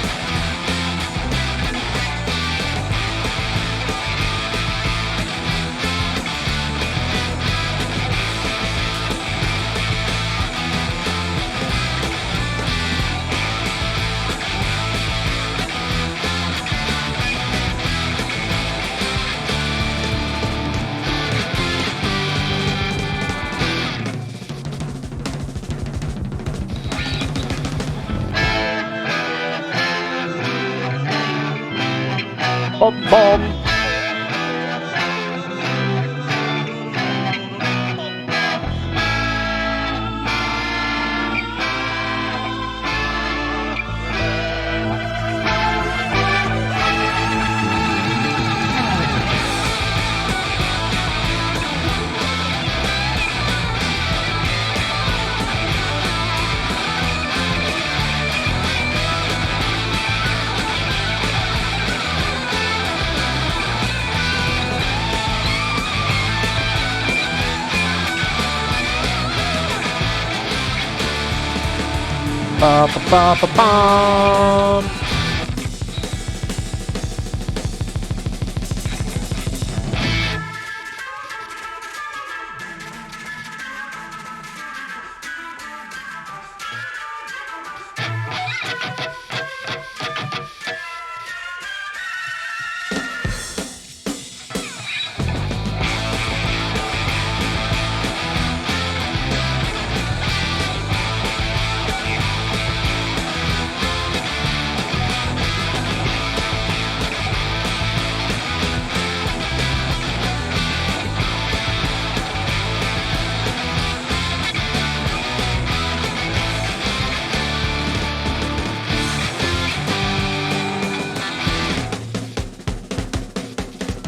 Bum, bum. Ba ba ba ba bum.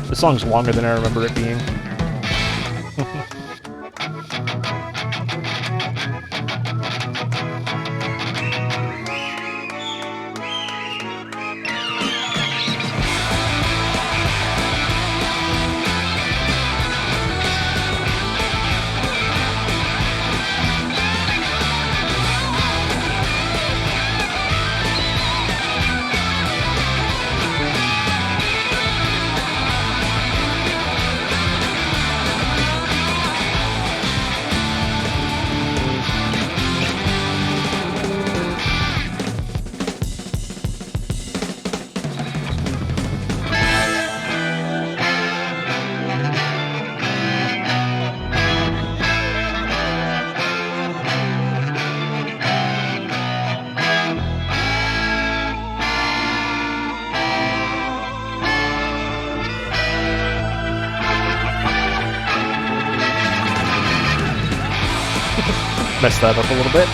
This song's longer than I remember it being. Messed that up a little bit.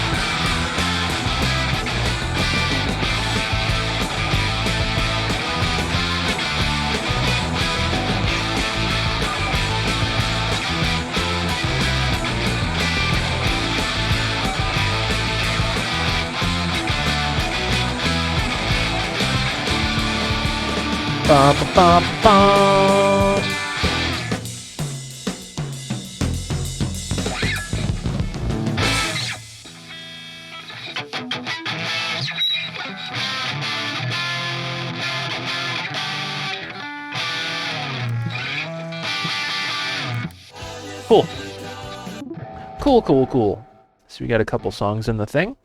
Ba ba ba ba. Cool. Cool, cool, cool. So we got a couple songs in the thing.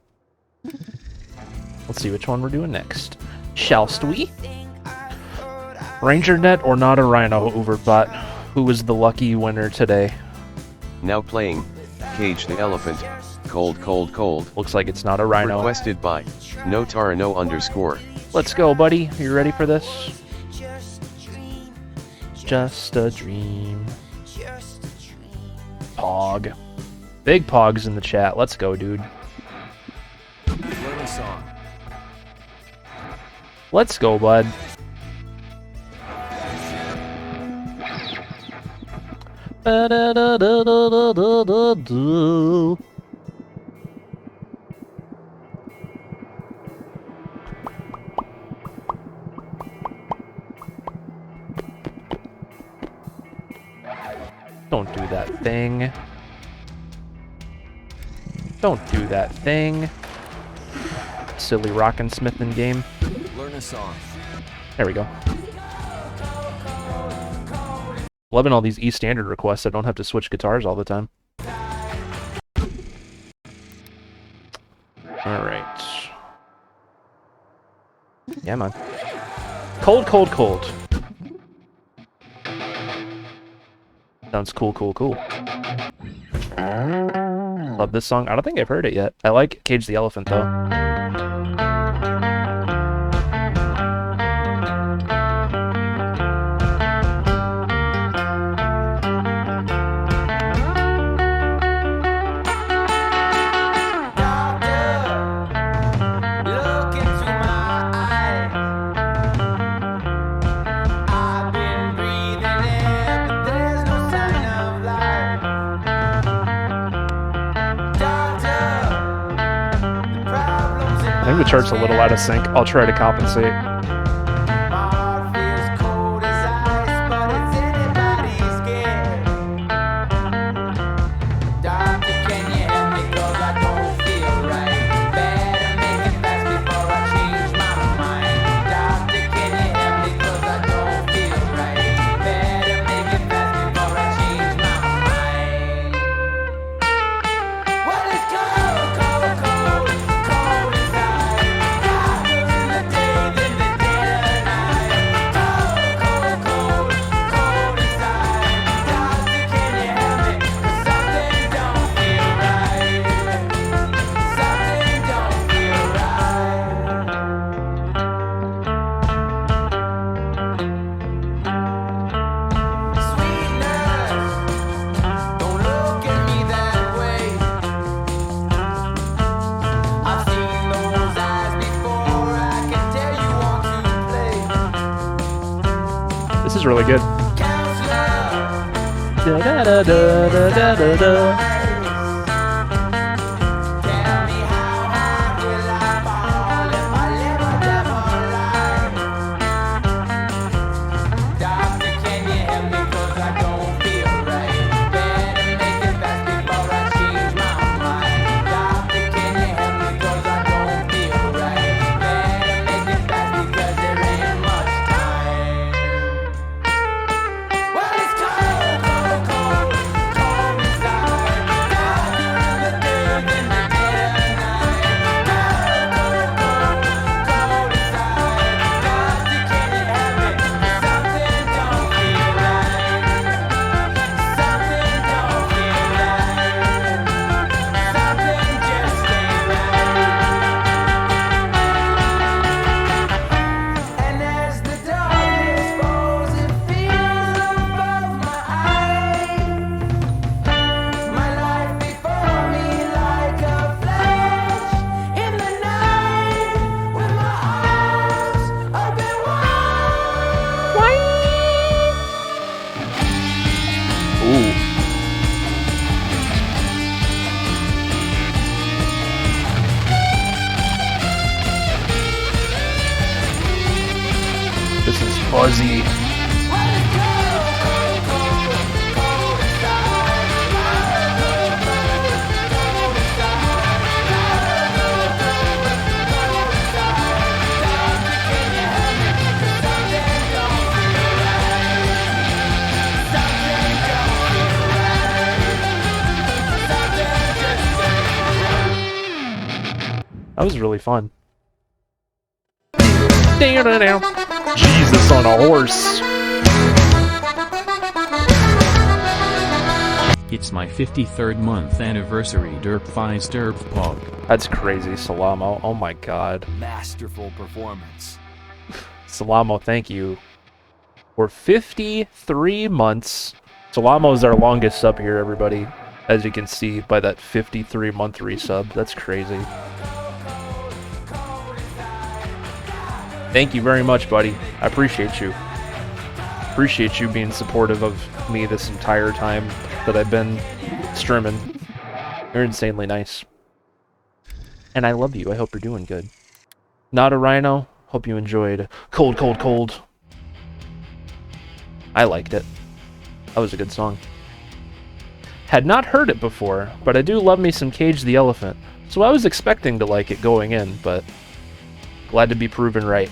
Let's see which one we're doing next. Shallst we? Ranger Net or not a Rhino, Overbot? Who was the lucky winner today? Now playing, Cage the Elephant, Cold Cold Cold. Looks like it's not a Rhino. Requested by, No Tara No _. Let's go, buddy. Are you ready for this? Just a dream. Pog. Big Pogs in the chat. Let's go, dude. Learn a song. Let's go, bud. Don't do that thing. Don't do that thing. Silly Rocksmith in game. Learn a song. There we go. Loving all these E standard requests. I don't have to switch guitars all the time. Alright. Yeah, man. Cold, cold, cold. Sounds cool, cool, cool. Love this song. I don't think I've heard it yet. I like Cage the Elephant, though. I think the chart's a little out of sync. I'll try to compensate. This is really good. Da da da da da da da. This is fuzzy. That was really fun. Jesus on a horse. It's my 53rd month anniversary derp fies derp pog. That's crazy, Salamo. Oh my god. Masterful performance. Salamo, thank you. For 53 months. Salamo is our longest sub here, everybody. As you can see by that 53-month resub. That's crazy. Thank you very much, buddy. I appreciate you. Appreciate you being supportive of me this entire time that I've been streaming. You're insanely nice. And I love you. I hope you're doing good. Not a Rhino. Hope you enjoyed Cold, Cold, Cold. I liked it. That was a good song. Had not heard it before, but I do love me some Cage the Elephant. So I was expecting to like it going in, but glad to be proven right.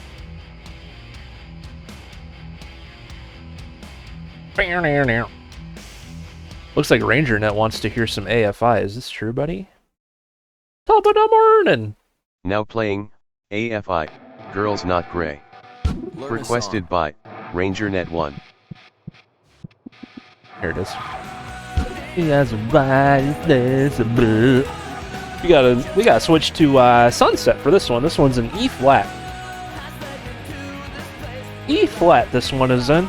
Looks like RangerNet wants to hear some AFI. Is this true, buddy? Top of the morning! Now playing AFI, Girls Not Grey. Requested by RangerNet1. Here it is. He has a right, there's a blue. We gotta switch to Sunset for this one. This one's an E flat. E flat this one is in.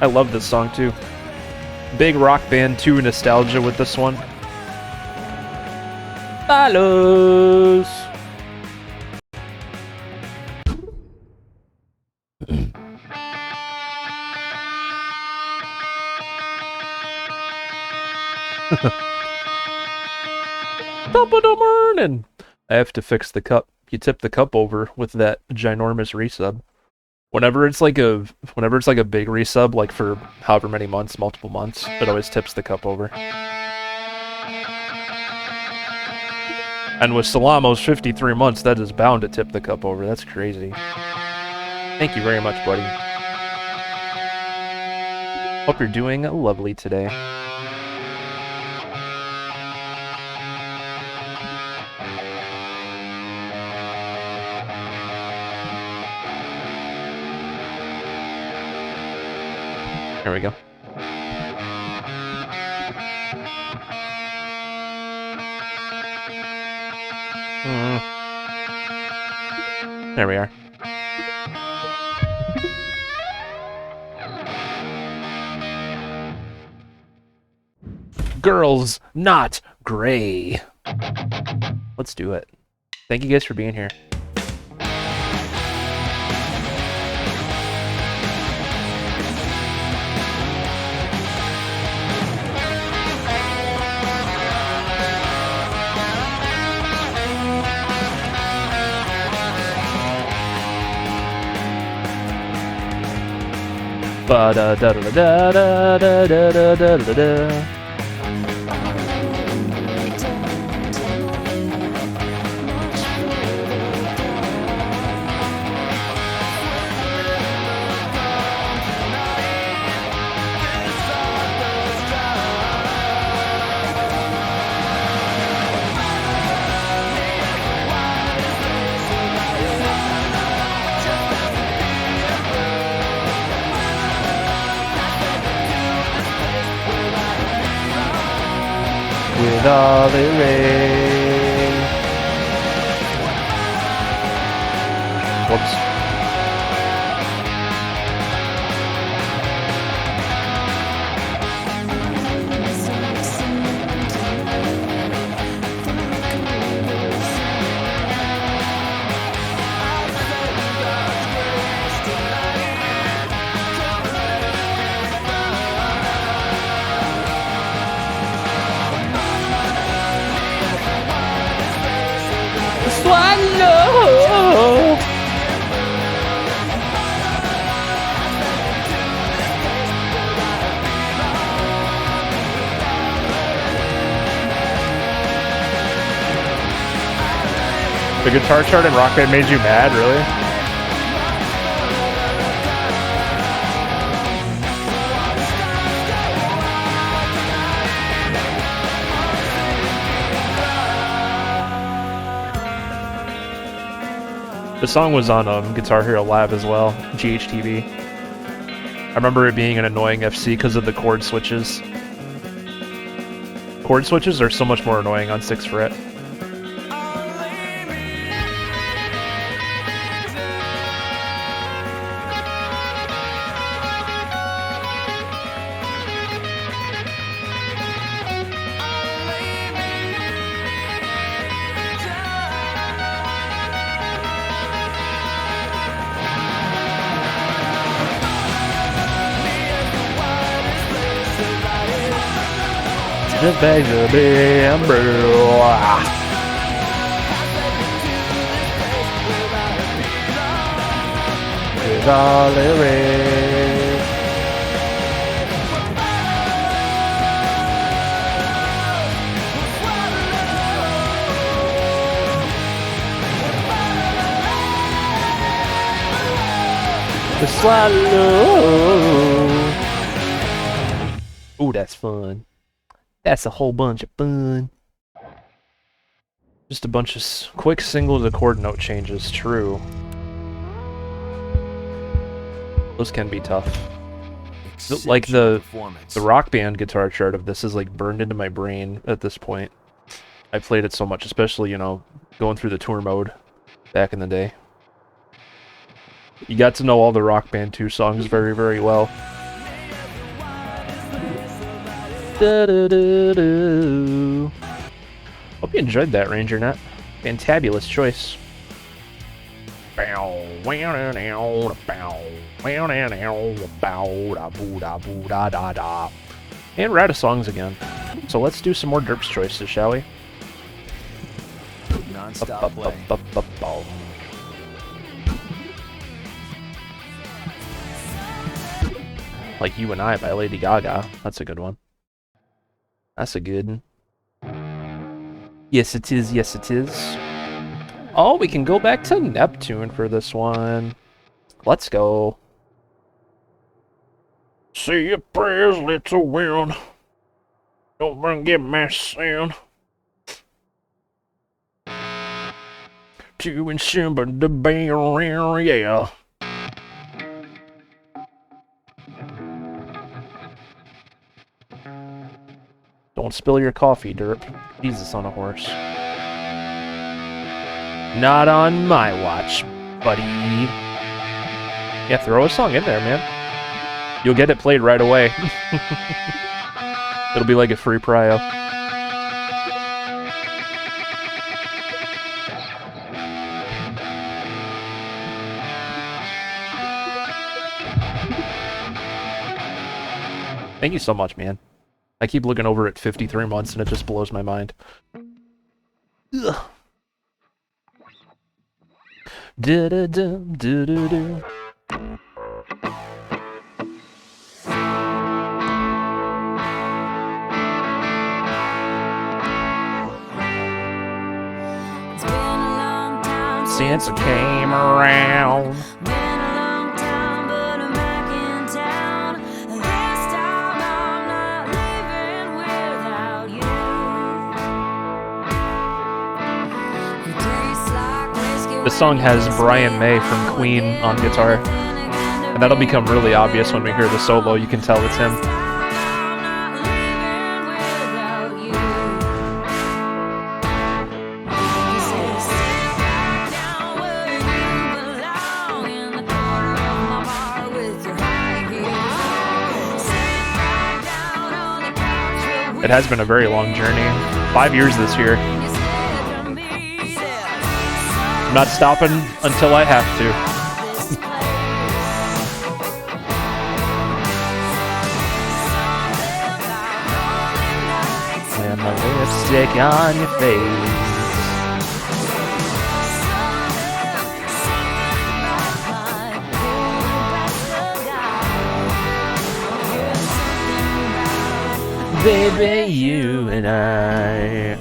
I love this song too. Big Rock Band 2 nostalgia with this one. Follows. Top of the morning. I have to fix the cup. You tip the cup over with that ginormous resub. Whenever it's like a big resub, like for however many months, multiple months, it always tips the cup over. And with Salamo's 53 months, that is bound to tip the cup over. That's crazy. Thank you very much, buddy. Hope you're doing lovely today. There we go. There we are. Girls Not Grey. Let's do it. Thank you guys for being here. Ba da da da da da da da da da da. With all the rain. Whoops. Swallow. The guitar chart in Rock Band made you mad, really? The song was on Guitar Hero Live as well, GHTV. I remember it being an annoying FC because of the chord switches. Chord switches are so much more annoying on 6 fret. just begs to be umbrella. Is all there is. The swallow. Ooh, that's fun. That's a whole bunch of fun. Just a bunch of quick single to chord note changes, true. Those can be tough. Like the Rock Band guitar chart of this is like burned into my brain at this point. I played it so much, especially, you know, going through the tour mode back in the day. You got to know all the Rock Band 2 songs very, very well. Da-da-da-da. Hope you enjoyed that, Ranger Net. Fantabulous choice. And we're out of songs again. So let's do some more derps choices, shall we? Non-stop play. Like You and I by Lady Gaga. That's a good one. That's a good one. Yes, it is. Yes, it is. Oh, we can go back to Neptune for this one. Let's go. Say your prayers, little wind. Don't forget my sin. To ensure the barrier, yeah. Don't spill your coffee, Derp. Jesus on a horse. Not on my watch, buddy. Yeah, throw a song in there, man. You'll get it played right away. It'll be like a free prio. Thank you so much, man. I keep looking over at 53 months and it just blows my mind. Ugh. Do-do-do-do-do-do. Since I came around. This song has Brian May from Queen on guitar, and that'll become really obvious when we hear the solo. You can tell it's him. It has been a very long journey. 5 years this year. I'm not stopping until I have to. And my lipstick on your face. Baby, you and I.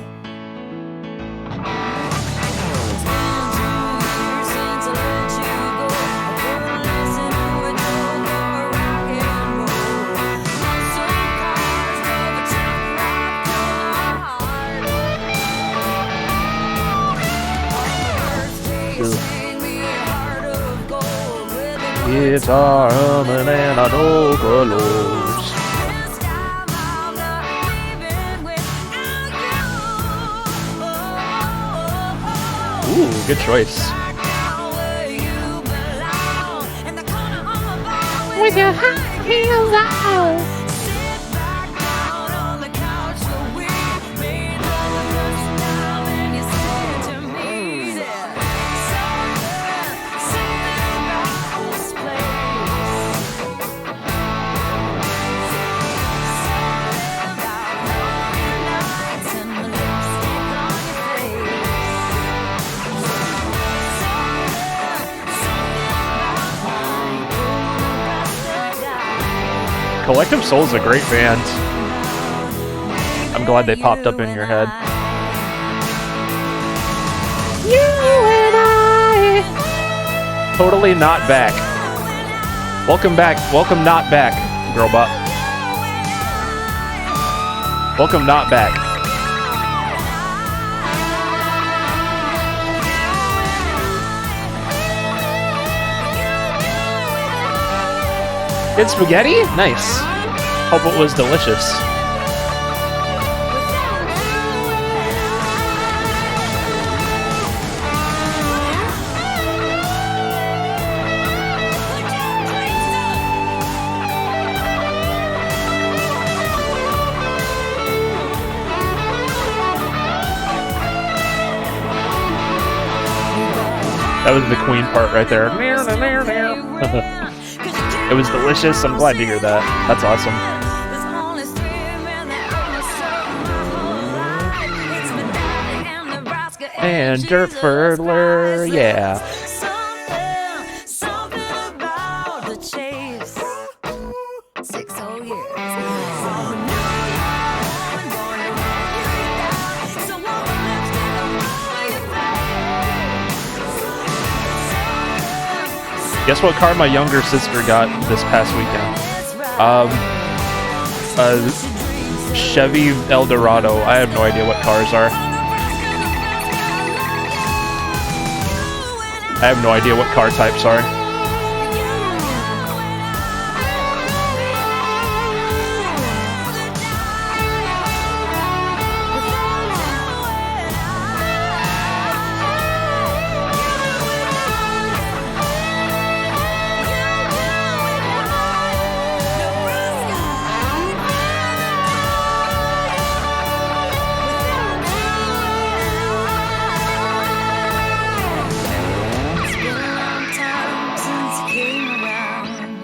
Guitar humming and I know colors. Ooh, good choice. With your high heels out. Collective Soul's a great band. I'm glad they popped up in your head. You and I. Totally not back. Welcome back. Welcome not back, girl bop. Welcome not back. Good spaghetti? Nice. Hope it was delicious. That was the Queen part right there. It was delicious. I'm glad to hear that. That's awesome. And Dirt Furtler, yeah. Guess what car my younger sister got this past weekend? A Chevy Eldorado. I have no idea what cars are. I have no idea what car types are.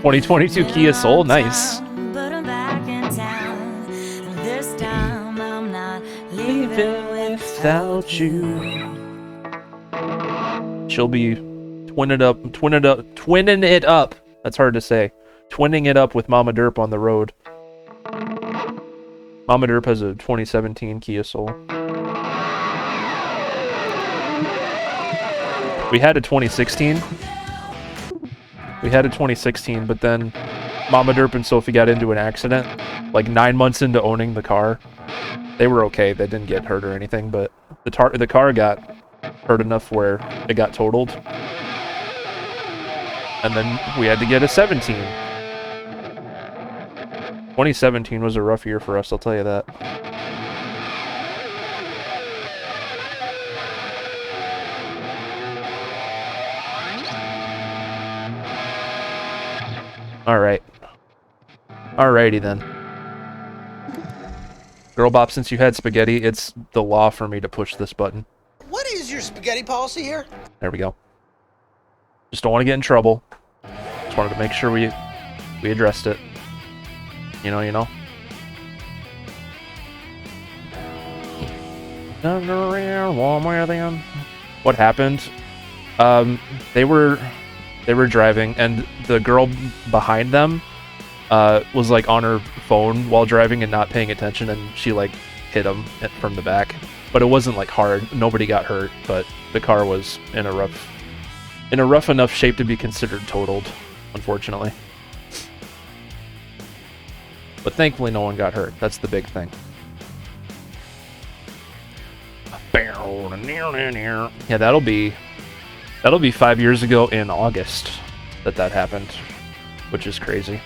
$2022 Kia Soul, nice. Leaving without you. She'll be twinning it up. That's hard to say. Twinning it up with Mama Derp on the road. Mama Derp has a 2017 Kia Soul. We had a 2016. We had a 2016, but then Mama Derp and Sophie got into an accident, like 9 months into owning the car. They were okay, they didn't get hurt or anything, but the car got hurt enough where it got totaled. And then we had to get a 17. 2017 was a rough year for us, I'll tell you that. Alright. Alrighty then. Girl Bop, since you had spaghetti, it's the law for me to push this button. What is your spaghetti policy here? There we go. Just don't want to get in trouble. Just wanted to make sure we addressed it. You know. What happened? They were driving, and the girl behind them was like on her phone while driving and not paying attention, and she like hit him from the back. But it wasn't like hard. Nobody got hurt, but the car was in a rough enough shape to be considered totaled, unfortunately. But thankfully no one got hurt. That's the big thing. Yeah, that'll be 5 years ago in August that happened, which is crazy.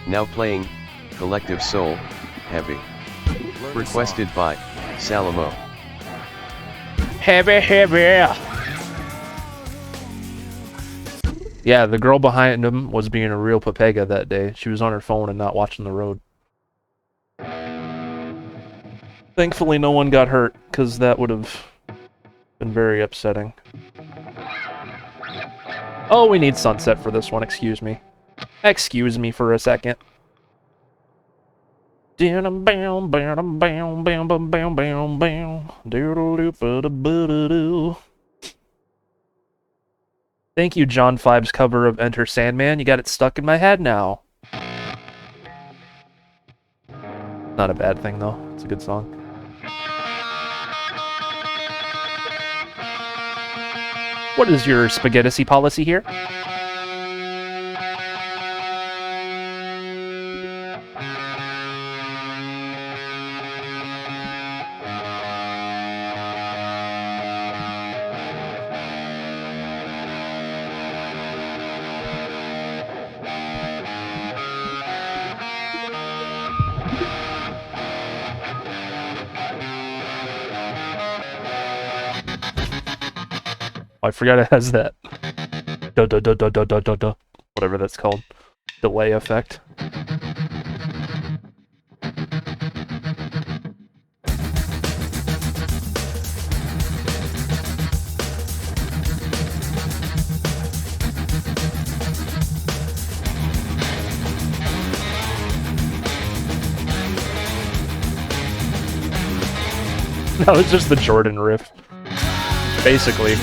Now playing Collective Soul, Heavy. Requested by Salamo. Heavy. Yeah, the girl behind him was being a real papega that day. She was on her phone and not watching the road. Thankfully no one got hurt, because that would have been very upsetting. Oh, we need Sunset for this one, excuse me. Excuse me for a second. Thank you, John Five's cover of Enter Sandman. You got it stuck in my head now. Not a bad thing though. It's a good song. What is your spaghetti policy here? I forgot it has that whatever that's called, delay effect. That was just the Jordan riff, basically.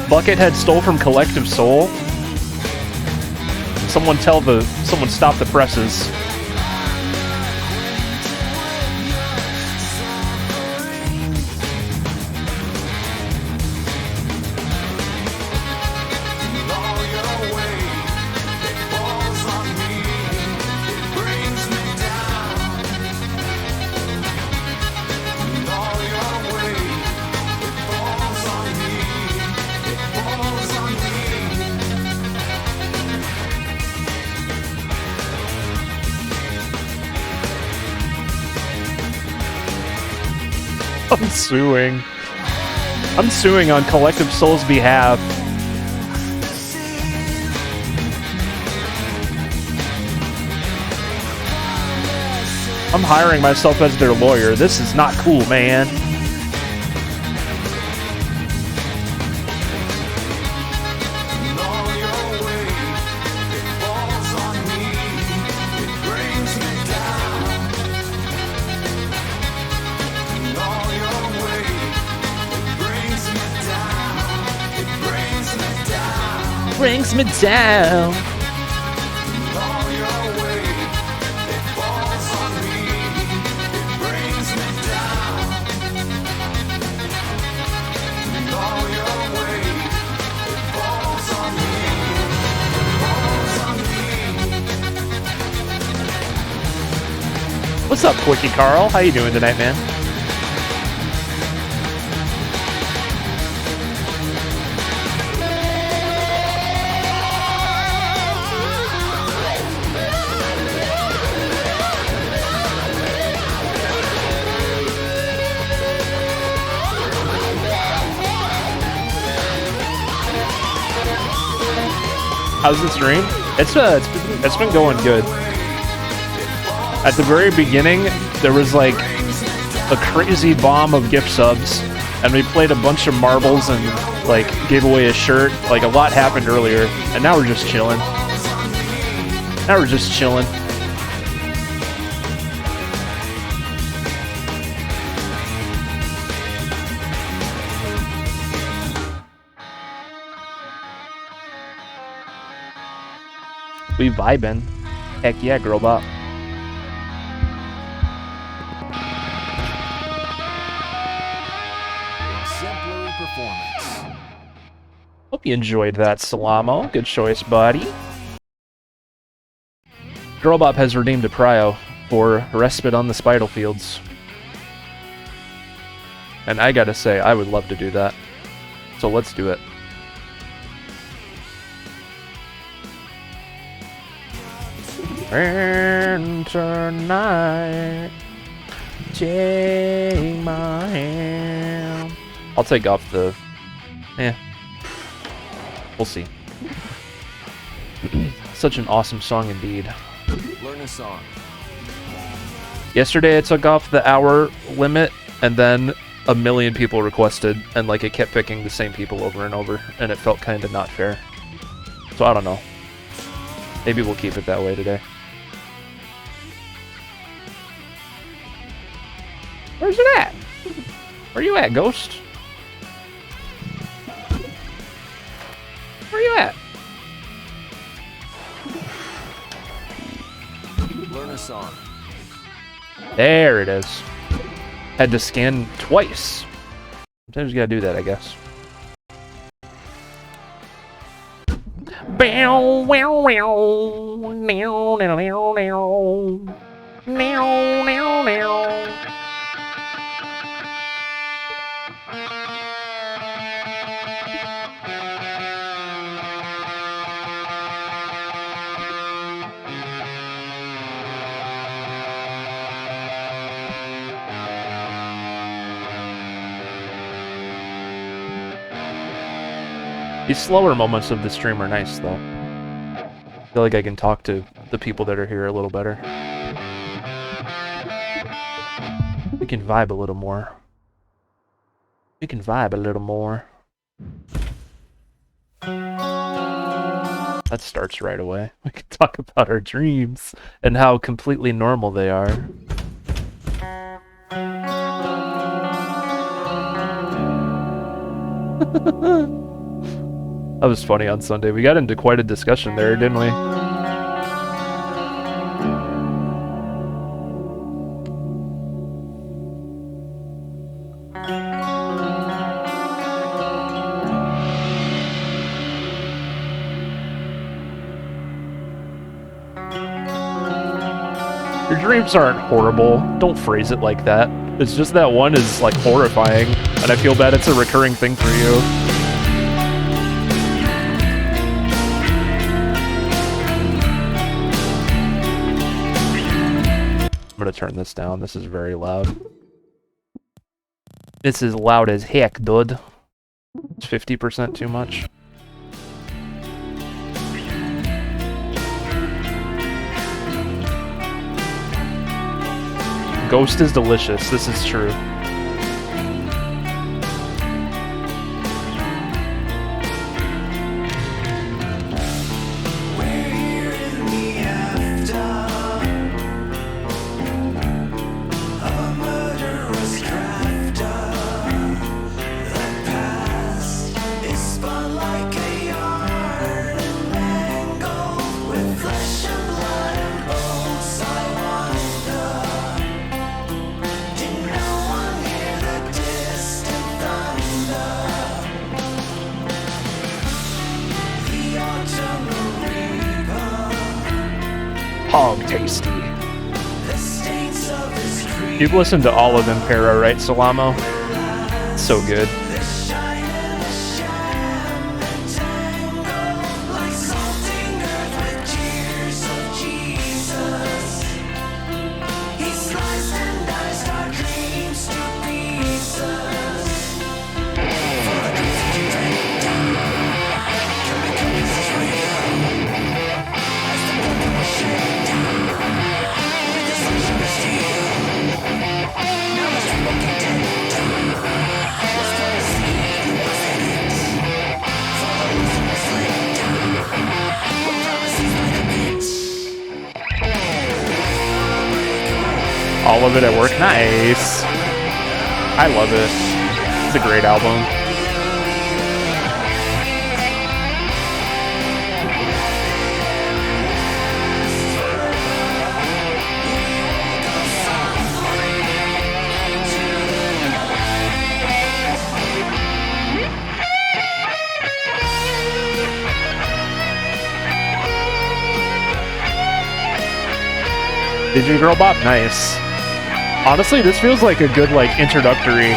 Buckethead stole from Collective Soul. Someone stop the presses. I'm suing on Collective Soul's behalf. I'm hiring myself as their lawyer. This is not cool, man. Brings me down. What's up, Quickie Carl? How you doing tonight, man? How's the stream? It's been going good. At the very beginning, there was like a crazy bomb of gift subs, and we played a bunch of marbles and like gave away a shirt. Like a lot happened earlier, and now we're just chilling. We vibing. Heck yeah, girl bop. Exemplary performance. Hope you enjoyed that, Salamo. Good choice, buddy. Girlbop has redeemed a prio for respite on the Spital Fields. And I gotta say, I would love to do that. So let's do it. And tonight, take my hand. I'll take off the... We'll see. Such an awesome song indeed. Learn a song. Yesterday I took off the hour limit, and then a million people requested, and like it kept picking the same people over and over, and it felt kind of not fair. So I don't know. Maybe we'll keep it that way today. Where's it at? Where you at, Ghost? Where you at? Learn a song. There it is. Had to scan twice. Sometimes you gotta do that, I guess. Bow, wow, wow. Meow, meow, meow, meow. Meow, meow, meow. These slower moments of the stream are nice, though. I feel like I can talk to the people that are here a little better. We can vibe a little more. We can vibe a little more. That starts right away. We can talk about our dreams and how completely normal they are. That was funny on Sunday. We got into quite a discussion there, didn't we? Your dreams aren't horrible. Don't phrase it like that. It's just that one is, like, horrifying, and I feel bad it's a recurring thing for you. I'm gonna turn this down. This is very loud. This is loud as heck, dude. It's 50% too much. Ghost is delicious. This is true. Hog tasty. You've listened to all of Impera, right, Salamo? So good. All of it at work. Nice. I love it. It's a great album. Did you girl bop? Nice. Honestly, this feels like a good, like, introductory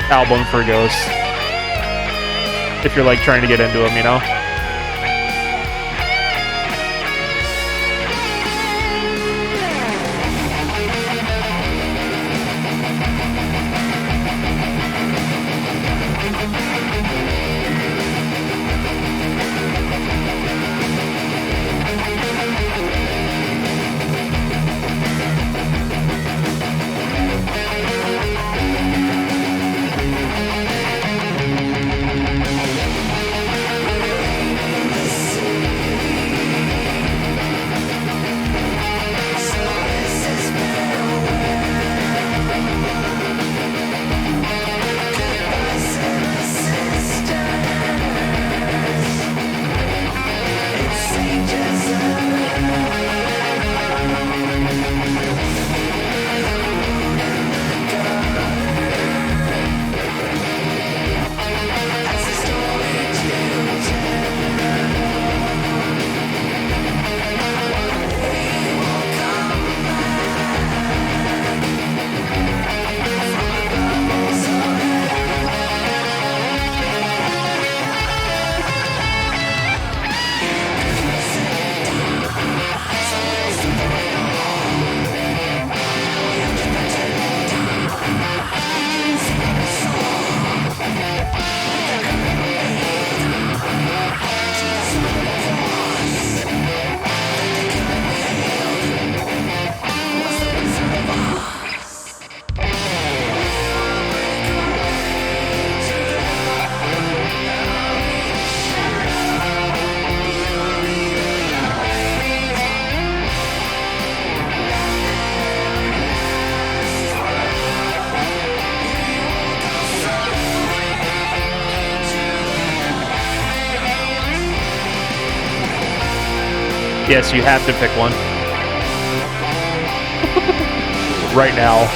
album for Ghost. If you're, like, trying to get into him, you know? Yes, you have to pick one. Right now.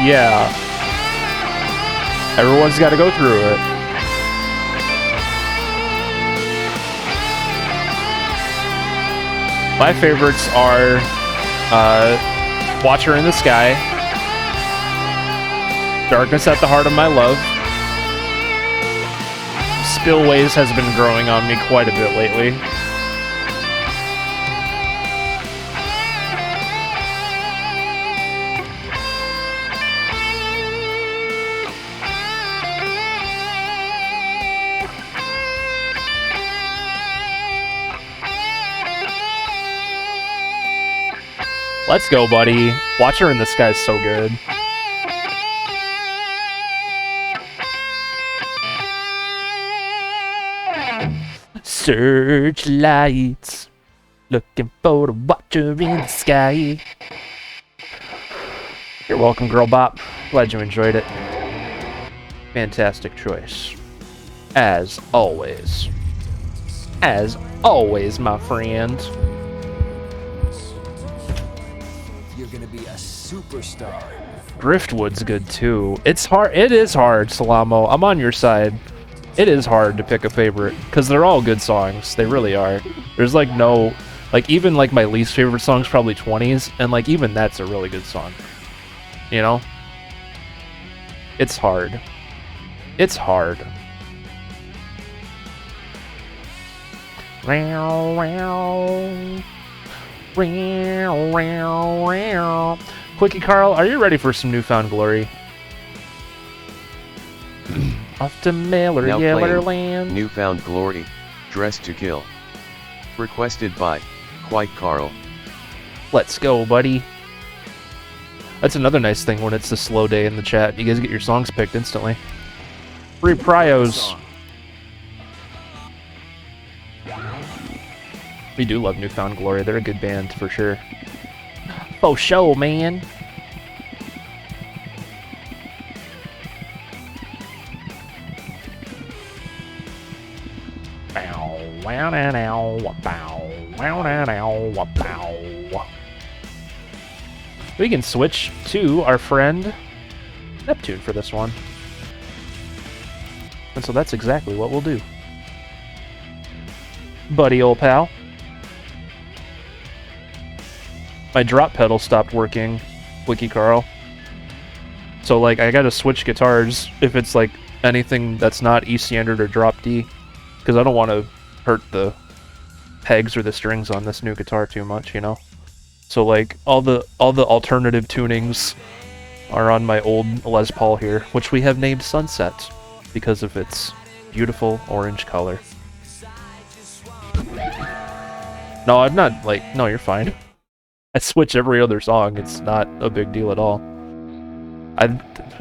Yeah. Everyone's got to go through it. My favorites are Watcher in the Sky, Darkness at the Heart of My Love. Spillways has been growing on me quite a bit lately. Let's go, buddy. Watcher in the Sky is so good. Searchlights, looking for the Watcher in the Sky. You're welcome, Girl Bop. Glad you enjoyed it. Fantastic choice. As always. As always, my friend. You're gonna be a superstar. Driftwood's good too. It's hard. It is hard, Salamo. I'm on your side. It is hard to pick a favorite because they're all good songs. They really are. There's like no, like even like my least favorite song's probably 20s, and like even that's a really good song. You know? It's hard. It's hard. Quickie Carl, are you ready for some newfound glory? Off to Miller, Now Yeller playing Land. Newfound Glory, Dressed to Kill. Requested by Quite Carl. Let's go, buddy. That's another nice thing when it's a slow day in the chat. You guys get your songs picked instantly. Free prios. We do love Newfound Glory. They're a good band for sure. Oh, show, man. We can switch to our friend Neptune for this one. And so that's exactly what we'll do. Buddy, old pal. My drop pedal stopped working, Wiki Carl. So, like, I gotta switch guitars if it's, like, anything that's not E standard or drop D. Because I don't want to hurt the pegs or the strings on this new guitar too much, you know? So, like, all the alternative tunings are on my old Les Paul here, which we have named Sunset because of its beautiful orange color. No, I'm not, like, no, you're fine. I switch every other song. It's not a big deal at all.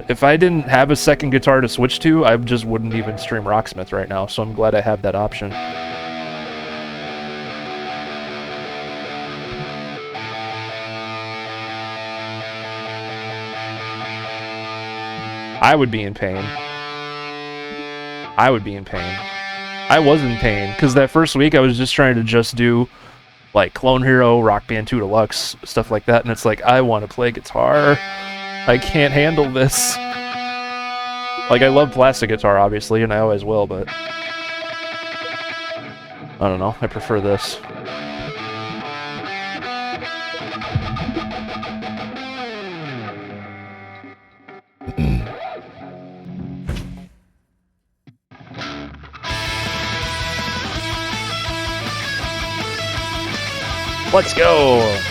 If I didn't have a second guitar to switch to, I just wouldn't even stream Rocksmith right now, so I'm glad I have that option. I would be in pain. I would be in pain. I was in pain, because that first week I was just trying to just do like Clone Hero, Rock Band 2 Deluxe, stuff like that, and it's like, I want to play guitar. I can't handle this. Like, I love plastic guitar, obviously, and I always will, but I don't know. I prefer this. Let's go!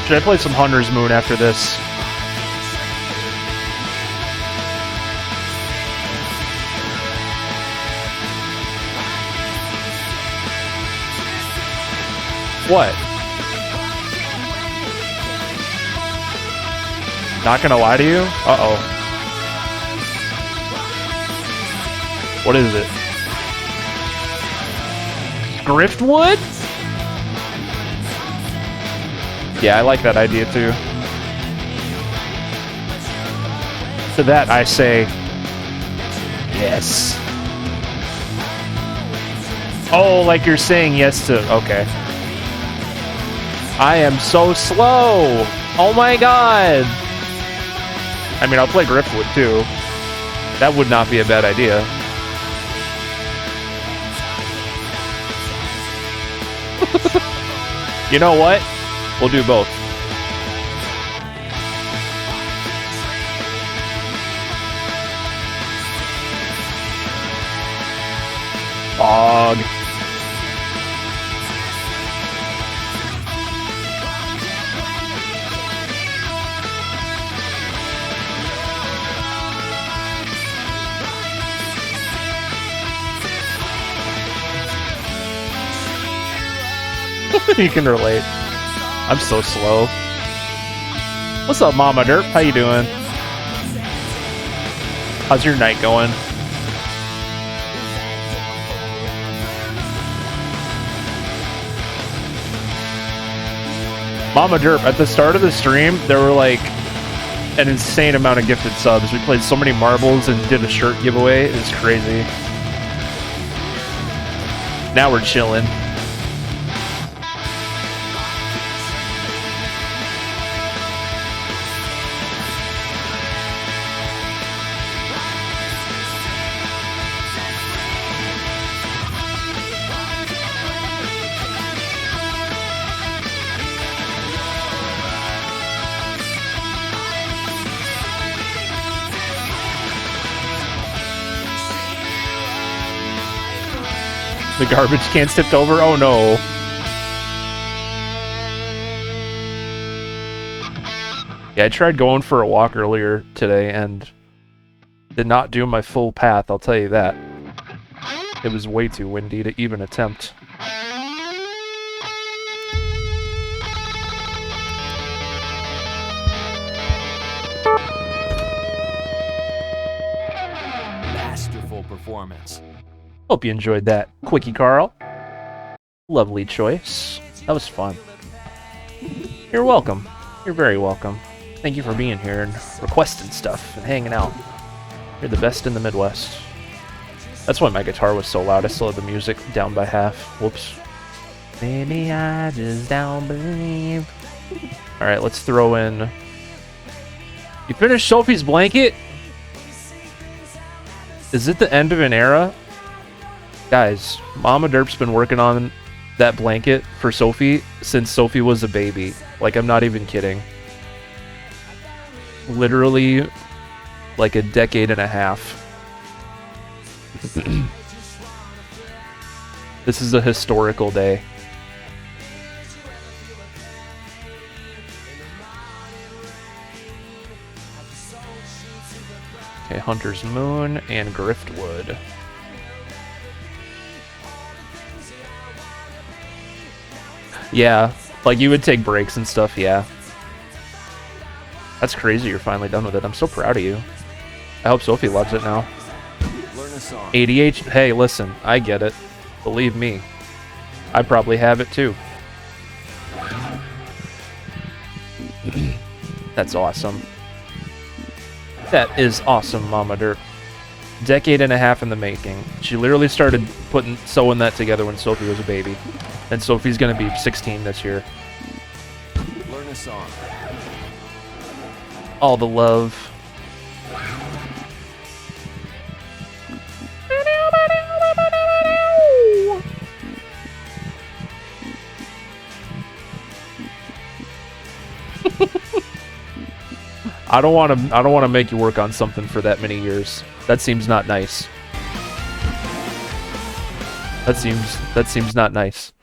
Should I play some Hunter's Moon after this? What? Not gonna lie to you? Uh-oh. What is it? Griftwood? Yeah, I like that idea too. To that I say, yes. Oh, like you're saying yes to, okay. I am so slow. Oh my god. I mean, I'll play Griftwood too. That would not be a bad idea. You know what? We'll do both. Fog. You can relate. I'm so slow. What's up, Mama Derp? How you doing? How's your night going? Mama Derp, at the start of the stream, there were like an insane amount of gifted subs. We played so many marbles and did a shirt giveaway. It was crazy. Now we're chilling. The garbage can tipped over? Oh no. Yeah, I tried going for a walk earlier today and did not do my full path, I'll tell you that. It was way too windy to even attempt. Masterful performance. Hope you enjoyed that, Quickie Carl. Lovely choice. That was fun. You're welcome. You're very welcome. Thank you for being here and requesting stuff and hanging out. You're the best in the Midwest. That's why my guitar was so loud. I still had the music down by half. Whoops. Maybe I just don't believe. Alright, let's throw in... You finished Sophie's blanket? Is it the end of an era? Guys, Mama Derp's been working on that blanket for Sophie since Sophie was a baby. Like, I'm not even kidding. Literally, like a decade and a half. This is a historical day. Okay, Hunter's Moon and Griftwood. Yeah, Like, you would take breaks and stuff, yeah. That's crazy you're finally done with it. I'm so proud of you. I hope Sophie loves it now. Learn a song. ADHD. Hey, listen, I get it. Believe me. I probably have it too. That's awesome. That is awesome, Mama Dirt. Decade and a half in the making. She literally started sewing that together when Sophie was a baby. And Sophie's gonna be 16 this year. Learn a song. All the love. I don't want to make you work on something for that many years. That seems not nice. That seems not nice.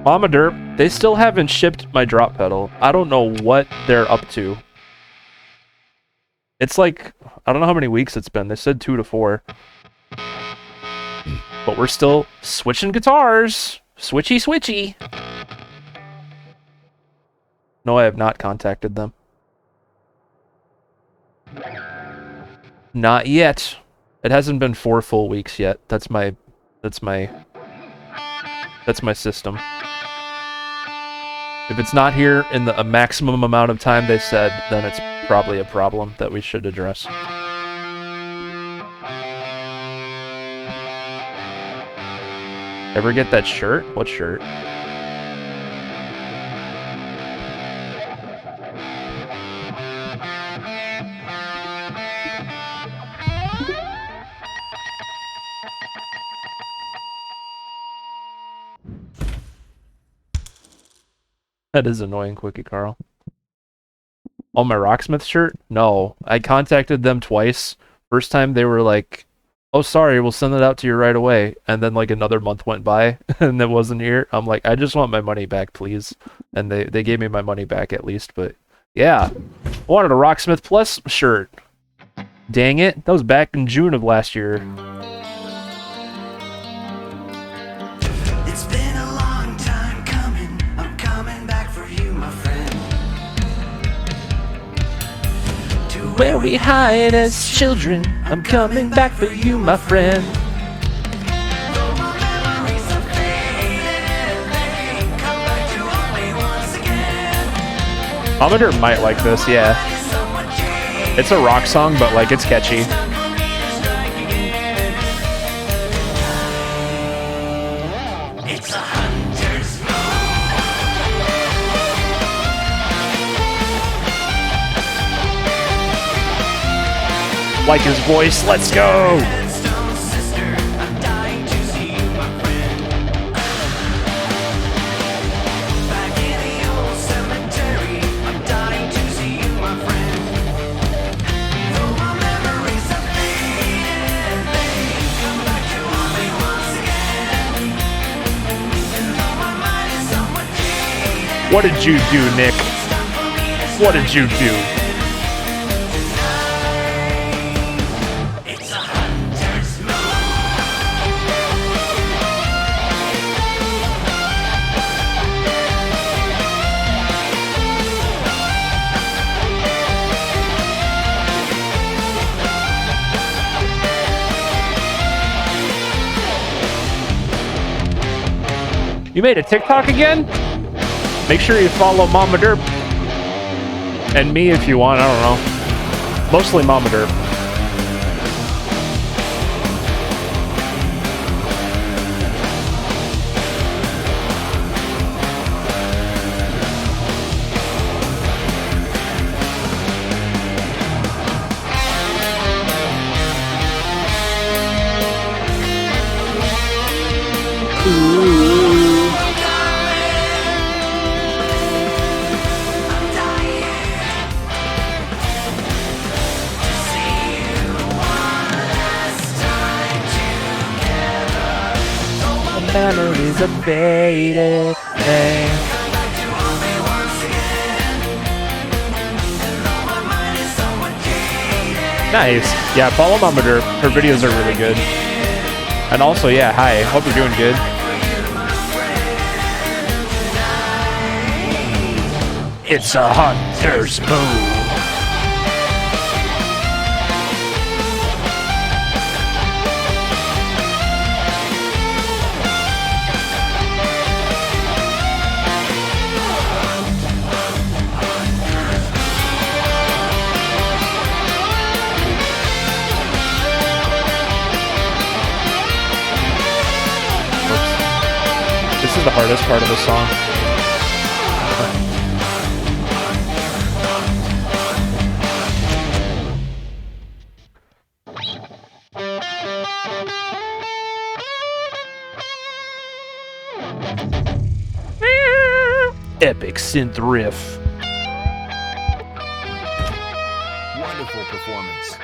Mama Derp, they still haven't shipped my drop pedal. I don't know what they're up to. It's like, I don't know how many weeks it's been. They said 2 to 4. But we're still switching guitars. Switchy, switchy. No, I have not contacted them. Not yet. It hasn't been 4 full weeks yet. That's my system. If it's not here in a maximum amount of time they said, then it's probably a problem that we should address. Ever get that shirt? What shirt? That is annoying, Quickie Carl. Oh, my Rocksmith shirt? No. I contacted them twice. First time they were like, oh, sorry, we'll send it out to you right away. And then like another month went by and it wasn't here. I'm like, I just want my money back, please. And they gave me my money back at least. But yeah, I wanted a Rocksmith Plus shirt. Dang it. That was back in June of last year. It's been a long time coming. I'm coming back for you, my friend. To Where we hide as children, I'm coming back for you, my friend. though my memories are faded, they come back to haunt me once again. Amateur might like this, yeah. It's a rock song, but like it's catchy. It's a hunter's Like his voice, let's go! stone sister. I'm dying to see you, my friend. Back in the old cemetery, I'm dying to see you, my friend. Though my memories are faded, they come back to haunt me once again. And though my mind is somewhat jaded, What did you do, Nick? What did you do? it's a hunter's moon. You made a TikTok again? Make sure you follow Mama Derp. And me if you want, I don't know. Mostly Mama Derp. Memories are faded. Nice. Yeah, follow Mama Derp. Her videos are really good. And also, yeah, hi. Hope you're doing good. It's a hunter's move. This is the hardest part of the song. Epic synth riff. Wonderful performance.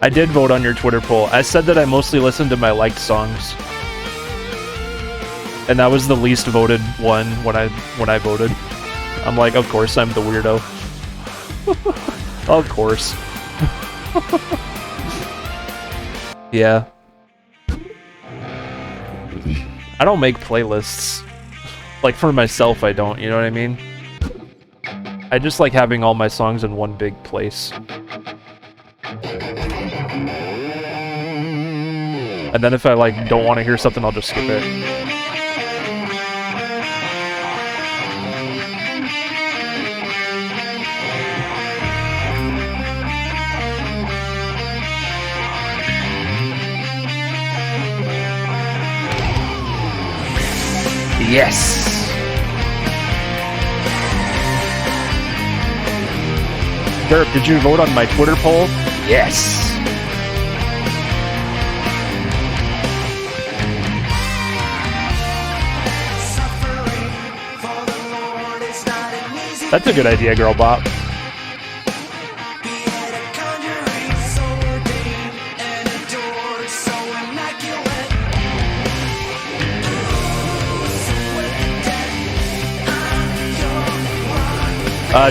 I did vote on your Twitter poll. I said that I mostly listened to my liked songs. And that was the least voted one when I voted. I'm like, of course I'm the weirdo. Of course. Yeah. I don't make playlists. Like, for myself, I don't, you know what I mean? I just like having all my songs in one big place. And then if I, like, don't want to hear something, I'll just skip it. Yes! Derp, did you vote on my Twitter poll? Yes! That's a good idea, Girl Bop.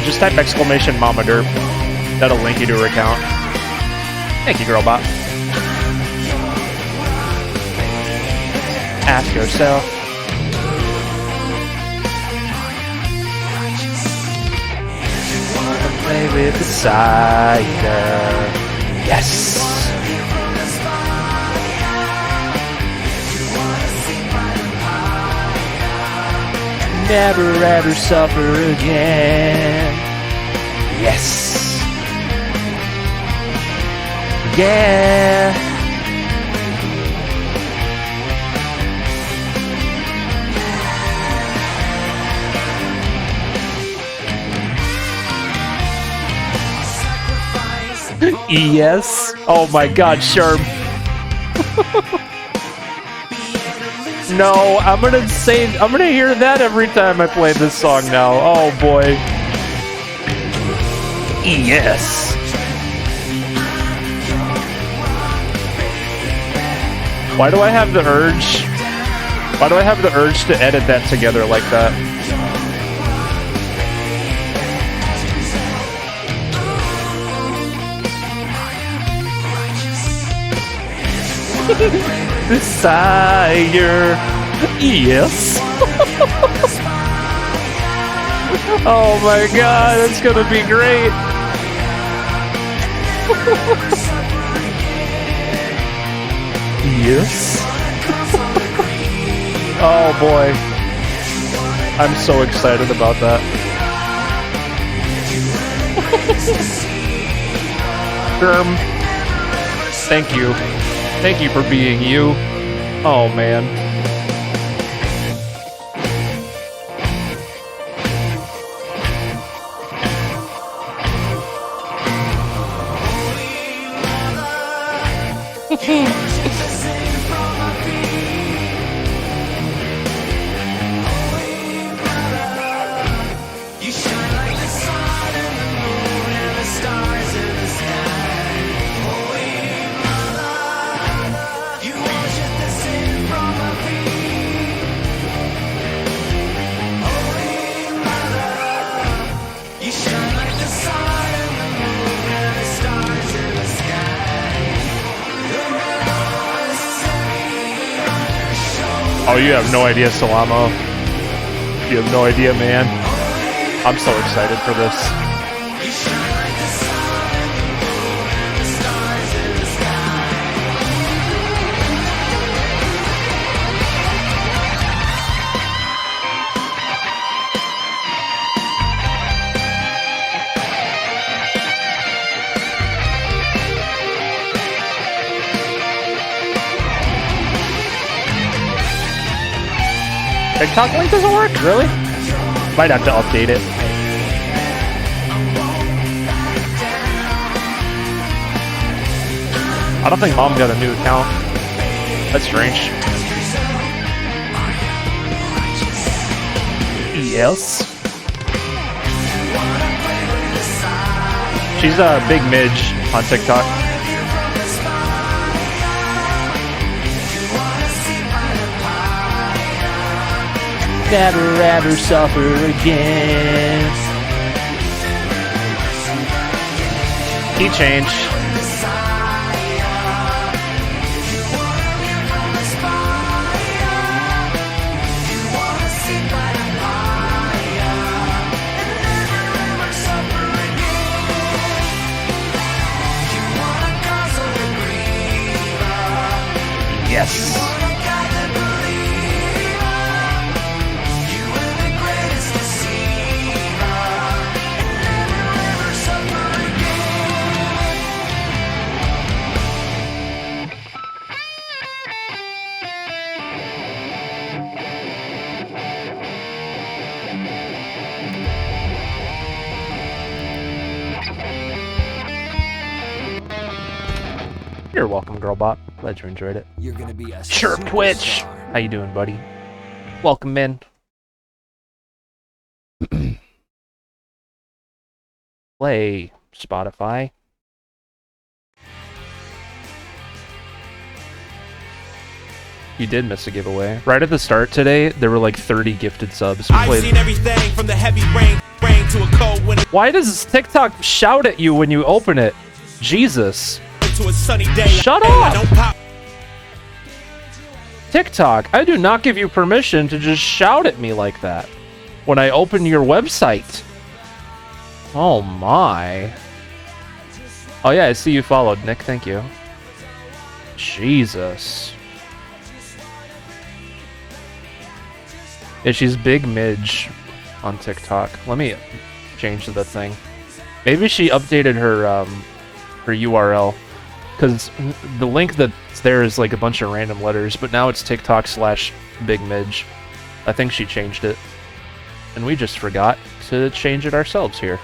Just type exclamation Mama Derp. That'll link you to her account. Thank you, Girl Bop. Ask yourself. Play with the cider. Yes! Never ever suffer again. Yes! Yeah! Yes. Oh my god, Sharp. No, I'm gonna hear that every time I play this song now. Oh boy. Yes. Why do I have the urge? Why do I have the urge to edit that together like that? Desire. Yes. Oh my god, that's gonna be great. Yes. Oh boy. I'm so excited about that. Germ. Thank you. Thank you for being you. Oh man. Oh, you have no idea, Salamo. You have no idea, man. I'm so excited for this. TikTok link doesn't work? Really? Might have to update it. I don't think Mom got a new account. That's strange. Yes. She's a big midge on TikTok. Never ever suffer again. Key change. Yes. You're welcome, Girlbot. Glad you enjoyed it. You're gonna be a Chirp Twitch! How you doing, buddy? Welcome in. Play Spotify. You did miss a giveaway. Right at the start today, there were like 30 gifted subs. I've seen everything from the heavy rain to a cold winter. Why does TikTok shout at you when you open it? Jesus. To a sunny day. Shut up! TikTok, I do not give you permission to just shout at me like that when I open your website. Oh my. Oh yeah, I see you followed, Nick. Thank you. Jesus. Yeah, she's Big Midge on TikTok. Let me change the thing. Maybe she updated her URL. Because the link that's there is like a bunch of random letters, but now it's TikTok/Big Midge. I think she changed it. And we just forgot to change it ourselves here.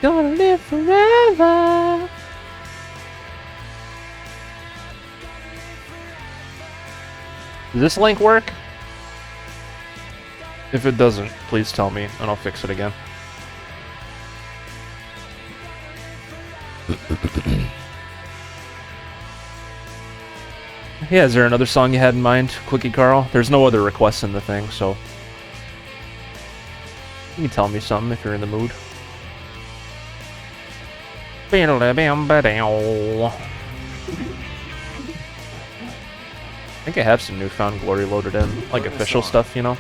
Gonna live forever. Does this link work? If it doesn't, please tell me and I'll fix it again. Yeah, is there another song you had in mind, Quickie Carl? There's no other requests in the thing, so you can tell me something if you're in the mood. I think I have some Newfound Glory loaded in, like official stuff, you know?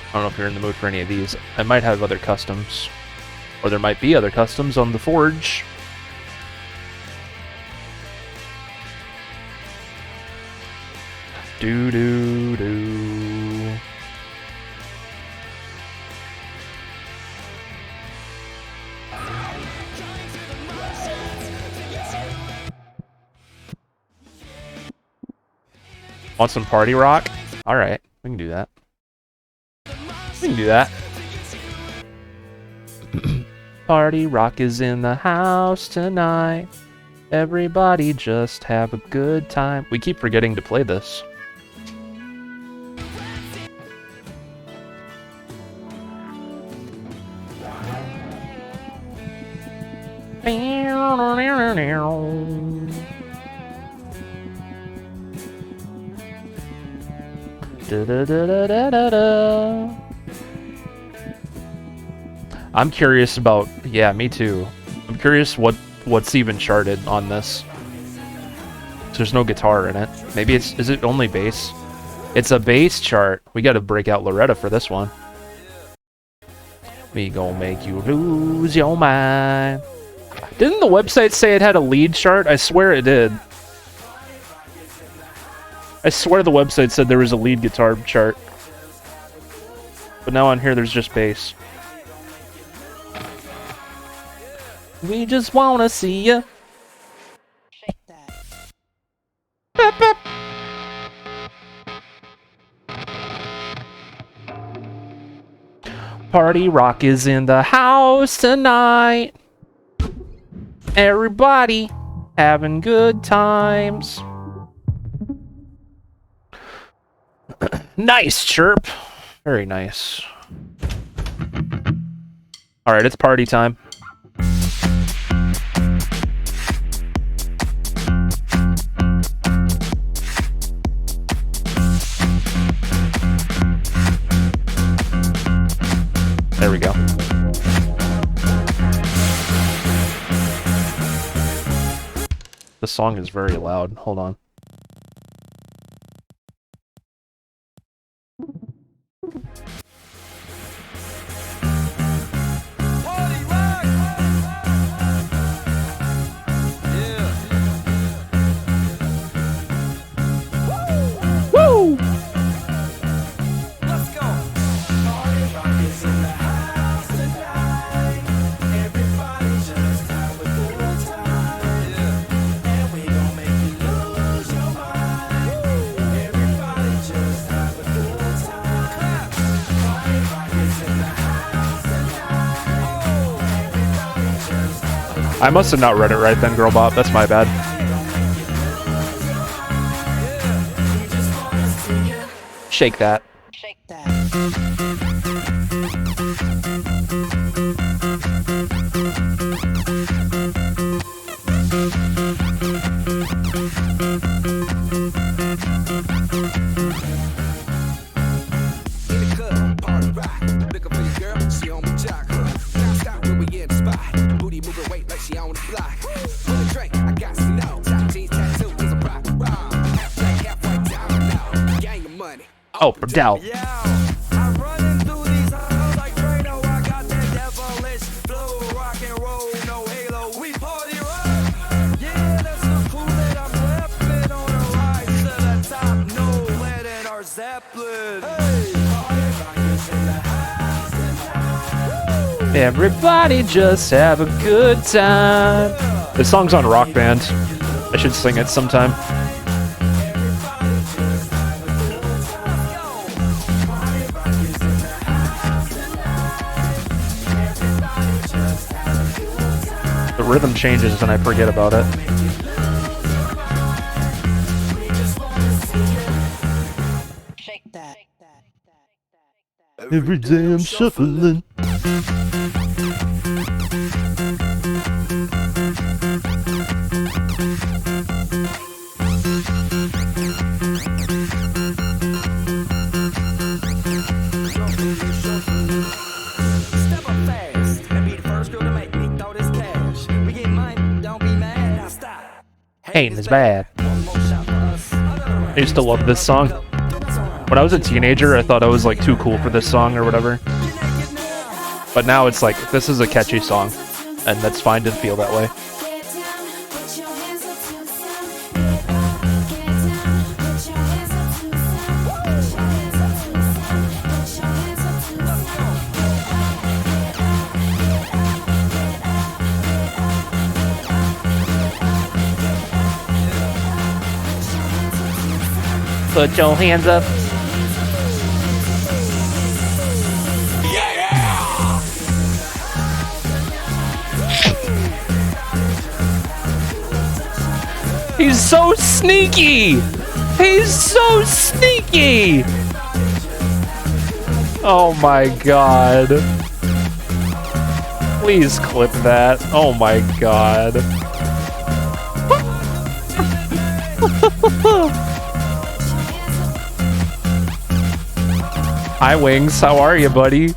I don't know if you're in the mood for any of these. I might have other customs. Or there might be other customs on the Forge. Do. Want some party rock? Alright, we can do that. We can do that. Party rock is in the house tonight. Everybody just have a good time. We keep forgetting to play this. I'm curious about, yeah, me too. I'm curious what's even charted on this. There's no guitar in it. Maybe is it only bass? It's a bass chart. We gotta break out Loretta for this one. We gon' make you lose your mind. Didn't the website say it had a lead chart? I swear it did. I swear the website said there was a lead guitar chart. But now on here there's just bass. We just wanna see ya. Party rock is in the house tonight. Everybody having good times. Nice chirp. Very nice. Alright, it's party time. There we go. The song is very loud. Hold on. Woo! I must have not read it right then, Girlbot. That's my bad. Shake that. Shake that. Oh, for Dell. Everybody just have a good time. This song's on Rock Band. I should sing it sometime. The rhythm changes and I forget about it. Shake that. Every day I'm shuffling. Hating is bad. I used to love this song. When I was a teenager, I thought I was like too cool for this song or whatever. But now it's like, this is a catchy song, and that's fine to feel that way. Put your hands up. He's so sneaky! He's so sneaky! Oh my god. Please clip that. Oh my god. Hi Wings, how are you, buddy?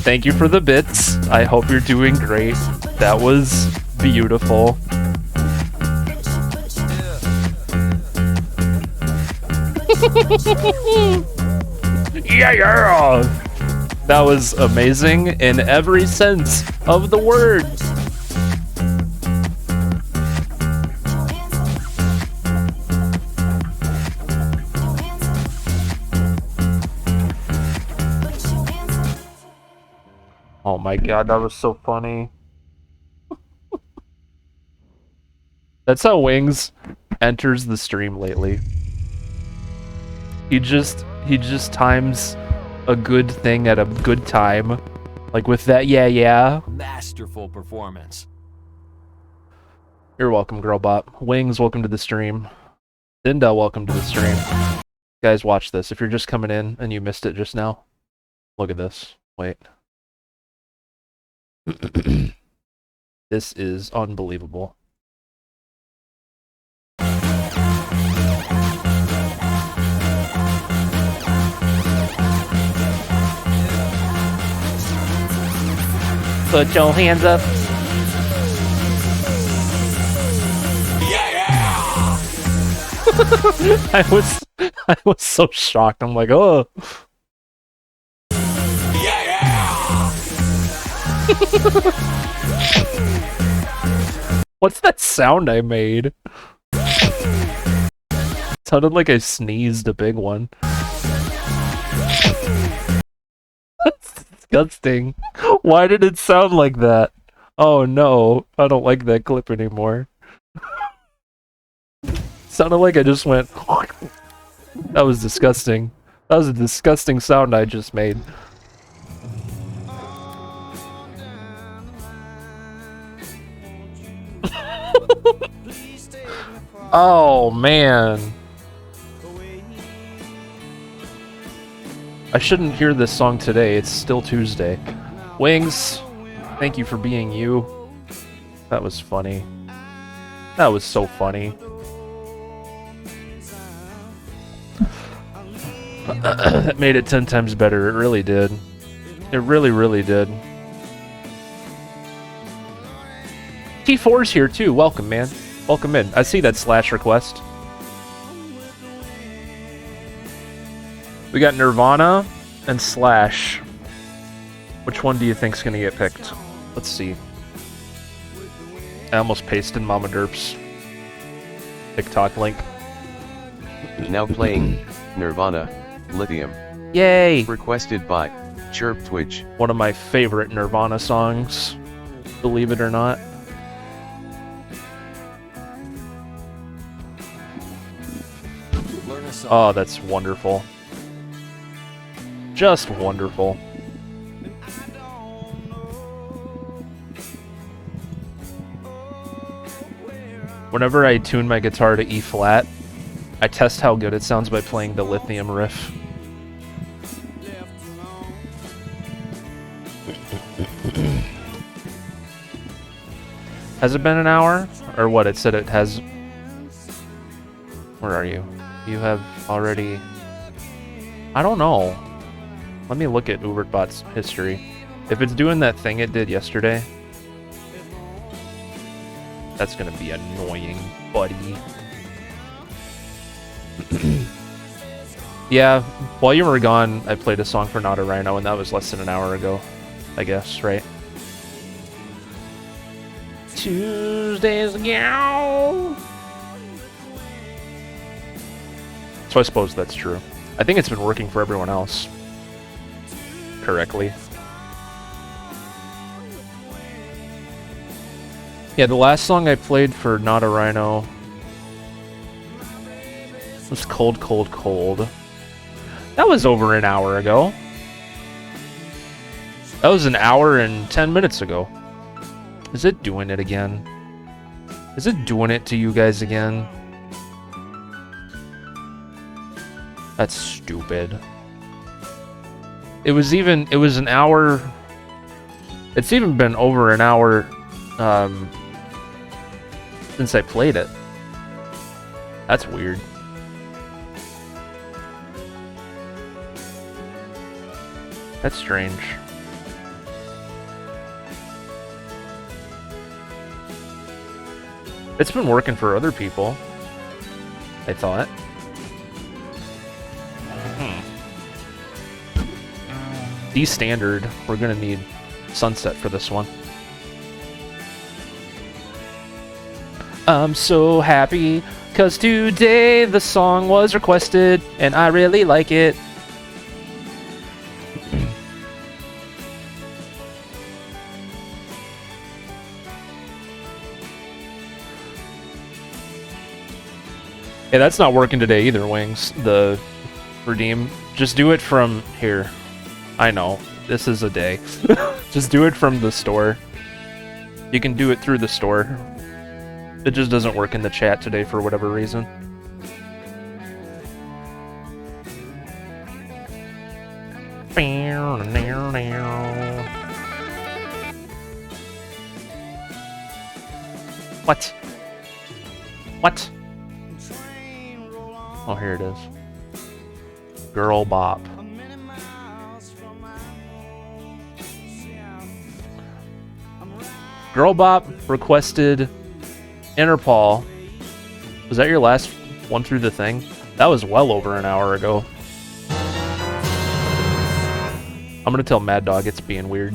Thank you for the bits. I hope you're doing great. That was Beautiful. Yeah! That was amazing in every sense of the word. Oh my god, that was so funny. That's how Wings enters the stream lately. He just times a good thing at a good time. Like with that yeah. Masterful performance. You're welcome, Girlbot. Wings, welcome to the stream. Linda, welcome to the stream. Guys, watch this. If you're just coming in and you missed it just now, look at this. Wait. This is unbelievable. Put your hands up. Yeah! I was so shocked. I'm like, oh. Yeah! What's that sound I made? Sounded like I sneezed a big one. That's disgusting. Why did it sound like that? Oh no, I don't like that clip anymore. Sounded like I just went. That was disgusting. That was a disgusting sound I just made. Oh man. I shouldn't hear this song today. It's still Tuesday. Wings, thank you for being you. That was funny. That was so funny. That made it 10 times better. It really did. It really, really did. T4's here too. Welcome, man. Welcome in. I see that Slash request. We got Nirvana and Slash. Which one do you think's gonna get picked? Let's see. I almost pasted Mama Derp's TikTok link. Now playing Nirvana, Lithium. Yay! Requested by Chirp Twitch. One of my favorite Nirvana songs, believe it or not. Oh, that's wonderful. Just wonderful. Whenever I tune my guitar to E flat, I test how good it sounds by playing the Lithium riff. Has it been an hour? Or what? It said it has... Where are you? You have already... I don't know. Let me look at UbertBot's history. If it's doing that thing it did yesterday, that's gonna be annoying, buddy. Yeah, while you were gone, I played a song for Not a Rhino, and that was less than an hour ago, I guess, right? Tuesdays ago. So I suppose that's true. I think it's been working for everyone else correctly. Yeah, the last song I played for Not a Rhino was Cold, Cold, Cold. That was over an hour ago. That was an hour and 10 minutes ago. Is it doing it again? Is it doing it to you guys again? That's stupid. It was an hour. It's even been over an hour since I played it. That's weird. That's strange. It's been working for other people, I thought. D standard. We're gonna need Sunset for this one. I'm so happy, 'cause today the song was requested, and I really like it. Yeah, that's not working today either, Wings. The redeem. Just do it from here. I know. This is a day. Just do it from the store. You can do it through the store. It just doesn't work in the chat today for whatever reason. What? What? Oh, here it is. Girl Bop. Girl Bop requested Interpol. Was that your last one through the thing? That was well over an hour ago. I'm gonna tell Mad Dog it's being weird.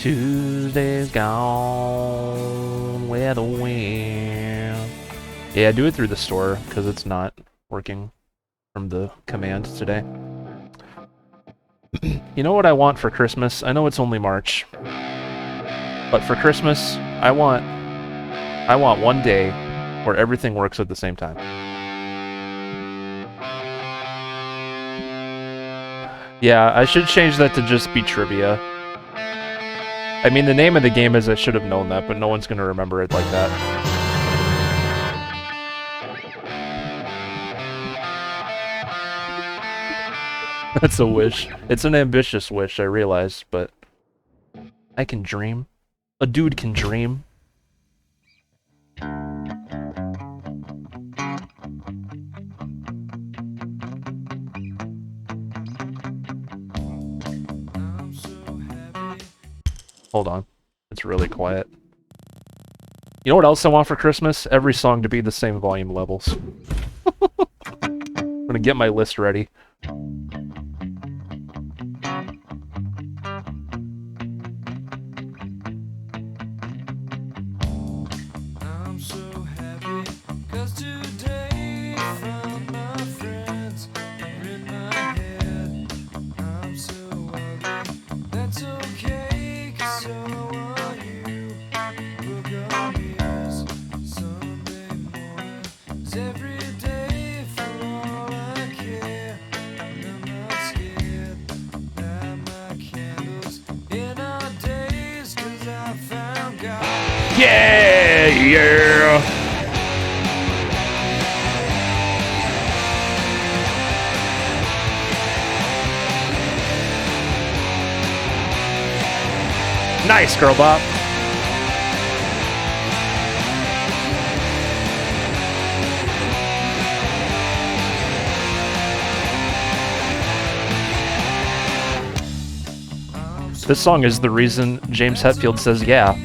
Tuesday's gone with the wind. Yeah, do it through the store, because it's not working from the command today. You know what I want for Christmas? I know it's only March. But for Christmas, I want one day where everything works at the same time. Yeah, I should change that to just be trivia. I mean, the name of the game is I should have known that, but no one's going to remember it like that. That's a wish. It's an ambitious wish, I realize, but I can dream. A dude can dream. Hold on. It's really quiet. You know what else I want for Christmas? Every song to be the same volume levels. I'm gonna get my list ready. Yeah, yeah. Nice, Girl Bop. This song is the reason James Hetfield says yeah.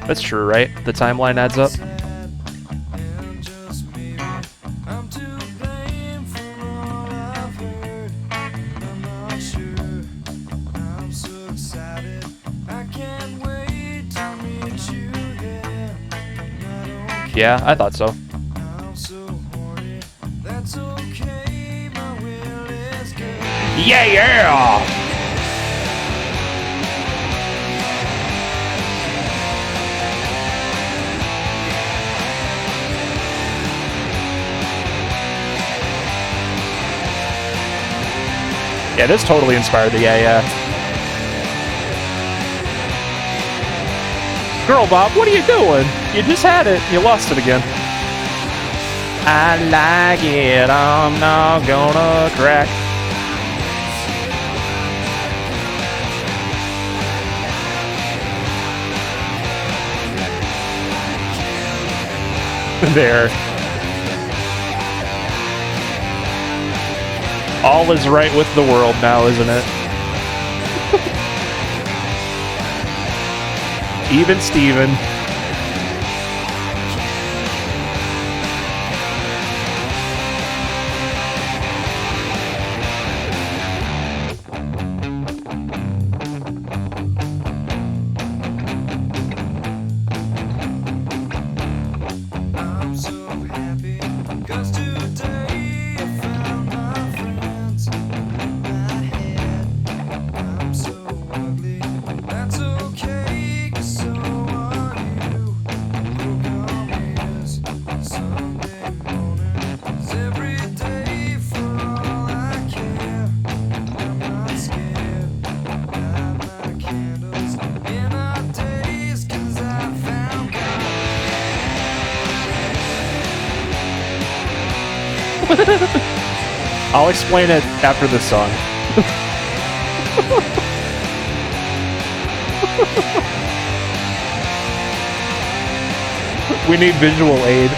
That's true, right? The timeline adds up. Yeah, I thought so. Yeah, yeah! Yeah, this totally inspired the yeah. Girl Bob, what are you doing? You just had it. You lost it again. I like it. I'm not gonna crack. There. All is right with the world now, isn't it? Even Steven. I'll explain it after the song. We need visual aid.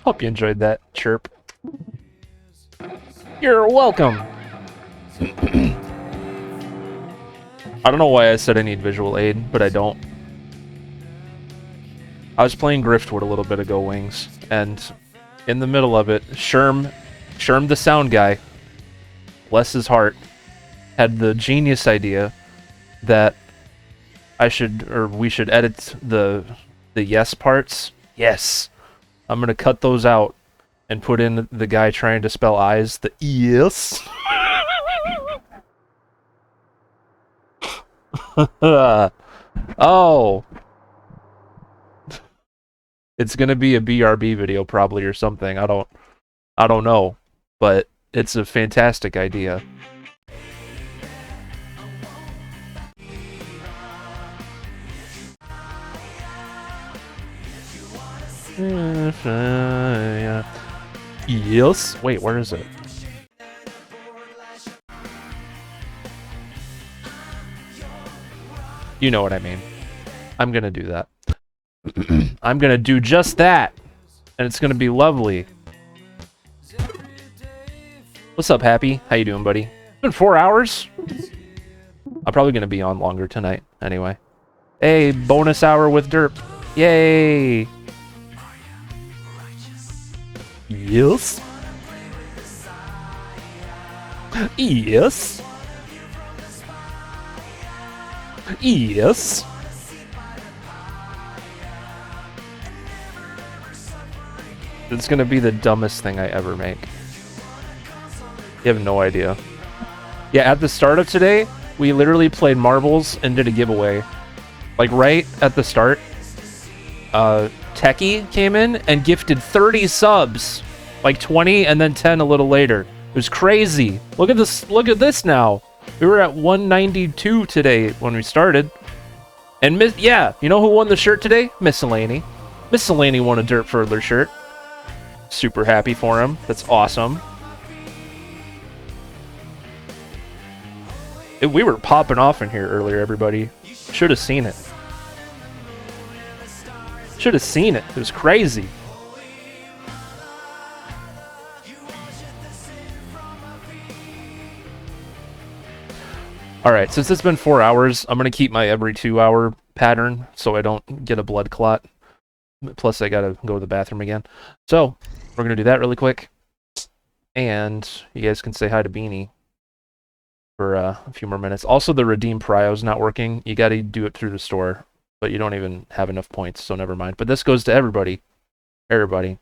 Hope you enjoyed that chirp. You're welcome. I don't know why I said I need visual aid, but I don't. I was playing Griftwood a little bit ago, Wings, and in the middle of it, Sherm the sound guy, bless his heart, had the genius idea that we should edit the yes parts. Yes. I'm gonna cut those out and put in the guy trying to spell eyes, the yes. Oh. It's gonna be a BRB video probably or something. I don't know, but it's a fantastic idea. Yes. Wait, where is it? You know what I mean. I'm gonna do that. I'm gonna do just that, and it's gonna be lovely. What's up, Happy? How you doing, buddy? It's been 4 hours. I'm probably gonna be on longer tonight, anyway. Hey, bonus hour with Derp. Yay! Yes. Yes. Yes. It's gonna be the dumbest thing I ever make. You have no idea. Yeah, at the start of today, we literally played marbles and did a giveaway. Like right at the start, Techie came in and gifted 30 subs. Like 20 and then 10 a little later. It was crazy. Look at this. Look at this now. We were at 192 today when we started. And yeah, you know who won the shirt today? Miscellany. Miscellany won a Dirt Further shirt. Super happy for him. That's awesome. We were popping off in here earlier, everybody. Should have seen it. Should have seen it. It was crazy. Alright, since it's been 4 hours, I'm going to keep my every 2 hour pattern so I don't get a blood clot. Plus, I gotta go to the bathroom again. So, we're gonna do that really quick. And you guys can say hi to Beanie for a few more minutes. Also, the Redeem Prio's not working. You gotta do it through the store, but you don't even have enough points, so never mind. But this goes to everybody. Everybody.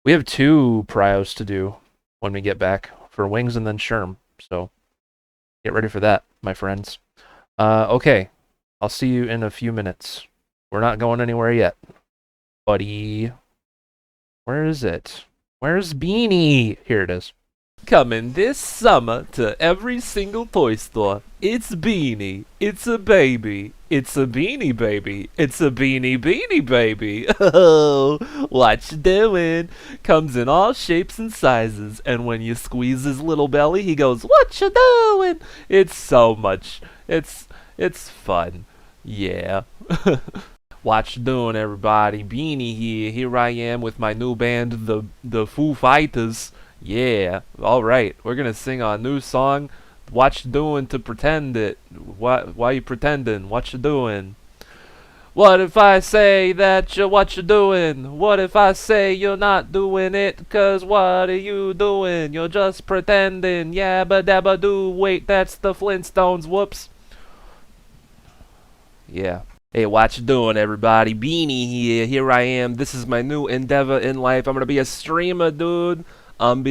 We have 2 Prios to do when we get back for Wings and then Sherm. So, get ready for that, my friends. Okay. I'll see you in a few minutes. We're not going anywhere yet. Buddy. Where is it? Where's Beanie? Here it is. Coming this summer to every single toy store. It's Beanie. It's a baby. It's a Beanie Baby. It's a Beanie Baby. Oh, what you doing? Comes in all shapes and sizes, and when you squeeze his little belly, he goes, "What you doing?" It's so much. It's fun. Yeah. What you doing, everybody? Beanie here. Here I am with my new band, the Foo Fighters. Yeah. All right. We're gonna sing our new song. What you doing to pretend it? Why you pretending? What you doing? What if I say that what you doing? What if I say you're not doing it? 'Cause what are you doing? You're just pretending. Yabba dabba doo. Wait, that's the Flintstones. Whoops. Yeah. Hey, what you doing, everybody? Beanie here. Here I am. This is my new endeavor in life. I'm gonna be a streamer, dude. I'm gonna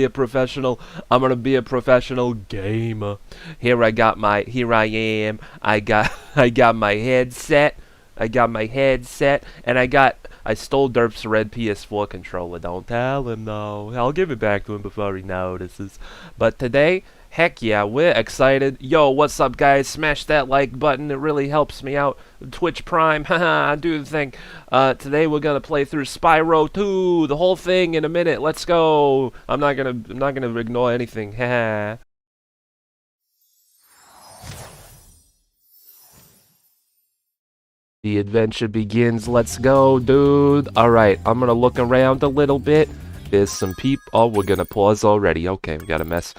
be a professional gamer. Here I am. I got my headset. And I stole Derp's red PS4 controller. Don't tell him, though. I'll give it back to him before he notices. But today, heck yeah, we're excited. Yo, what's up, guys? Smash that like button. It really helps me out. Twitch Prime, haha, do the thing. Today we're gonna play through Spyro 2, the whole thing in a minute. Let's go. I'm not gonna ignore anything. Haha. The adventure begins. Let's go, dude. Alright, I'm gonna look around a little bit. There's some Oh, we're gonna pause already. Okay, we gotta mess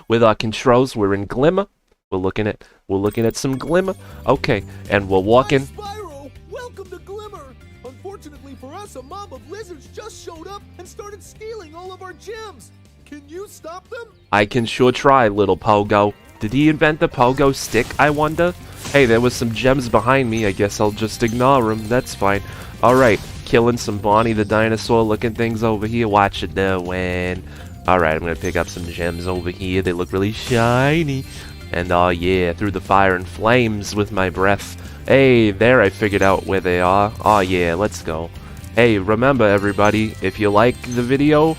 with our controls. We're in Glimmer. We're looking at some Glimmer. Okay, and we're walking. Spyro, welcome to Glimmer. Unfortunately for us, a mob of lizards just showed up and started stealing all of our gems. Can you stop them? I can sure try, little Pogo. Did he invent the Pogo stick, I wonder? Hey, there was some gems behind me. I guess I'll just ignore them. That's fine. Alright, killing some Bonnie the dinosaur looking things over here. Watch it doing. Alright, I'm gonna pick up some gems over here. They look really shiny. And oh yeah, through the fire and flames with my breath. Hey, there I figured out where they are. Oh yeah, let's go. Hey, remember everybody, if you like the video,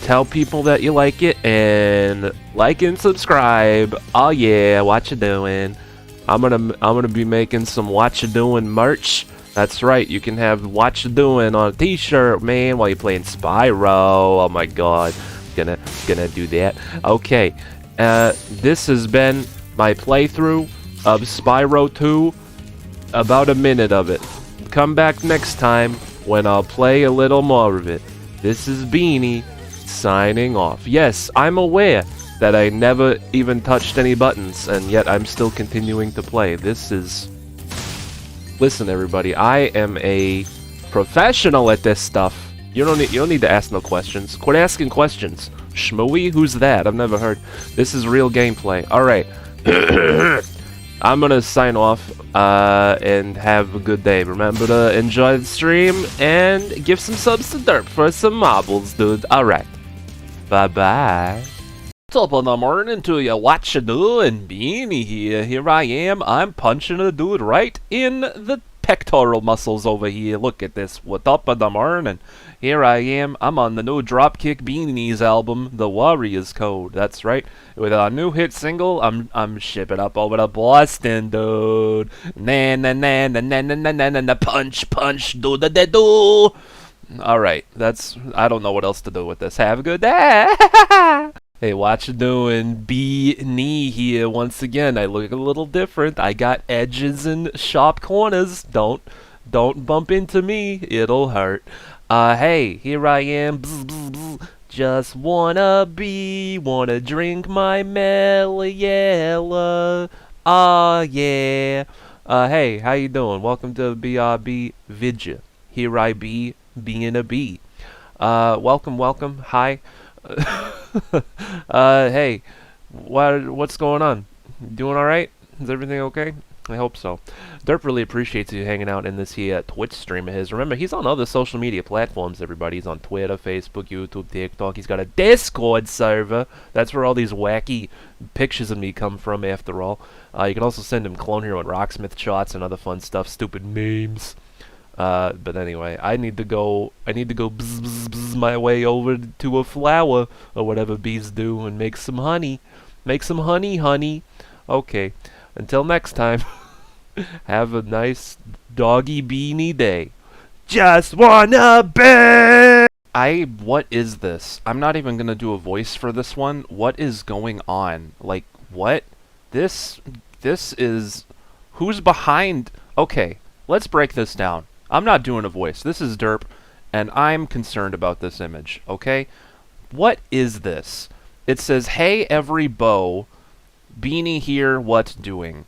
tell people that you like it, and like and subscribe. Oh yeah, what you doing? I'm gonna be making some what you doing merch. That's right, you can have what you doing on a t-shirt, man, while you're playing Spyro. Oh my god, gonna do that. Okay, this has been my playthrough of Spyro 2. About a minute of it. Come back next time when I'll play a little more of it. This is Beanie, signing off. Yes, I'm aware that I never even touched any buttons, and yet I'm still continuing to play. This is... Listen, everybody, I am a professional at this stuff. You don't need to ask no questions. Quit asking questions. Shmooey? Who's that? I've never heard. This is real gameplay. Alright. I'm gonna sign off, and have a good day. Remember to enjoy the stream, and give some subs to Derp for some marbles, dude. Alright. Bye-bye. Top of the morning to you, what you doing? Beanie here. Here I am. I'm punching a dude right in the pectoral muscles over here. Look at this. What up in the morning? Here I am. I'm on the new Dropkick Beanies album, The Warriors Code. That's right. With our new hit single, I'm shipping up over to Boston, dude. Na na na na na na na na na punch punch do da da do. All right. I don't know what else to do with this. Have a good day. Hey, what you doing? Beanie here once again. I look a little different. I got edges and sharp corners. Don't bump into me. It'll hurt. Hey, here I am. Bzz, bzz, bzz. Just wanna drink my Meliella. Ah, yeah. Hey, how you doing? Welcome to BRB Vidya. Here I be, being a bee. Welcome. Hi. Hey, what's going on? Doing alright? Is everything okay? I hope so. Derp really appreciates you hanging out in this here Twitch stream of his. Remember, he's on other social media platforms, everybody. He's on Twitter, Facebook, YouTube, TikTok. He's got a Discord server. That's where all these wacky pictures of me come from, after all. You can also send him Clone Hero and Rocksmith shots and other fun stuff, stupid memes. But anyway, I need to go bzz my way over to a flower, or whatever bees do, and make some honey. Make some honey. Okay, until next time, have a nice doggy beanie day. Just wanna be! What is this? I'm not even gonna do a voice for this one. What is going on? Like, what? This is... Who's behind... Okay, let's break this down. I'm not doing a voice. This is Derp, and I'm concerned about this image, okay? What is this? It says, hey, every beau, Beanie here, what doing?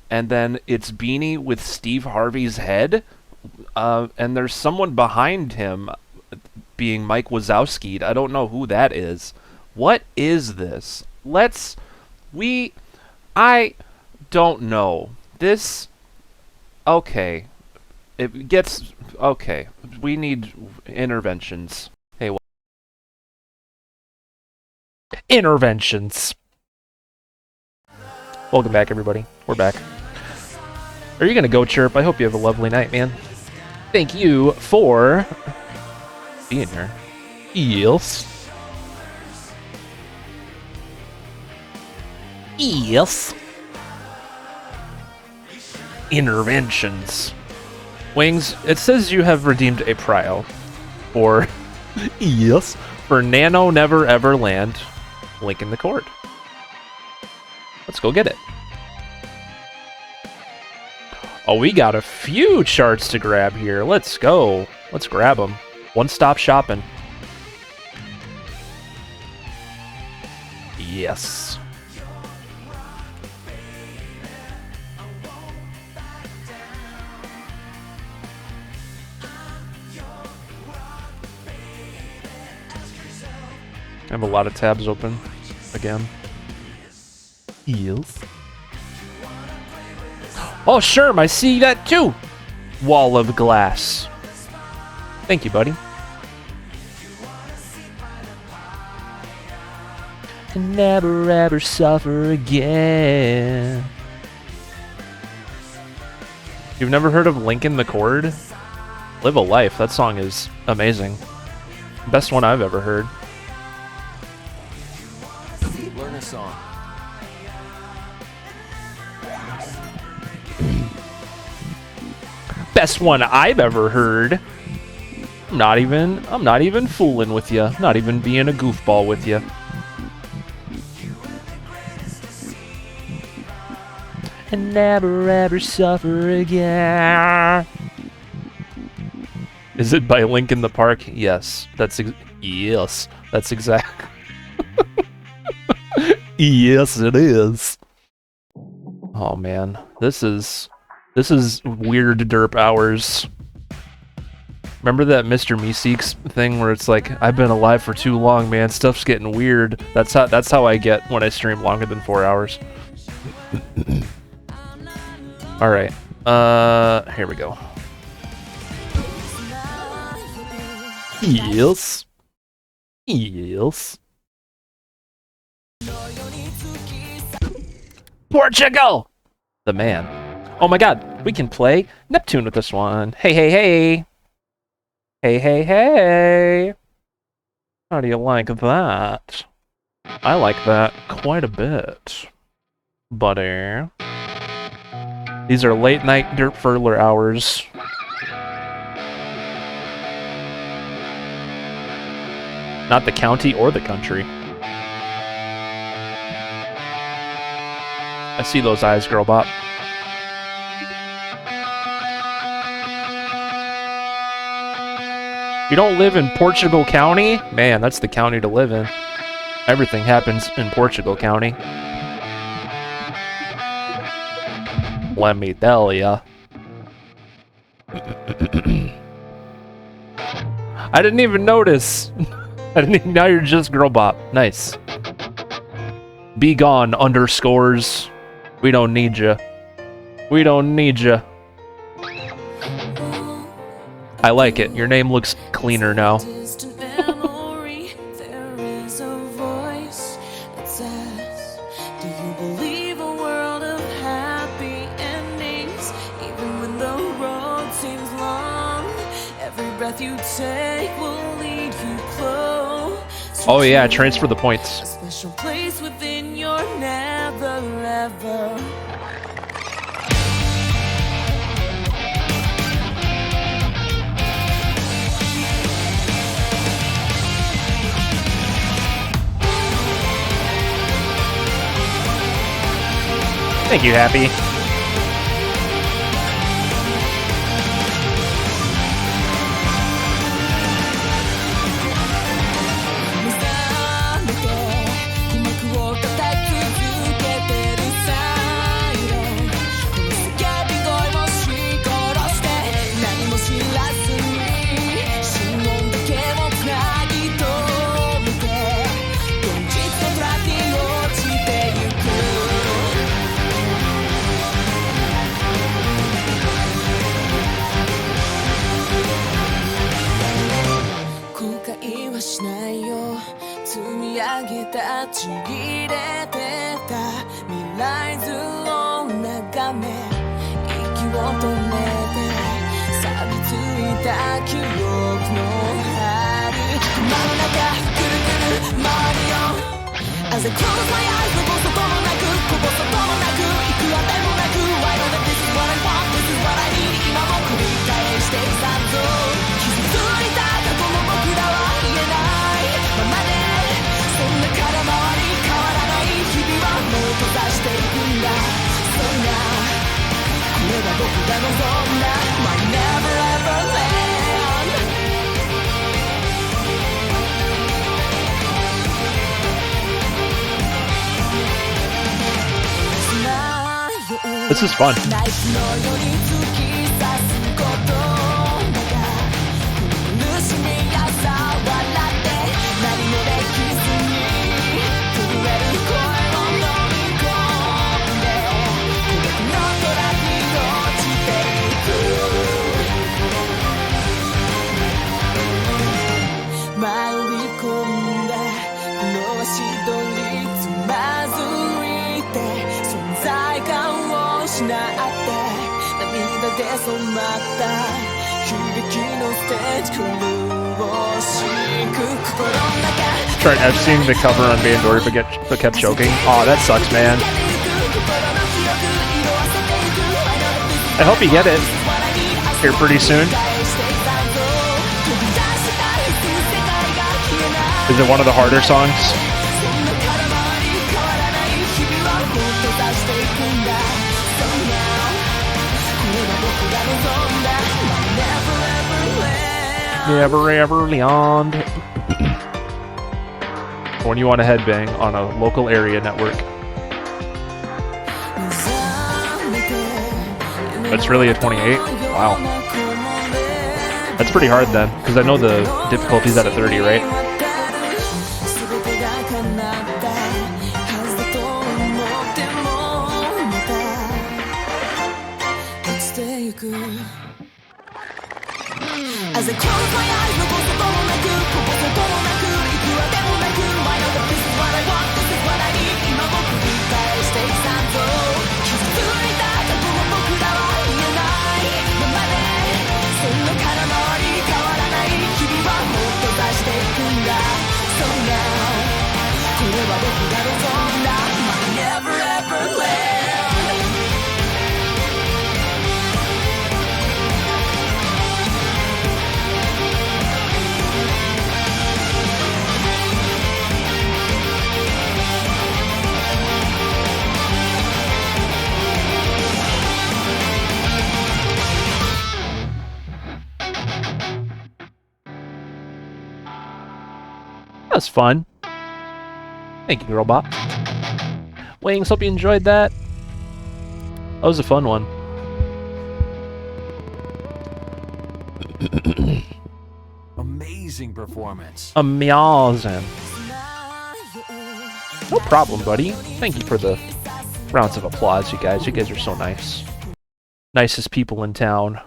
And then it's Beanie with Steve Harvey's head, and there's someone behind him being Mike Wazowski. I don't know who that is. What is this? I don't know. This... Okay. It gets... Okay. We need interventions. Hey, Interventions. Welcome back, everybody. We're back. Are you gonna go, Chirp? I hope you have a lovely night, man. Thank you for being here. Yes. Yes. Interventions. Wings, it says you have redeemed a prio for yes, for Nano Never Ever Land. Link in the cord. Let's go get it. Oh, we got a few charts to grab here. Let's go. Let's grab them. One-stop shopping. Yes. I have a lot of tabs open again. Yes. Oh, sure, I see that too. Wall of glass. Thank you, buddy. And never ever suffer again. You've never heard of Lincoln the Chord? Live a Life. That song is amazing. Best one I've ever heard. Learn a song. Best one I've ever heard. I'm not even fooling with you. Not even being a goofball with you. And never ever suffer again. Is it by Linkin the Park? Yes. Yes. That's exact. Yes, it is. Oh man, this is weird derp hours. Remember that Mr. Meeseeks thing where it's like, I've been alive for too long, man. Stuff's getting weird. That's how I get when I stream longer than 4 hours. All right. Here we go. Yes. Yes. Portugal! The man. Oh my god, we can play Neptune with this one. Hey, hey, hey! Hey, hey, hey! How do you like that? I like that quite a bit. Buddy. These are late night Derp Furler hours. Not the county or the country. I see those eyes, girl bop. You don't live in Portugal County? Man, that's the county to live in. Everything happens in Portugal County. Let me tell ya. I didn't even notice. I didn't even, now you're just girl bop. Nice. Be gone, underscores. We don't need ya. We don't need ya. I like it. Your name looks cleaner now. You take will lead you close. Oh yeah, transfer the points. A special place within your never ever. Thank you, Happy.ちぎれてた未来図を眺め息を止めて錆びついた記憶の針真の中ぐるぐる回るよ As I close my eyes のこそともなくこぼそともなくいくらでもなく I know that this is what I want This is what I need 今も繰り返していたぞ傷ついた過去の僕らは言えないままでそんな空回り変わらない日々はもう閉ざしていくんだそんなこれは僕が望んだ My never ever land This is fun. ナイフのように突き刺すことだが苦しみやさ笑って何もできずに震える声を飲み込んで孤独の虎に落ちていく舞い込んだこの足取りつまずいて存在感を失って涙で染まった悲劇のステージ苦しく心の中 Trent, I've seen the cover on Bandori but kept choking. Aw, that sucks, man. I hope you get it here pretty soon. Is it one of the harder songs? Never ever land. When you want to headbang on a local area network. That's really a 28? Wow. That's pretty hard then, because I know the difficulty's at a 30, right? As I close my eyes 残すこともなくこぼすこともなくいくらでもなく I know that this is what I want This is what I need 今も繰り返していくさぞ傷ついた過去の僕らは言えないままでそんな空回り変わらない日々はもっと出していくんだ So now これは僕が望んだ My never ever land That was fun. Thank you, Girlbot. Wings, hope you enjoyed that. That was a fun one. Amazing performance. Amazing. No problem, buddy. Thank you for the rounds of applause, you guys. You guys are so nice. Nicest people in town.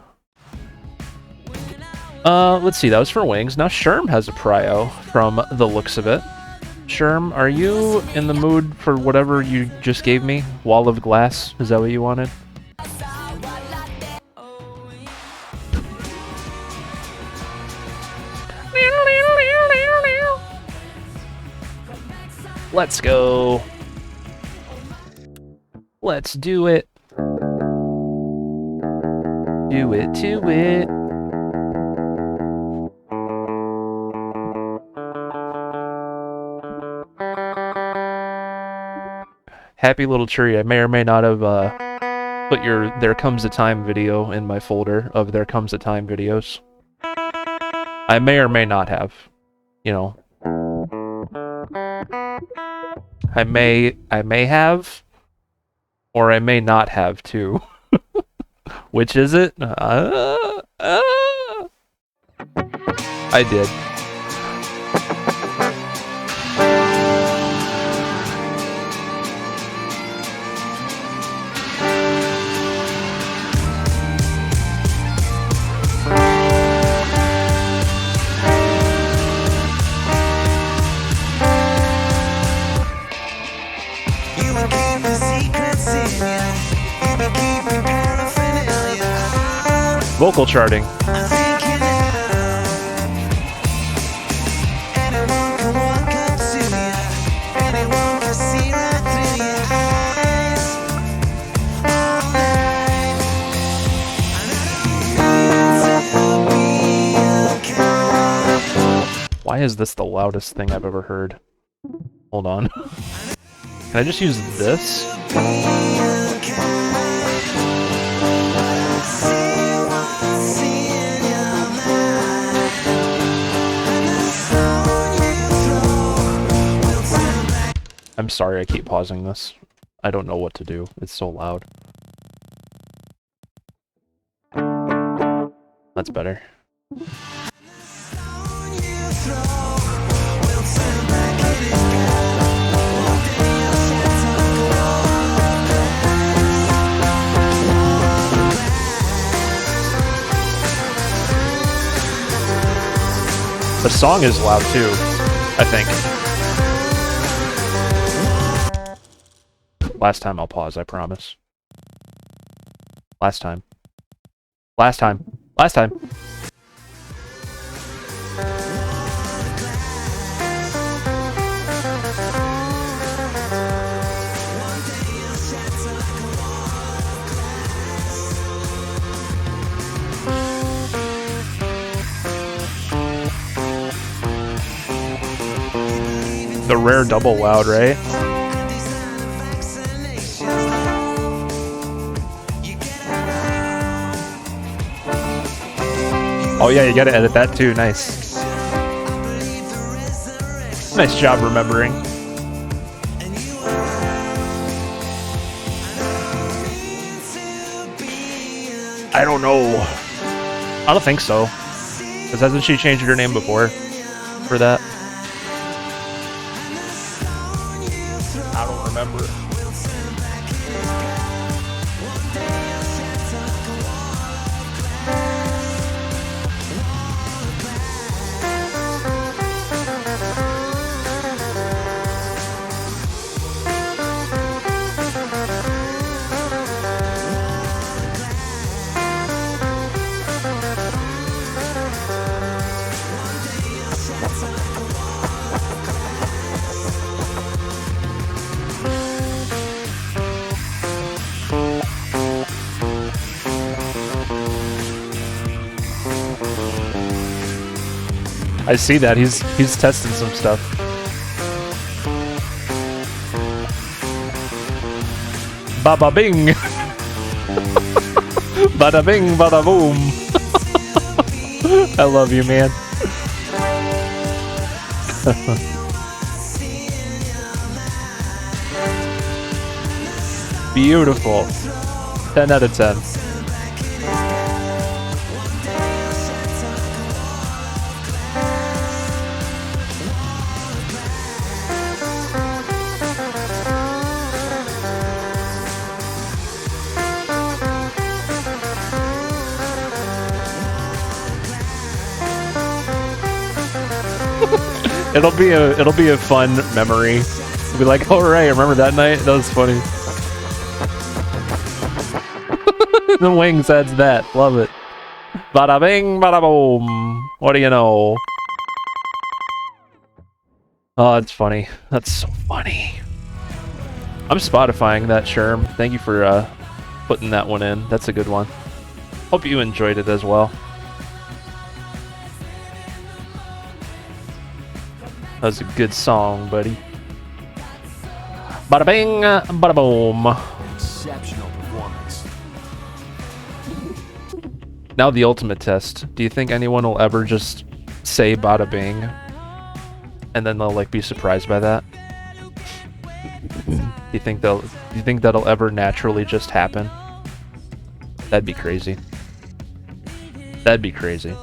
Let's see. That was for Wings. Now Sherm has a prio from the looks of it. Sherm, are you in the mood for whatever you just gave me? Wall of glass? Is that what you wanted? Let's go. Let's do it. Do it to it. Happy little tree. I may or may not have put your There Comes a Time video in my folder of There Comes a Time videos. I may or may not have. You know. I may have, or I may not have too. Which is it? I did. Vocal charting. Why is this the loudest thing I've ever heard? Hold on. Can I just use this? I'm sorry I keep pausing this. I don't know what to do. It's so loud. That's better. The song is loud too, I think. Last time I'll pause, I promise. Last time. Last time. Last time. The rare double loud, right? Oh yeah, you gotta edit that too, nice. Nice job remembering. I don't know. I don't think so. Because hasn't she changed her name before for that? I don't remember. I see that. He's testing some stuff. Bada bing. Bada bing, bada boom. I love you, man. Beautiful. 10 out of 10. It'll be a fun memory. We'll be like, oh right, remember that night? That was funny. The Wings adds that. Love it. Bada bing, bada boom. What do you know? Oh, that's funny. That's so funny. I'm Spotifying that, Sherm. Thank you for putting that one in. That's a good one. Hope you enjoyed it as well. That was a good song, buddy. Bada bing, bada boom. Exceptional performance. Now the ultimate test. Do you think anyone will ever just say bada bing? And then they'll like be surprised by that? Do you think that'll ever naturally just happen? That'd be crazy. That'd be crazy.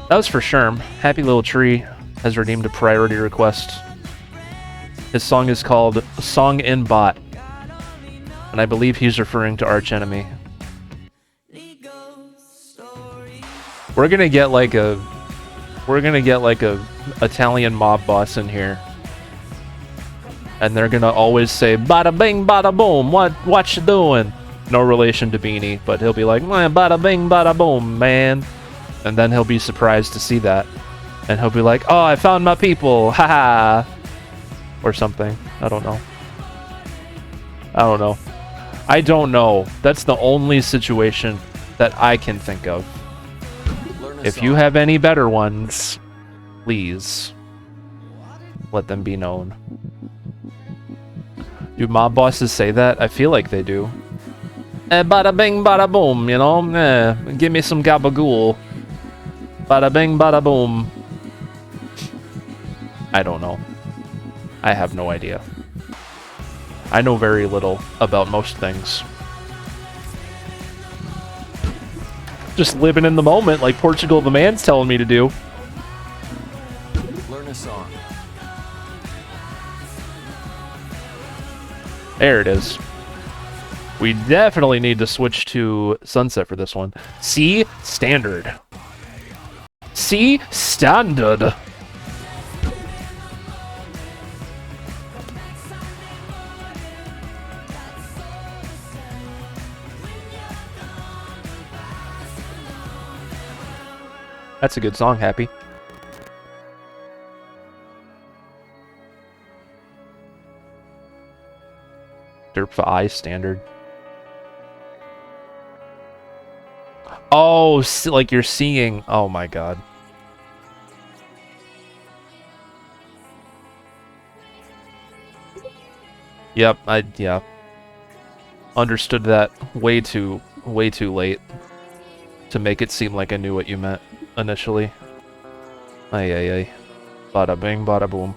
That was for Sherm. Happy Little Tree has redeemed a priority request. His song is called Song in Bot. And I believe he's referring to Arch Enemy. We're gonna get like a Italian mob boss in here. And they're gonna always say bada bing bada boom, what you doing? No relation to Beanie, but he'll be like, bada bing bada boom, man. And then he'll be surprised to see that. And he'll be like, oh, I found my people, haha. Or something. I don't know. I don't know. That's the only situation that I can think of. If you have any better ones, please let them be known. Do mob bosses say that? I feel like they do. Bada bing bada boom, you know? Give me some gabagool. Bada bing bada boom. I don't know. I have no idea. I know very little about most things. Just living in the moment like Portugal the Man's telling me to do. Learn a song. There it is. We definitely need to switch to Sunset for this one. C standard. C standard. That's a good song, Happy. Derp for I standard. Oh, like you're seeing. Oh my god. Yep, yeah. Understood that way too late to make it seem like I knew what you meant initially. Ay ay ay. Bada bing, bada boom.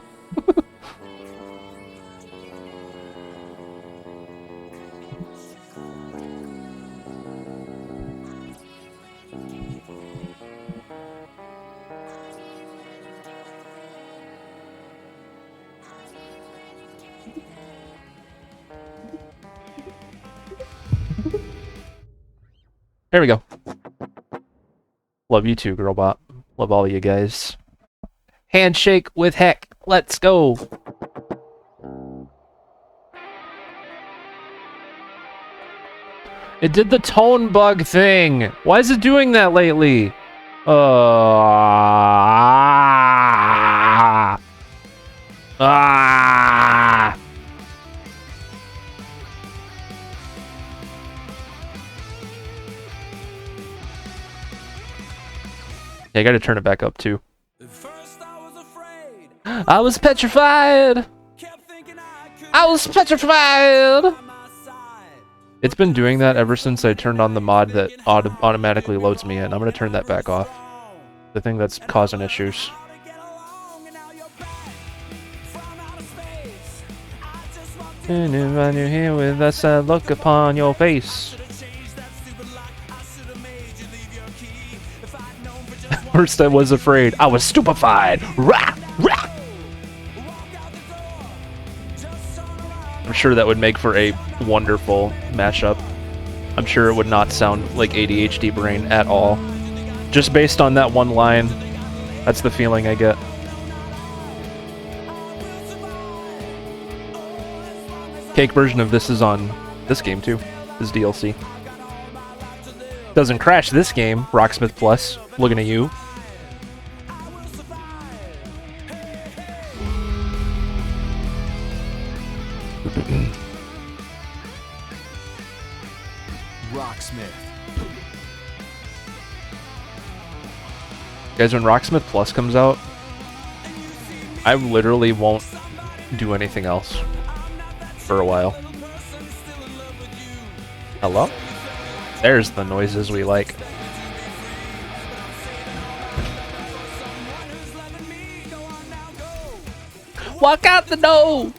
There we go. Love you too, Girlbot. Love all of you guys. Handshake with heck. Let's go. It did the tone bug thing. Why is it doing that lately? Yeah, I gotta turn it back up too. I was petrified. I was petrified. It's been doing that ever since I turned on the mod that automatically loads me in. I'm gonna turn that back off. The thing that's causing issues. And if you're here with us, I look upon your face. First I was afraid. I was stupefied. Rah! Rah! I'm sure that would make for a wonderful mashup. I'm sure it would not sound like ADHD brain at all. Just based on that one line, that's the feeling I get. Cake version of this is on this game too. This DLC. Doesn't crash this game, Rocksmith Plus. Looking at you. Rocksmith. Guys, when Rocksmith Plus comes out, I literally won't do anything else for a while. Hello? There's the noises we like. Walk out the door!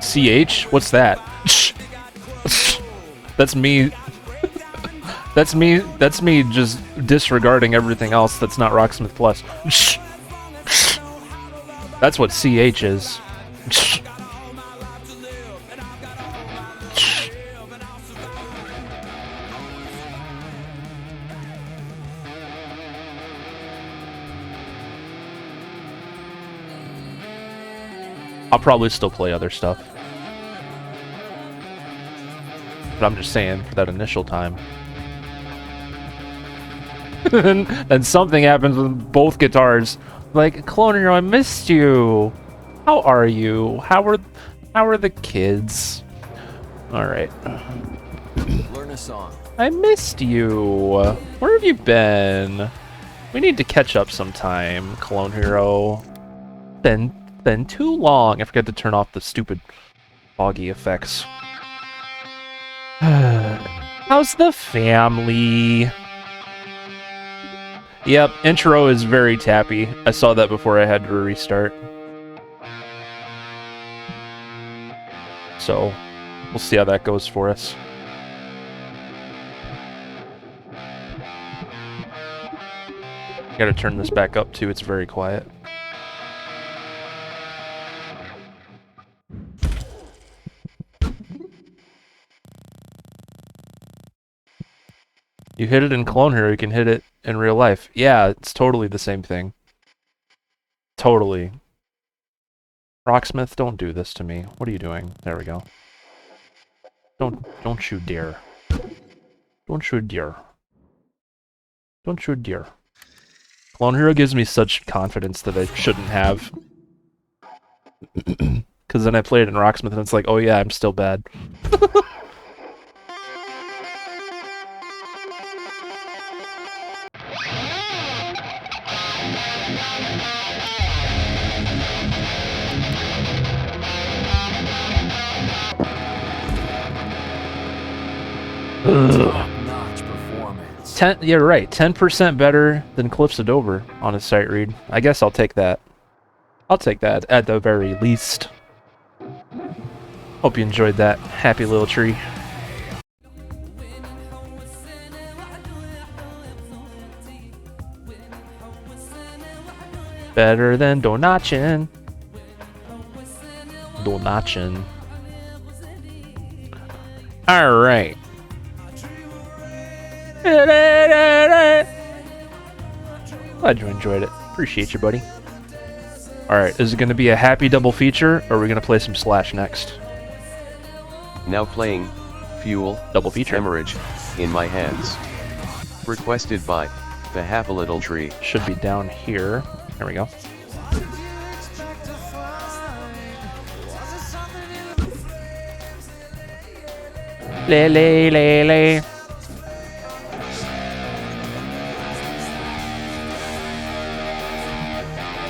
CH? What's that? That's me. That's me just disregarding everything else that's not Rocksmith Plus. That's what CH is. I'll probably still play other stuff. But I'm just saying, for that initial time. And something happens with both guitars. Like, Cloner, I missed you. How are you? How are the kids? Alright. Learn a song. I missed you. Where have you been? We need to catch up sometime, Clone Hero. Been too long. I forgot to turn off the stupid foggy effects. How's the family? Yep, intro is very tappy. I saw that before I had to restart. So, we'll see how that goes for us. Gotta turn this back up too, it's very quiet. You hit it in Clone Hero, you can hit it in real life. Yeah, it's totally the same thing. Totally. Rocksmith, don't do this to me. What are you doing? There we go. Don't shoot deer. Don't shoot deer. Don't shoot deer. Clone Hero gives me such confidence that I shouldn't have. Because then I play it in Rocksmith and it's like, oh yeah, I'm still bad. Top-notch performance. Yeah, right. 10% better than Cliffs of Dover on his sight read. I guess I'll take that. I'll take that at the very least. Hope you enjoyed that happy little tree. Better than Donachin. Donachin. Alright. Glad you enjoyed it. Appreciate you, buddy. Alright, is it going to be a happy double feature, or are we going to play some Slash next? Now playing Fuel double feature. Hemorrhage in My Hands. Requested by the Half a Little Tree. Should be down here. There we go. Le.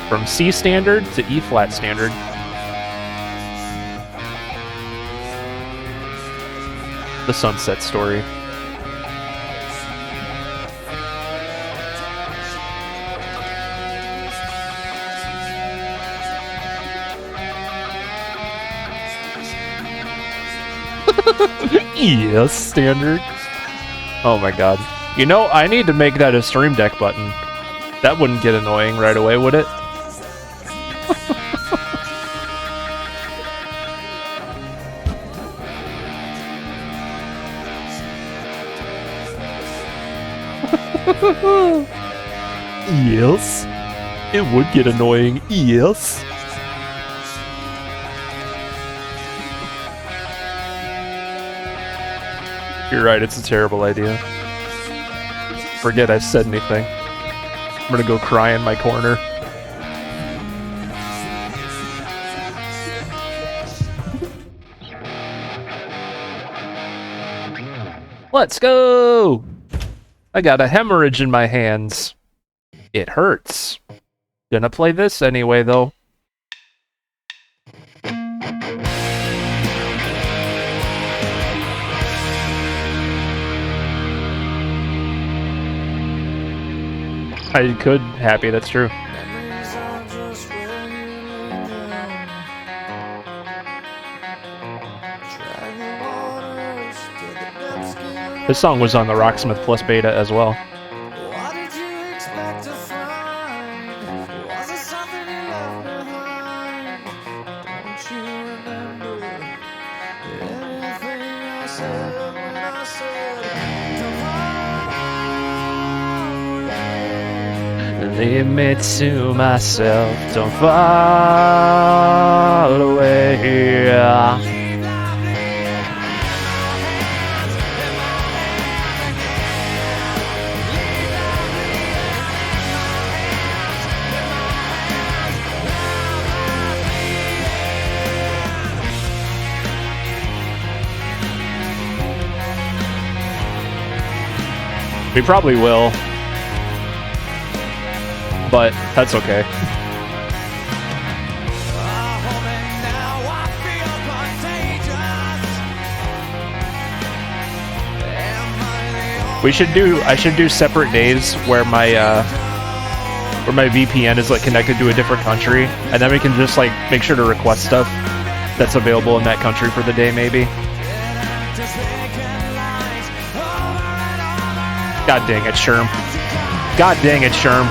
From C standard to E flat standard. The Sunset Story. Yes, standard. Oh my god. You know, I need to make that a stream deck button. That wouldn't get annoying right away, would it? Yes. It would get annoying. Yes. You're right, it's a terrible idea. Forget I said anything. I'm gonna go cry in my corner. Let's go! I got a hemorrhage in my hands. It hurts. Gonna play this anyway, though. I could. Happy, that's true. This song was on the Rocksmith Plus beta as well. Leave me to myself, don't fall away. We probably will. But that's okay. I should do separate days where my VPN is like connected to a different country, and then we can just like make sure to request stuff that's available in that country for the day, maybe. God dang it, Sherm. God dang it, Sherm.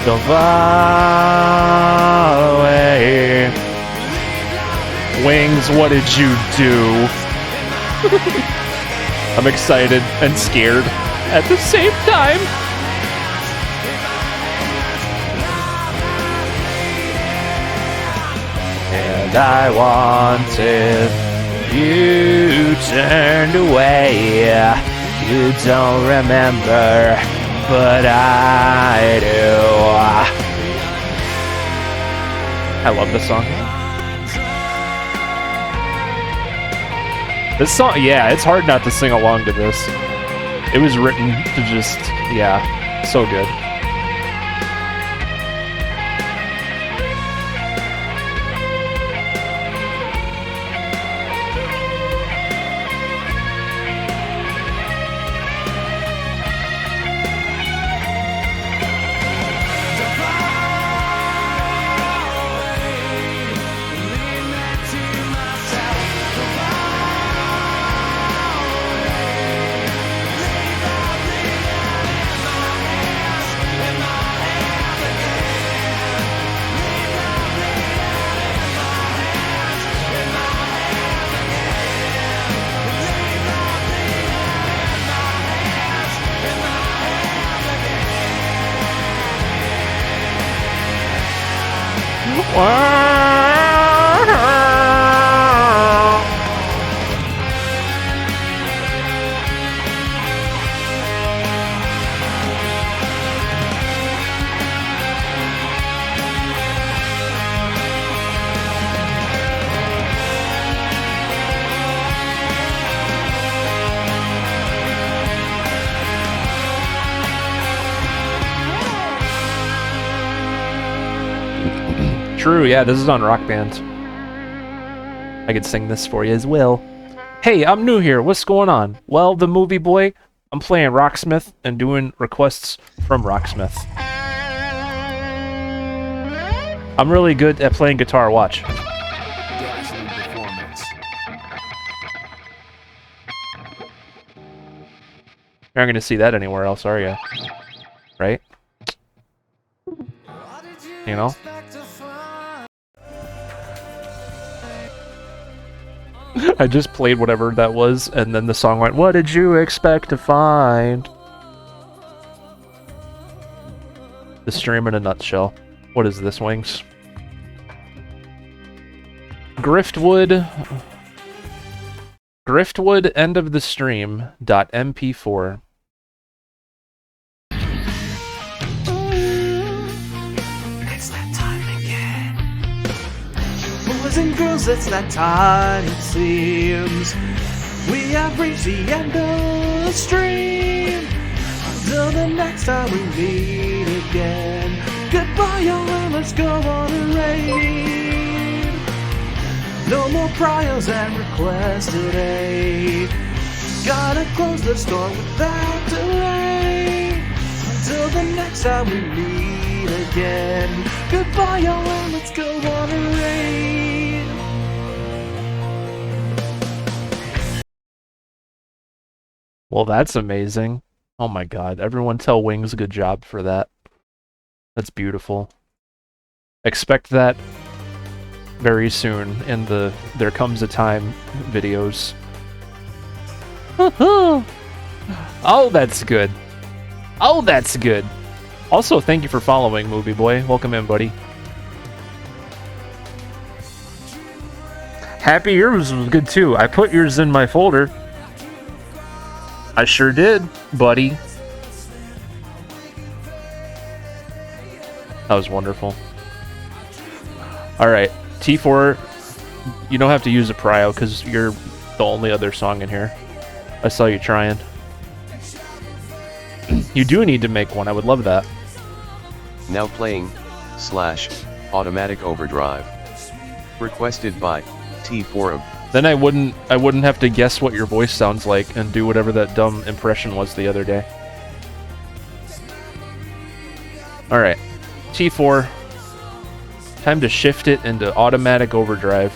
Don't fall away. Wings, what did you do? I'm excited and scared at the same time. And I wanted, you turned away. You don't remember, but I do. I love this song. This song, yeah, it's hard not to sing along to this. It was written to just, yeah, so good. True, yeah, this is on Rock Band. I could sing this for you as well. Hey, I'm new here, what's going on? Well, the movie boy, I'm playing Rocksmith and doing requests from Rocksmith. I'm really good at playing guitar, watch. Dazzling performance. You're not gonna see that anywhere else, are you? Right? You know? I just played whatever that was, and then the song went, "What did you expect to find?" The stream in a nutshell. What is this, Wings? Griftwood... Griftwood end of the stream .mp4. It's that time again. Boys and girls, it's that time it seems. We have reached the end of the stream. Until the next time we meet again. Goodbye, y'all, and let's go on a raid. No more priors and requests today. Gotta close the store without delay. Until the next time we meet again. Goodbye, y'all, and let's go on a raid. Well, that's amazing. Oh my god, everyone tell Wings good job for that. That's beautiful. Expect that very soon in the There Comes a Time videos. Oh, that's good. Oh, that's good. Also, thank you for following, Movie Boy. Welcome in, buddy. Happy yours was good too. I put yours in my folder. I sure did, buddy. That was wonderful. Alright, T4, you don't have to use a prio because you're the only other song in here. I saw you trying. You do need to make one, I would love that. Now playing, /Automatic Overdrive. Requested by T4. Then I wouldn't have to guess what your voice sounds like and do whatever that dumb impression was the other day. Alright. T4. Time to shift it into automatic overdrive.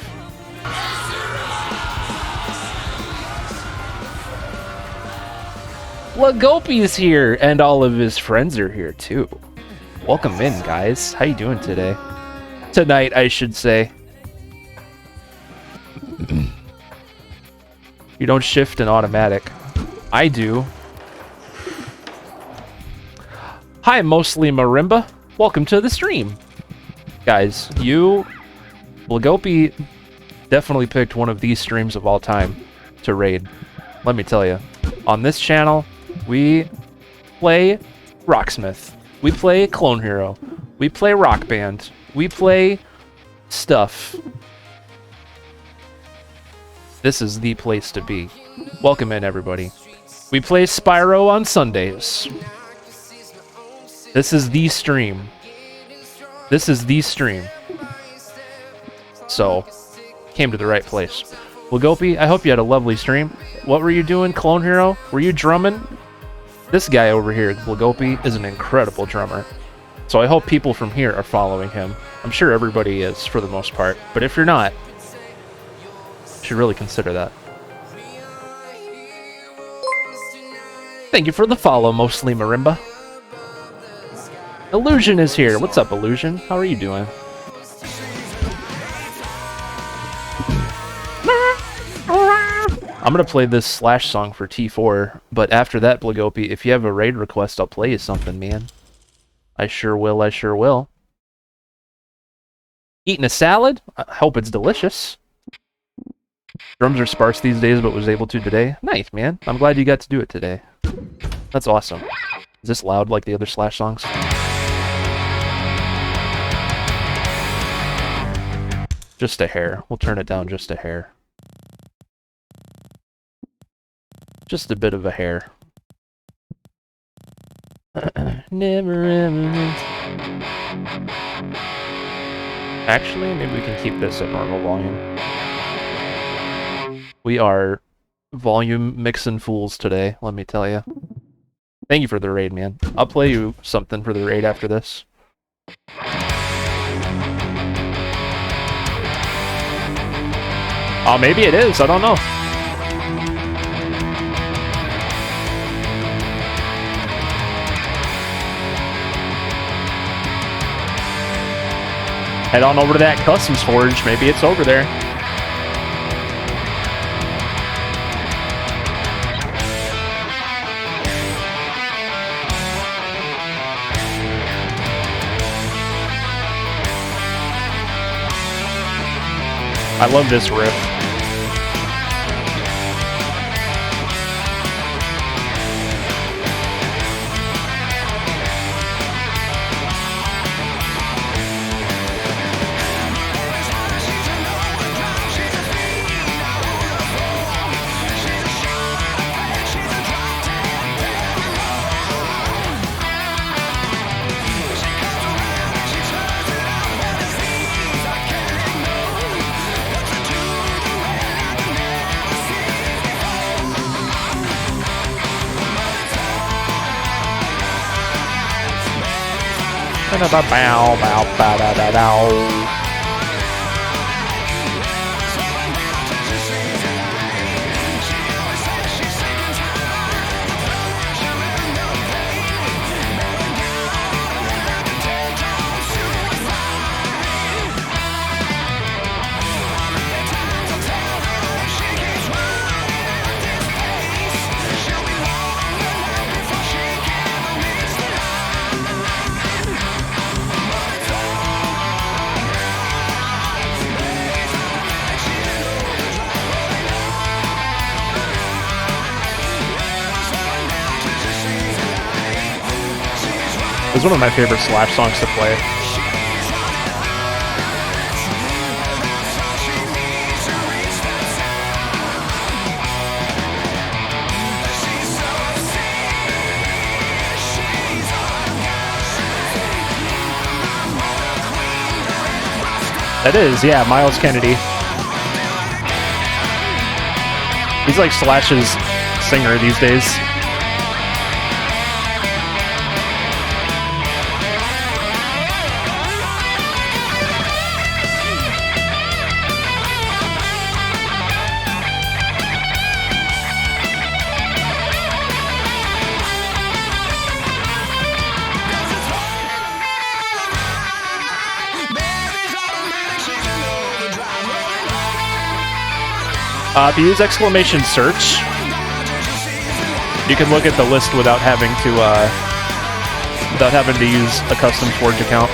Lagopi's here, and all of his friends are here too. Welcome in, guys. How you doing today? Tonight, I should say. You don't shift in automatic. I do. Hi, Mostly Marimba. Welcome to the stream. Guys, Lagopi definitely picked one of these streams of all time to raid. Let me tell you. On this channel, we play Rocksmith. We play Clone Hero. We play Rock Band. We play stuff. This is the place to be. Welcome in, everybody. We play Spyro on Sundays. This is the stream. This is the stream. So, came to the right place. Lagopi, I hope you had a lovely stream. What were you doing, Clone Hero? Were you drumming? This guy over here, Lagopi, is an incredible drummer. So I hope people from here are following him. I'm sure everybody is, for the most part. But if you're not, you should really consider that. Thank you for the follow, Mostly Marimba. Illusion is here. What's up, Illusion? How are you doing? I'm gonna play this Slash song for T4, but after that, Blagopi, if you have a raid request, I'll play you something, man. I sure will, I sure will. Eating a salad? I hope it's delicious. Drums are sparse these days, but was able to today. Nice, man. I'm glad you got to do it today. That's awesome. Is this loud like the other Slash songs? Just a hair. We'll turn it down just a hair. Just a bit of a hair. Never ever. Actually, maybe we can keep this at normal volume. We are volume mixing fools today, let me tell you. Thank you for the raid, man. I'll play you something for the raid after this. Oh, maybe it is. I don't know. Head on over to that Customs Forge. Maybe it's over there. I love this riff. Bow, bow, bow, da, da, da. It's one of my favorite Slash songs to play. That is, yeah, Miles Kennedy. He's like Slash's singer these days. If you use exclamation search, you can look at the list without having to use a custom Forge account.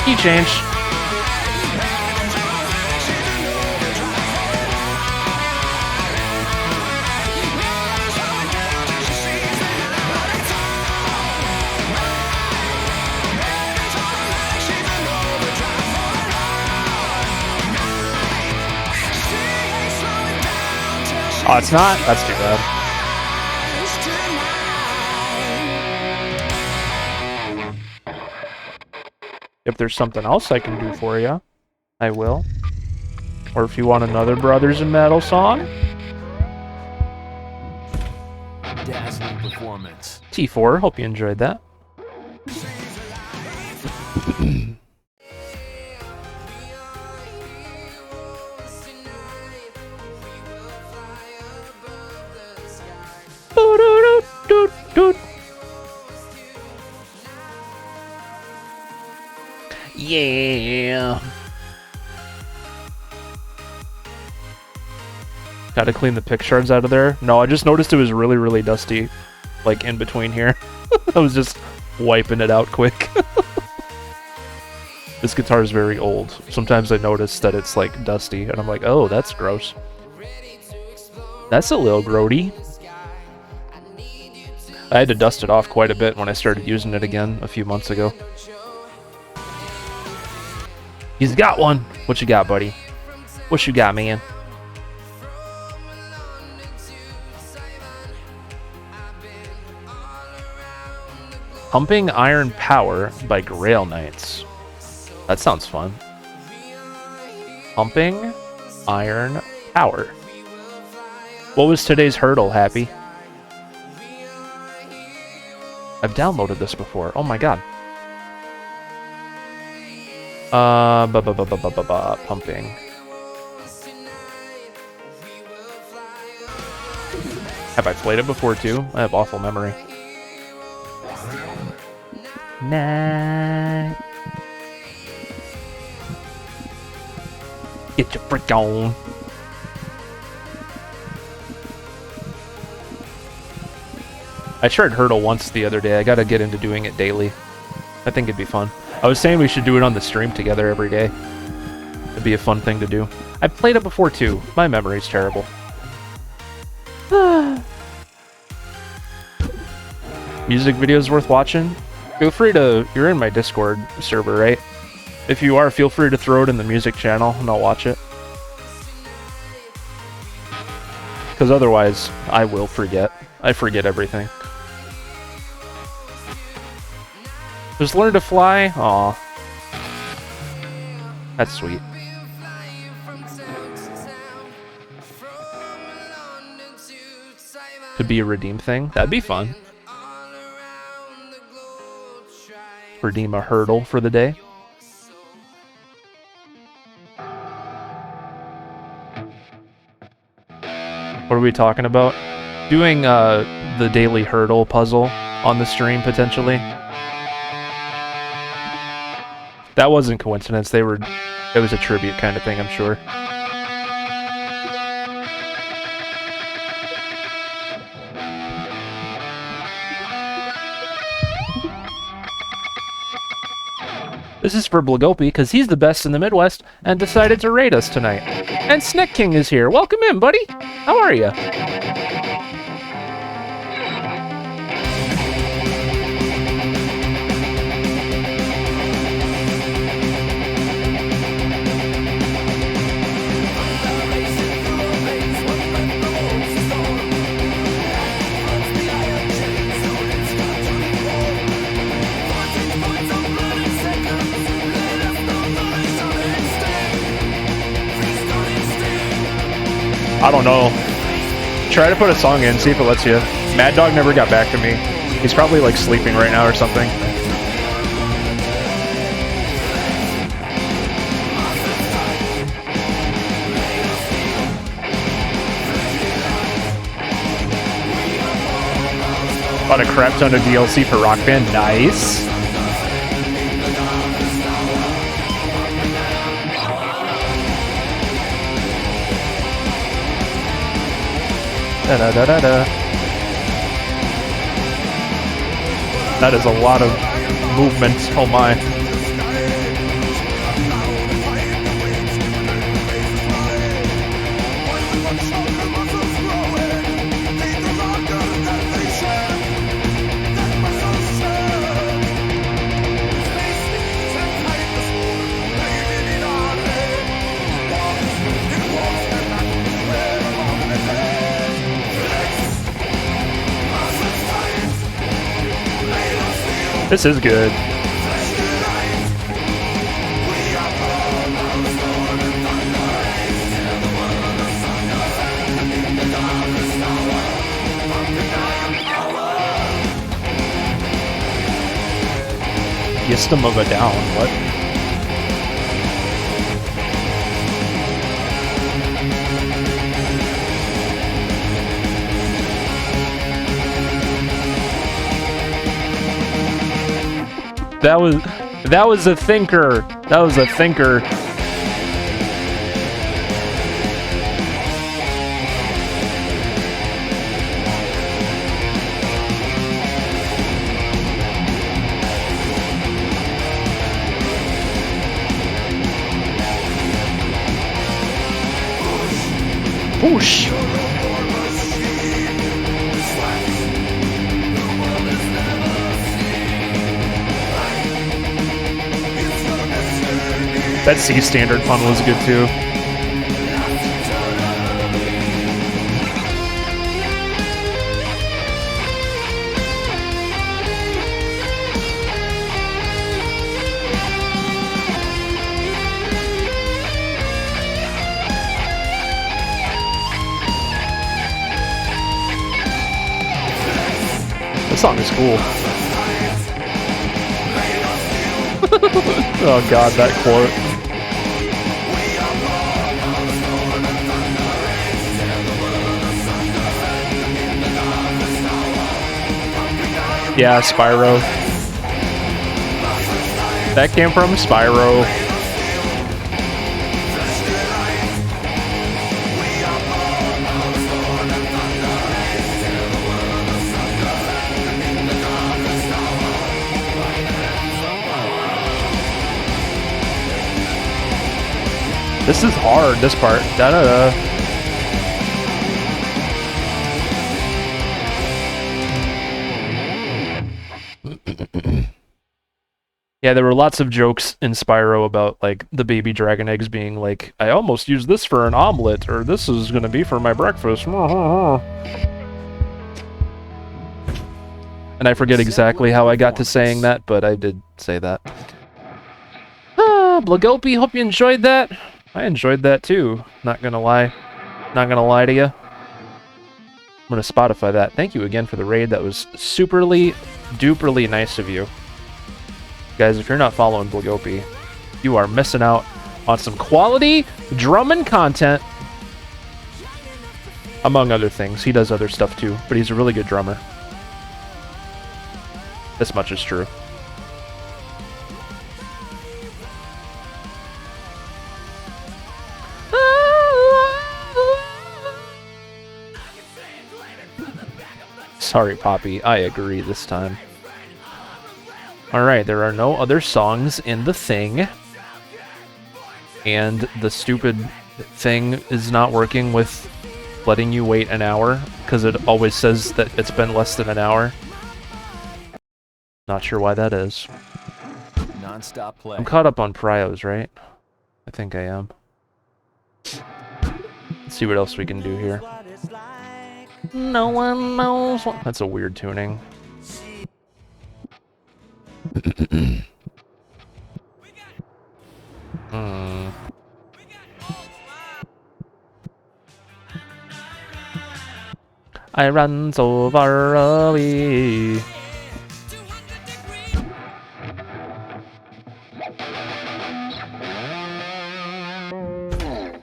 Key change. Oh, it's not? That's too bad. If there's something else I can do for you, I will. Or if you want another Brothers in Metal song. Dazzling performance. T4, hope you enjoyed that. Yeah. Gotta clean the pick shards out of there. No, I just noticed it was really, really dusty, like in between here. I was just wiping it out quick. This guitar is very old. Sometimes I notice that it's like dusty, and I'm like, oh, that's gross. That's a little grody. I had to dust it off quite a bit when I started using it again a few months ago. He's got one. What you got, buddy? What you got, man? Pumping Iron Power by Grail Knights. That sounds fun. Pumping Iron Power. What was today's hurdle, Happy? I've downloaded this before. Oh my god. Pumping. Have I played it before too? I have awful memory. Night. Get your freak on. I tried Hurdle once the other day. I gotta get into doing it daily. I think it'd be fun. I was saying we should do it on the stream together every day. It'd be a fun thing to do. I've played it before too. My memory's terrible. Music videos worth watching? Feel free to... You're in my Discord server, right? If you are, feel free to throw it in the music channel and I'll watch it. Because otherwise, I will forget. I forget everything. Just learn to fly? Aw. That's sweet. Could be a redeem thing. That'd be fun. Redeem a hurdle for the day. What are we talking about? Doing the daily hurdle puzzle on the stream, potentially. That wasn't coincidence. It was a tribute kind of thing, I'm sure. This is for Blagopi, because he's the best in the Midwest, and decided to raid us tonight. And Snick King is here. Welcome in, buddy! How are ya? I don't know. Try to put a song in, see if it lets you. Mad Dog never got back to me. He's probably like sleeping right now or something. Bought a crap ton of DLC for Rock Band. Nice. Da-da-da-da-da. That is a lot of movement. Oh my. This is good. System of a Down, what? That was a thinker. That was a thinker. Whoosh. That C standard fun was good too. This song is cool. Oh god, that quote. Yeah, Spyro. That came from Spyro. This is hard, this part. Da-da-da. Yeah, there were lots of jokes in Spyro about, like, the baby dragon eggs being like, I almost used this for an omelet, or this is gonna be for my breakfast. And I forget exactly how I got to saying that, but I did say that. Blagopi, hope you enjoyed that. I enjoyed that too, not gonna lie. Not gonna lie to you. I'm gonna Spotify that. Thank you again for the raid, that was superly, duperly nice of you. Guys, if you're not following Blagopi, you are missing out on some quality drumming content. Among other things. He does other stuff too, but he's a really good drummer. This much is true. Sorry, Poppy. I agree this time. Alright, there are no other songs in the thing. And the stupid thing is not working with letting you wait an hour, because it always says that it's been less than an hour. Not sure why that is. Non-stop play. I'm caught up on Prios, right? I think I am. Let's see what else we can do here. No one knows what... That's a weird tuning. I run so far away.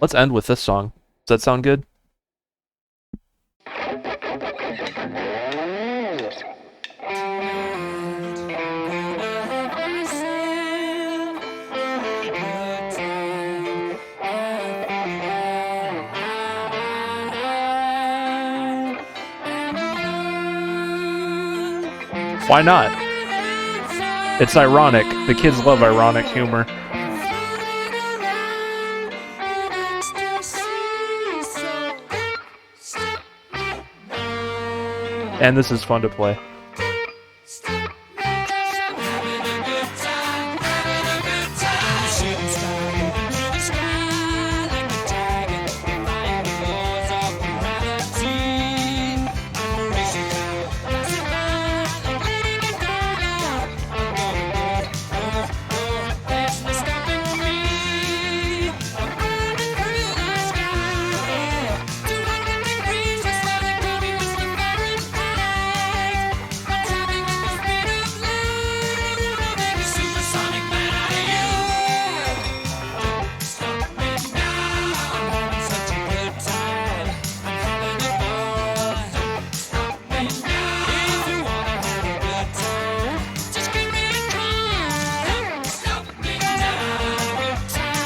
Let's end with this song. Does that sound good? Why not? It's ironic. The kids love ironic humor. And this is fun to play.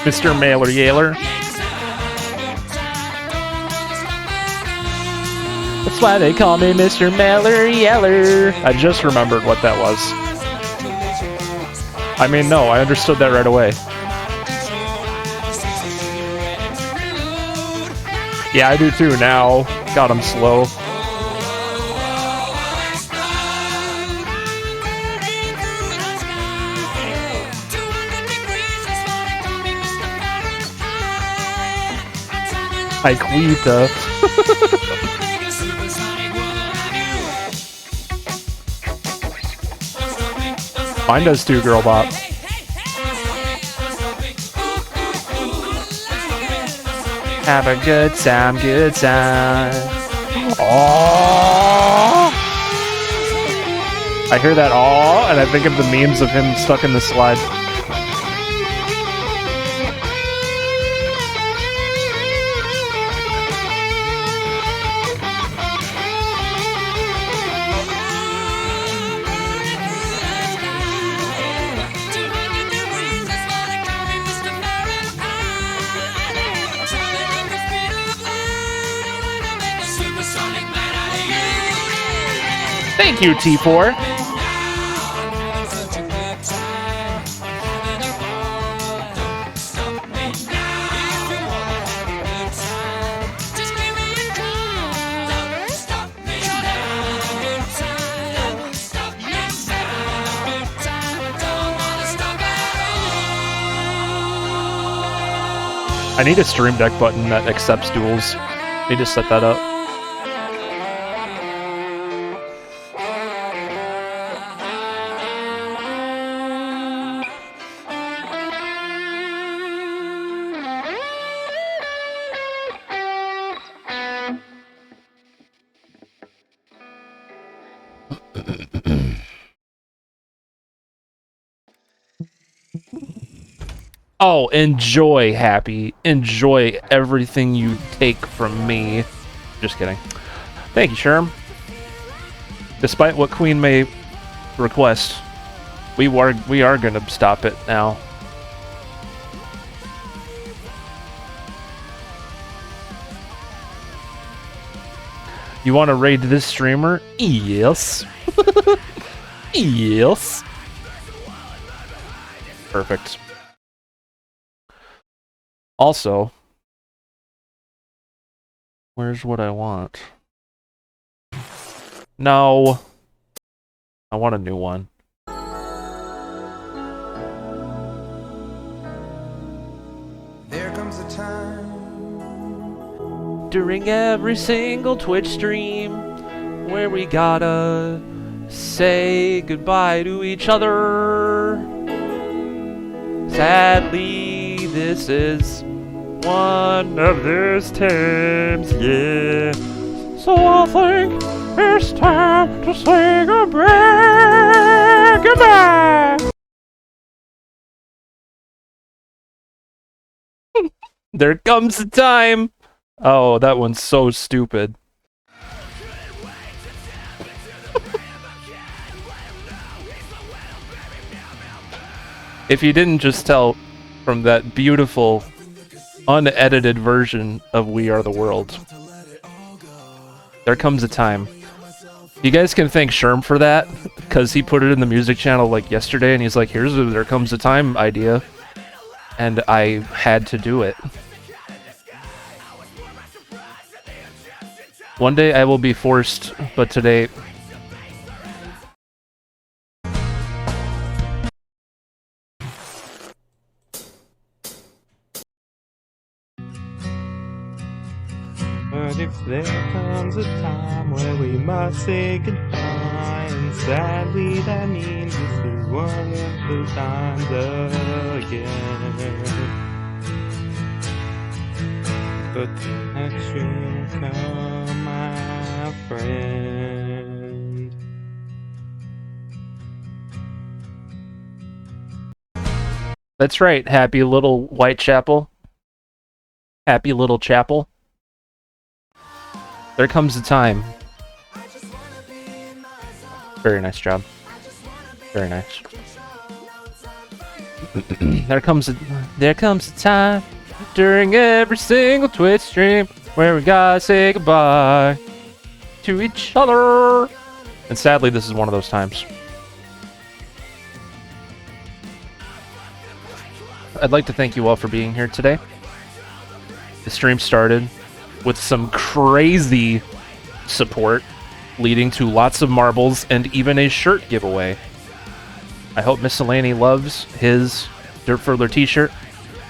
Mr. Mailer Yaler. That's why they call me Mr. Mailer Yeller. I just remembered what that was. I mean, no, I understood that right away. Yeah, I do too now. God, I'm slow. Iquita. Mine does too, Girl Bop. Have a good time, good time. Aww. I hear that aww, and I think of the memes of him stuck in the slide. Thank you, T4. I need a stream deck button that accepts duels. Need to set that up. Oh, enjoy, Happy. Enjoy everything you take from me. Just kidding. Thank you, Sherm. Despite what Queen may request, we are gonna stop it now. You want to raid this streamer? Yes. Yes. Perfect. Also, where's what I want? No. I want a new one. There comes a time during every single Twitch stream where we gotta say goodbye to each other. Sadly, this is one of those times, yeah. So I think it's time to say goodbye. Goodbye. There comes the time. Oh, that one's so stupid. If you didn't just tell from that beautiful, unedited version of We Are the World, there comes a time. You guys can thank Sherm for that, because he put it in the music channel like yesterday, and he's like, here's a There Comes a Time idea. And I had to do it. One day I will be forced, but today... But if there comes a time where we must say goodbye, and sadly that means this is one of the times again. But next will come, my friend. That's right, happy little Whitechapel. Happy little chapel. There comes a time. Very nice job. Very nice. There comes a time during every single Twitch stream where we gotta say goodbye to each other. And sadly, this is one of those times. I'd like to thank you all for being here today. The stream started with some crazy support, leading to lots of marbles and even a shirt giveaway. I hope Miscellany loves his Dirt Furler t-shirt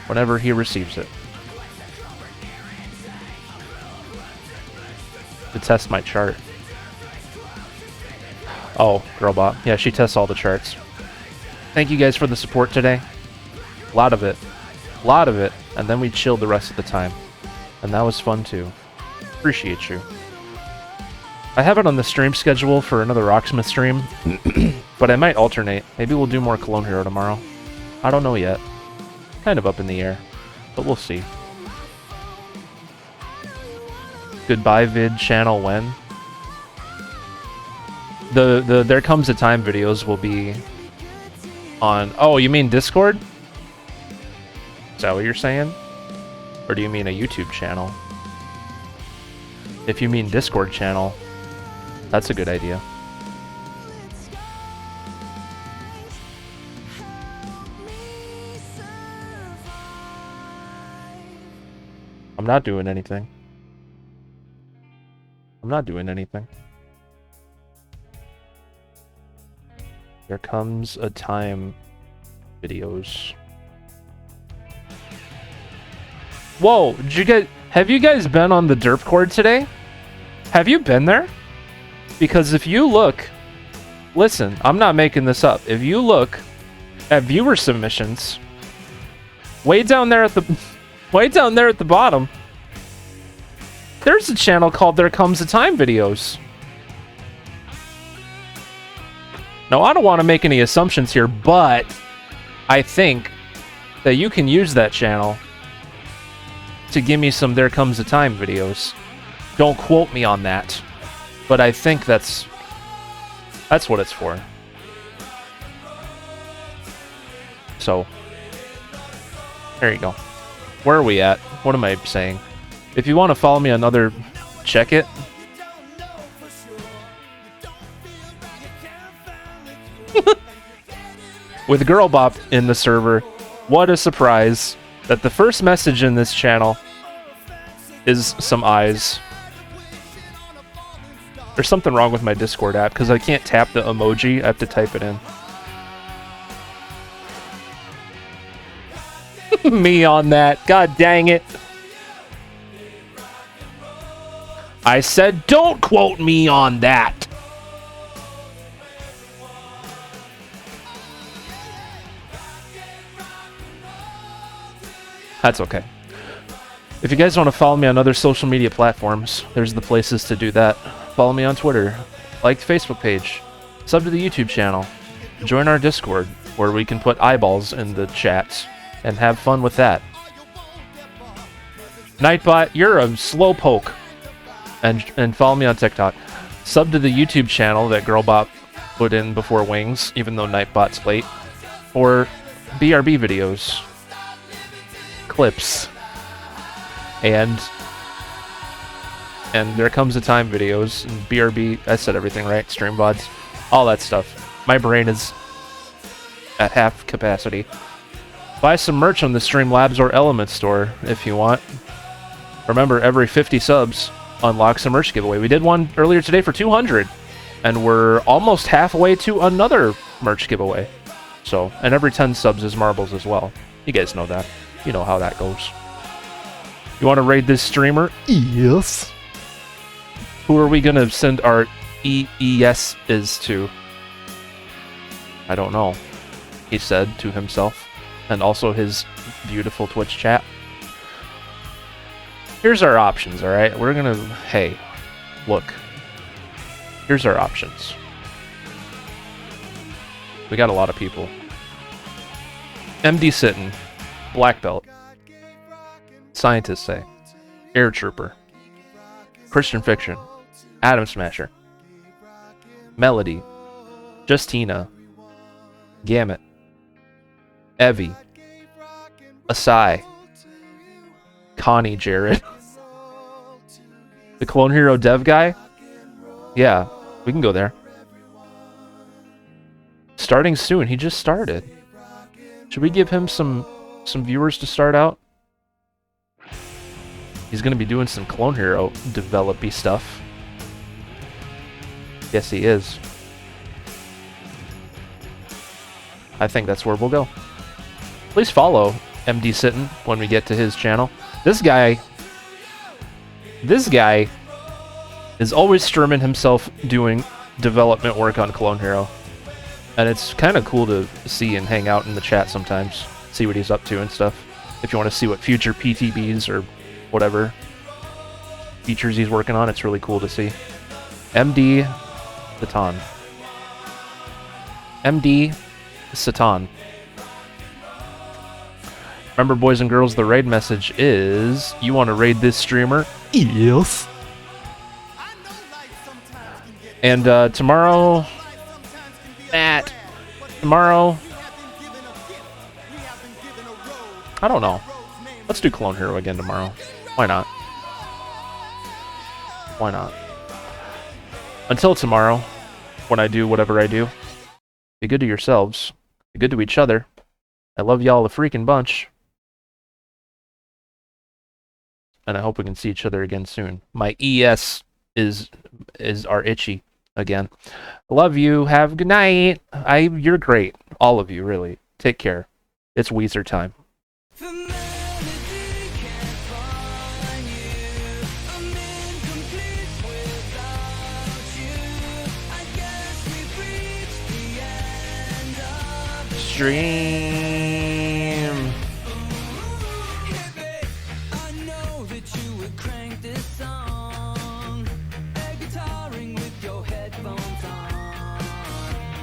whenever he receives it. To test my chart. Oh, Girlbot. Yeah, she tests all the charts. Thank you guys for the support today. A lot of it. A lot of it. And then we chilled the rest of the time. And that was fun too. Appreciate you. I have it on the stream schedule for another Rocksmith stream, but I might alternate. Maybe we'll do more Cologne Hero tomorrow. I don't know yet. Kind of up in the air, but we'll see. Goodbye vid channel when? The There Comes a Time videos will be on... Oh, you mean Discord? Is that what you're saying? Or do you mean a YouTube channel? If you mean Discord channel, that's a good idea. I'm not doing anything. I'm not doing anything. There comes a time videos. Whoa, have you guys been on the derp cord today? Have you been there? Because if you look, listen, I'm not making this up. If you look at viewer submissions, way down there at the bottom, there's a channel called There Comes a Time Videos. Now, I don't want to make any assumptions here, but I think that you can use that channel to give me some There Comes a Time videos. Don't quote me on that, but I think that's what it's for. So, there you go. Where are we at? What am I saying? If you want to follow me on other... Check it. With Girl Bop in the server, what a surprise that the first message in this channel is some eyes. There's something wrong with my Discord app because I can't tap the emoji, I have to type it in. Me on that, god dang it. I said don't quote me on that. That's okay. If you guys want to follow me on other social media platforms, there's the places to do that. Follow me on Twitter, like the Facebook page, sub to the YouTube channel, join our Discord, where we can put eyeballs in the chats and have fun with that. Nightbot, you're a slowpoke. And follow me on TikTok. Sub to the YouTube channel that Girlbot put in before Wings, even though Nightbot's late. Or BRB videos. Clips. And There Comes a Time videos. And BRB, I said everything right. Stream VODs. All that stuff. My brain is at half capacity. Buy some merch on the Streamlabs or Element store if you want. Remember, every 50 subs unlocks a merch giveaway. We did one earlier today for 200, and we're almost halfway to another merch giveaway. So, and every 10 subs is marbles as well. You guys know that. You know how that goes. You want to raid this streamer? Yes. Who are we going to send our EES is to? I don't know, he said to himself, and also his beautiful Twitch chat. Here's our options, alright? We're gonna... Hey, look. Here's our options. We got a lot of people. MD Sittin'. Black Belt. Scientists Say. Air Trooper. Christian Fiction. Atom Smasher. Melody. Justina. Gamut. Evie. Asai. Connie Jarrett. The Clone Hero dev guy? Yeah, we can go there. Starting soon. He just started. Should we give him some viewers to start out? He's going to be doing some Clone Hero developy stuff. Yes, he is. I think that's where we'll go. Please follow MD Sittin' when we get to his channel. This guy is always streaming himself doing development work on Clone Hero. And it's kind of cool to see and hang out in the chat sometimes. See what he's up to and stuff. If you want to see what future PTBs or whatever features he's working on, it's really cool to see. MD Satan. MD Satan. Remember, boys and girls, the raid message is, you want to raid this streamer? Yes. And tomorrow, tomorrow, I don't know. Let's do Clone Hero again tomorrow. Why not? Why not? Until tomorrow, when I do whatever I do, be good to yourselves. Be good to each other. I love y'all a freaking bunch. and I hope we can see each other again soon. My ES is are itchy again. Love you. Have a good night. You're great. All of you, really. Take care. It's Weezer time. Stream. I know that you would crank this song, guitaring with your headphones on.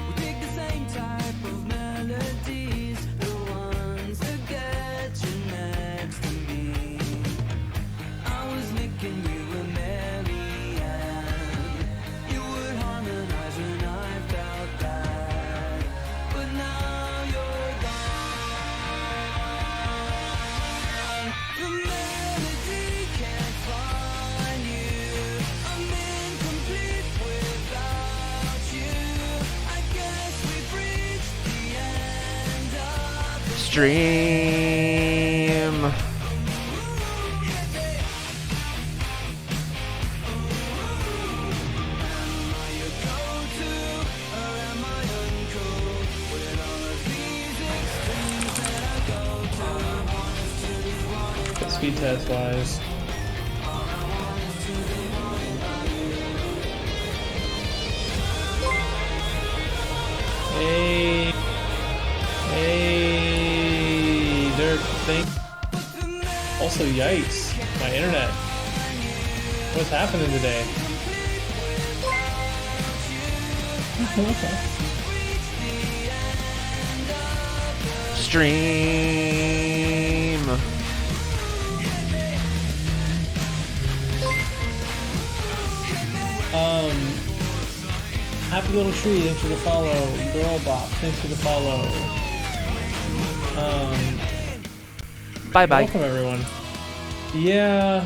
We dig the same type of melodies, the ones that get you next to me. I was making you a Marianne. You would harmonize when I felt that, but now you're gone. The melody can't find you. I'm incomplete without you. I guess we've reached the end of the Stream. Speed test wise. Hey. Hey. Dirk, thank. Also, yikes. My internet. What's happening today? Stream. Happy Little Tree, thanks for the follow. Girlbop, thanks for the follow. Bye bye. Welcome everyone. Yeah.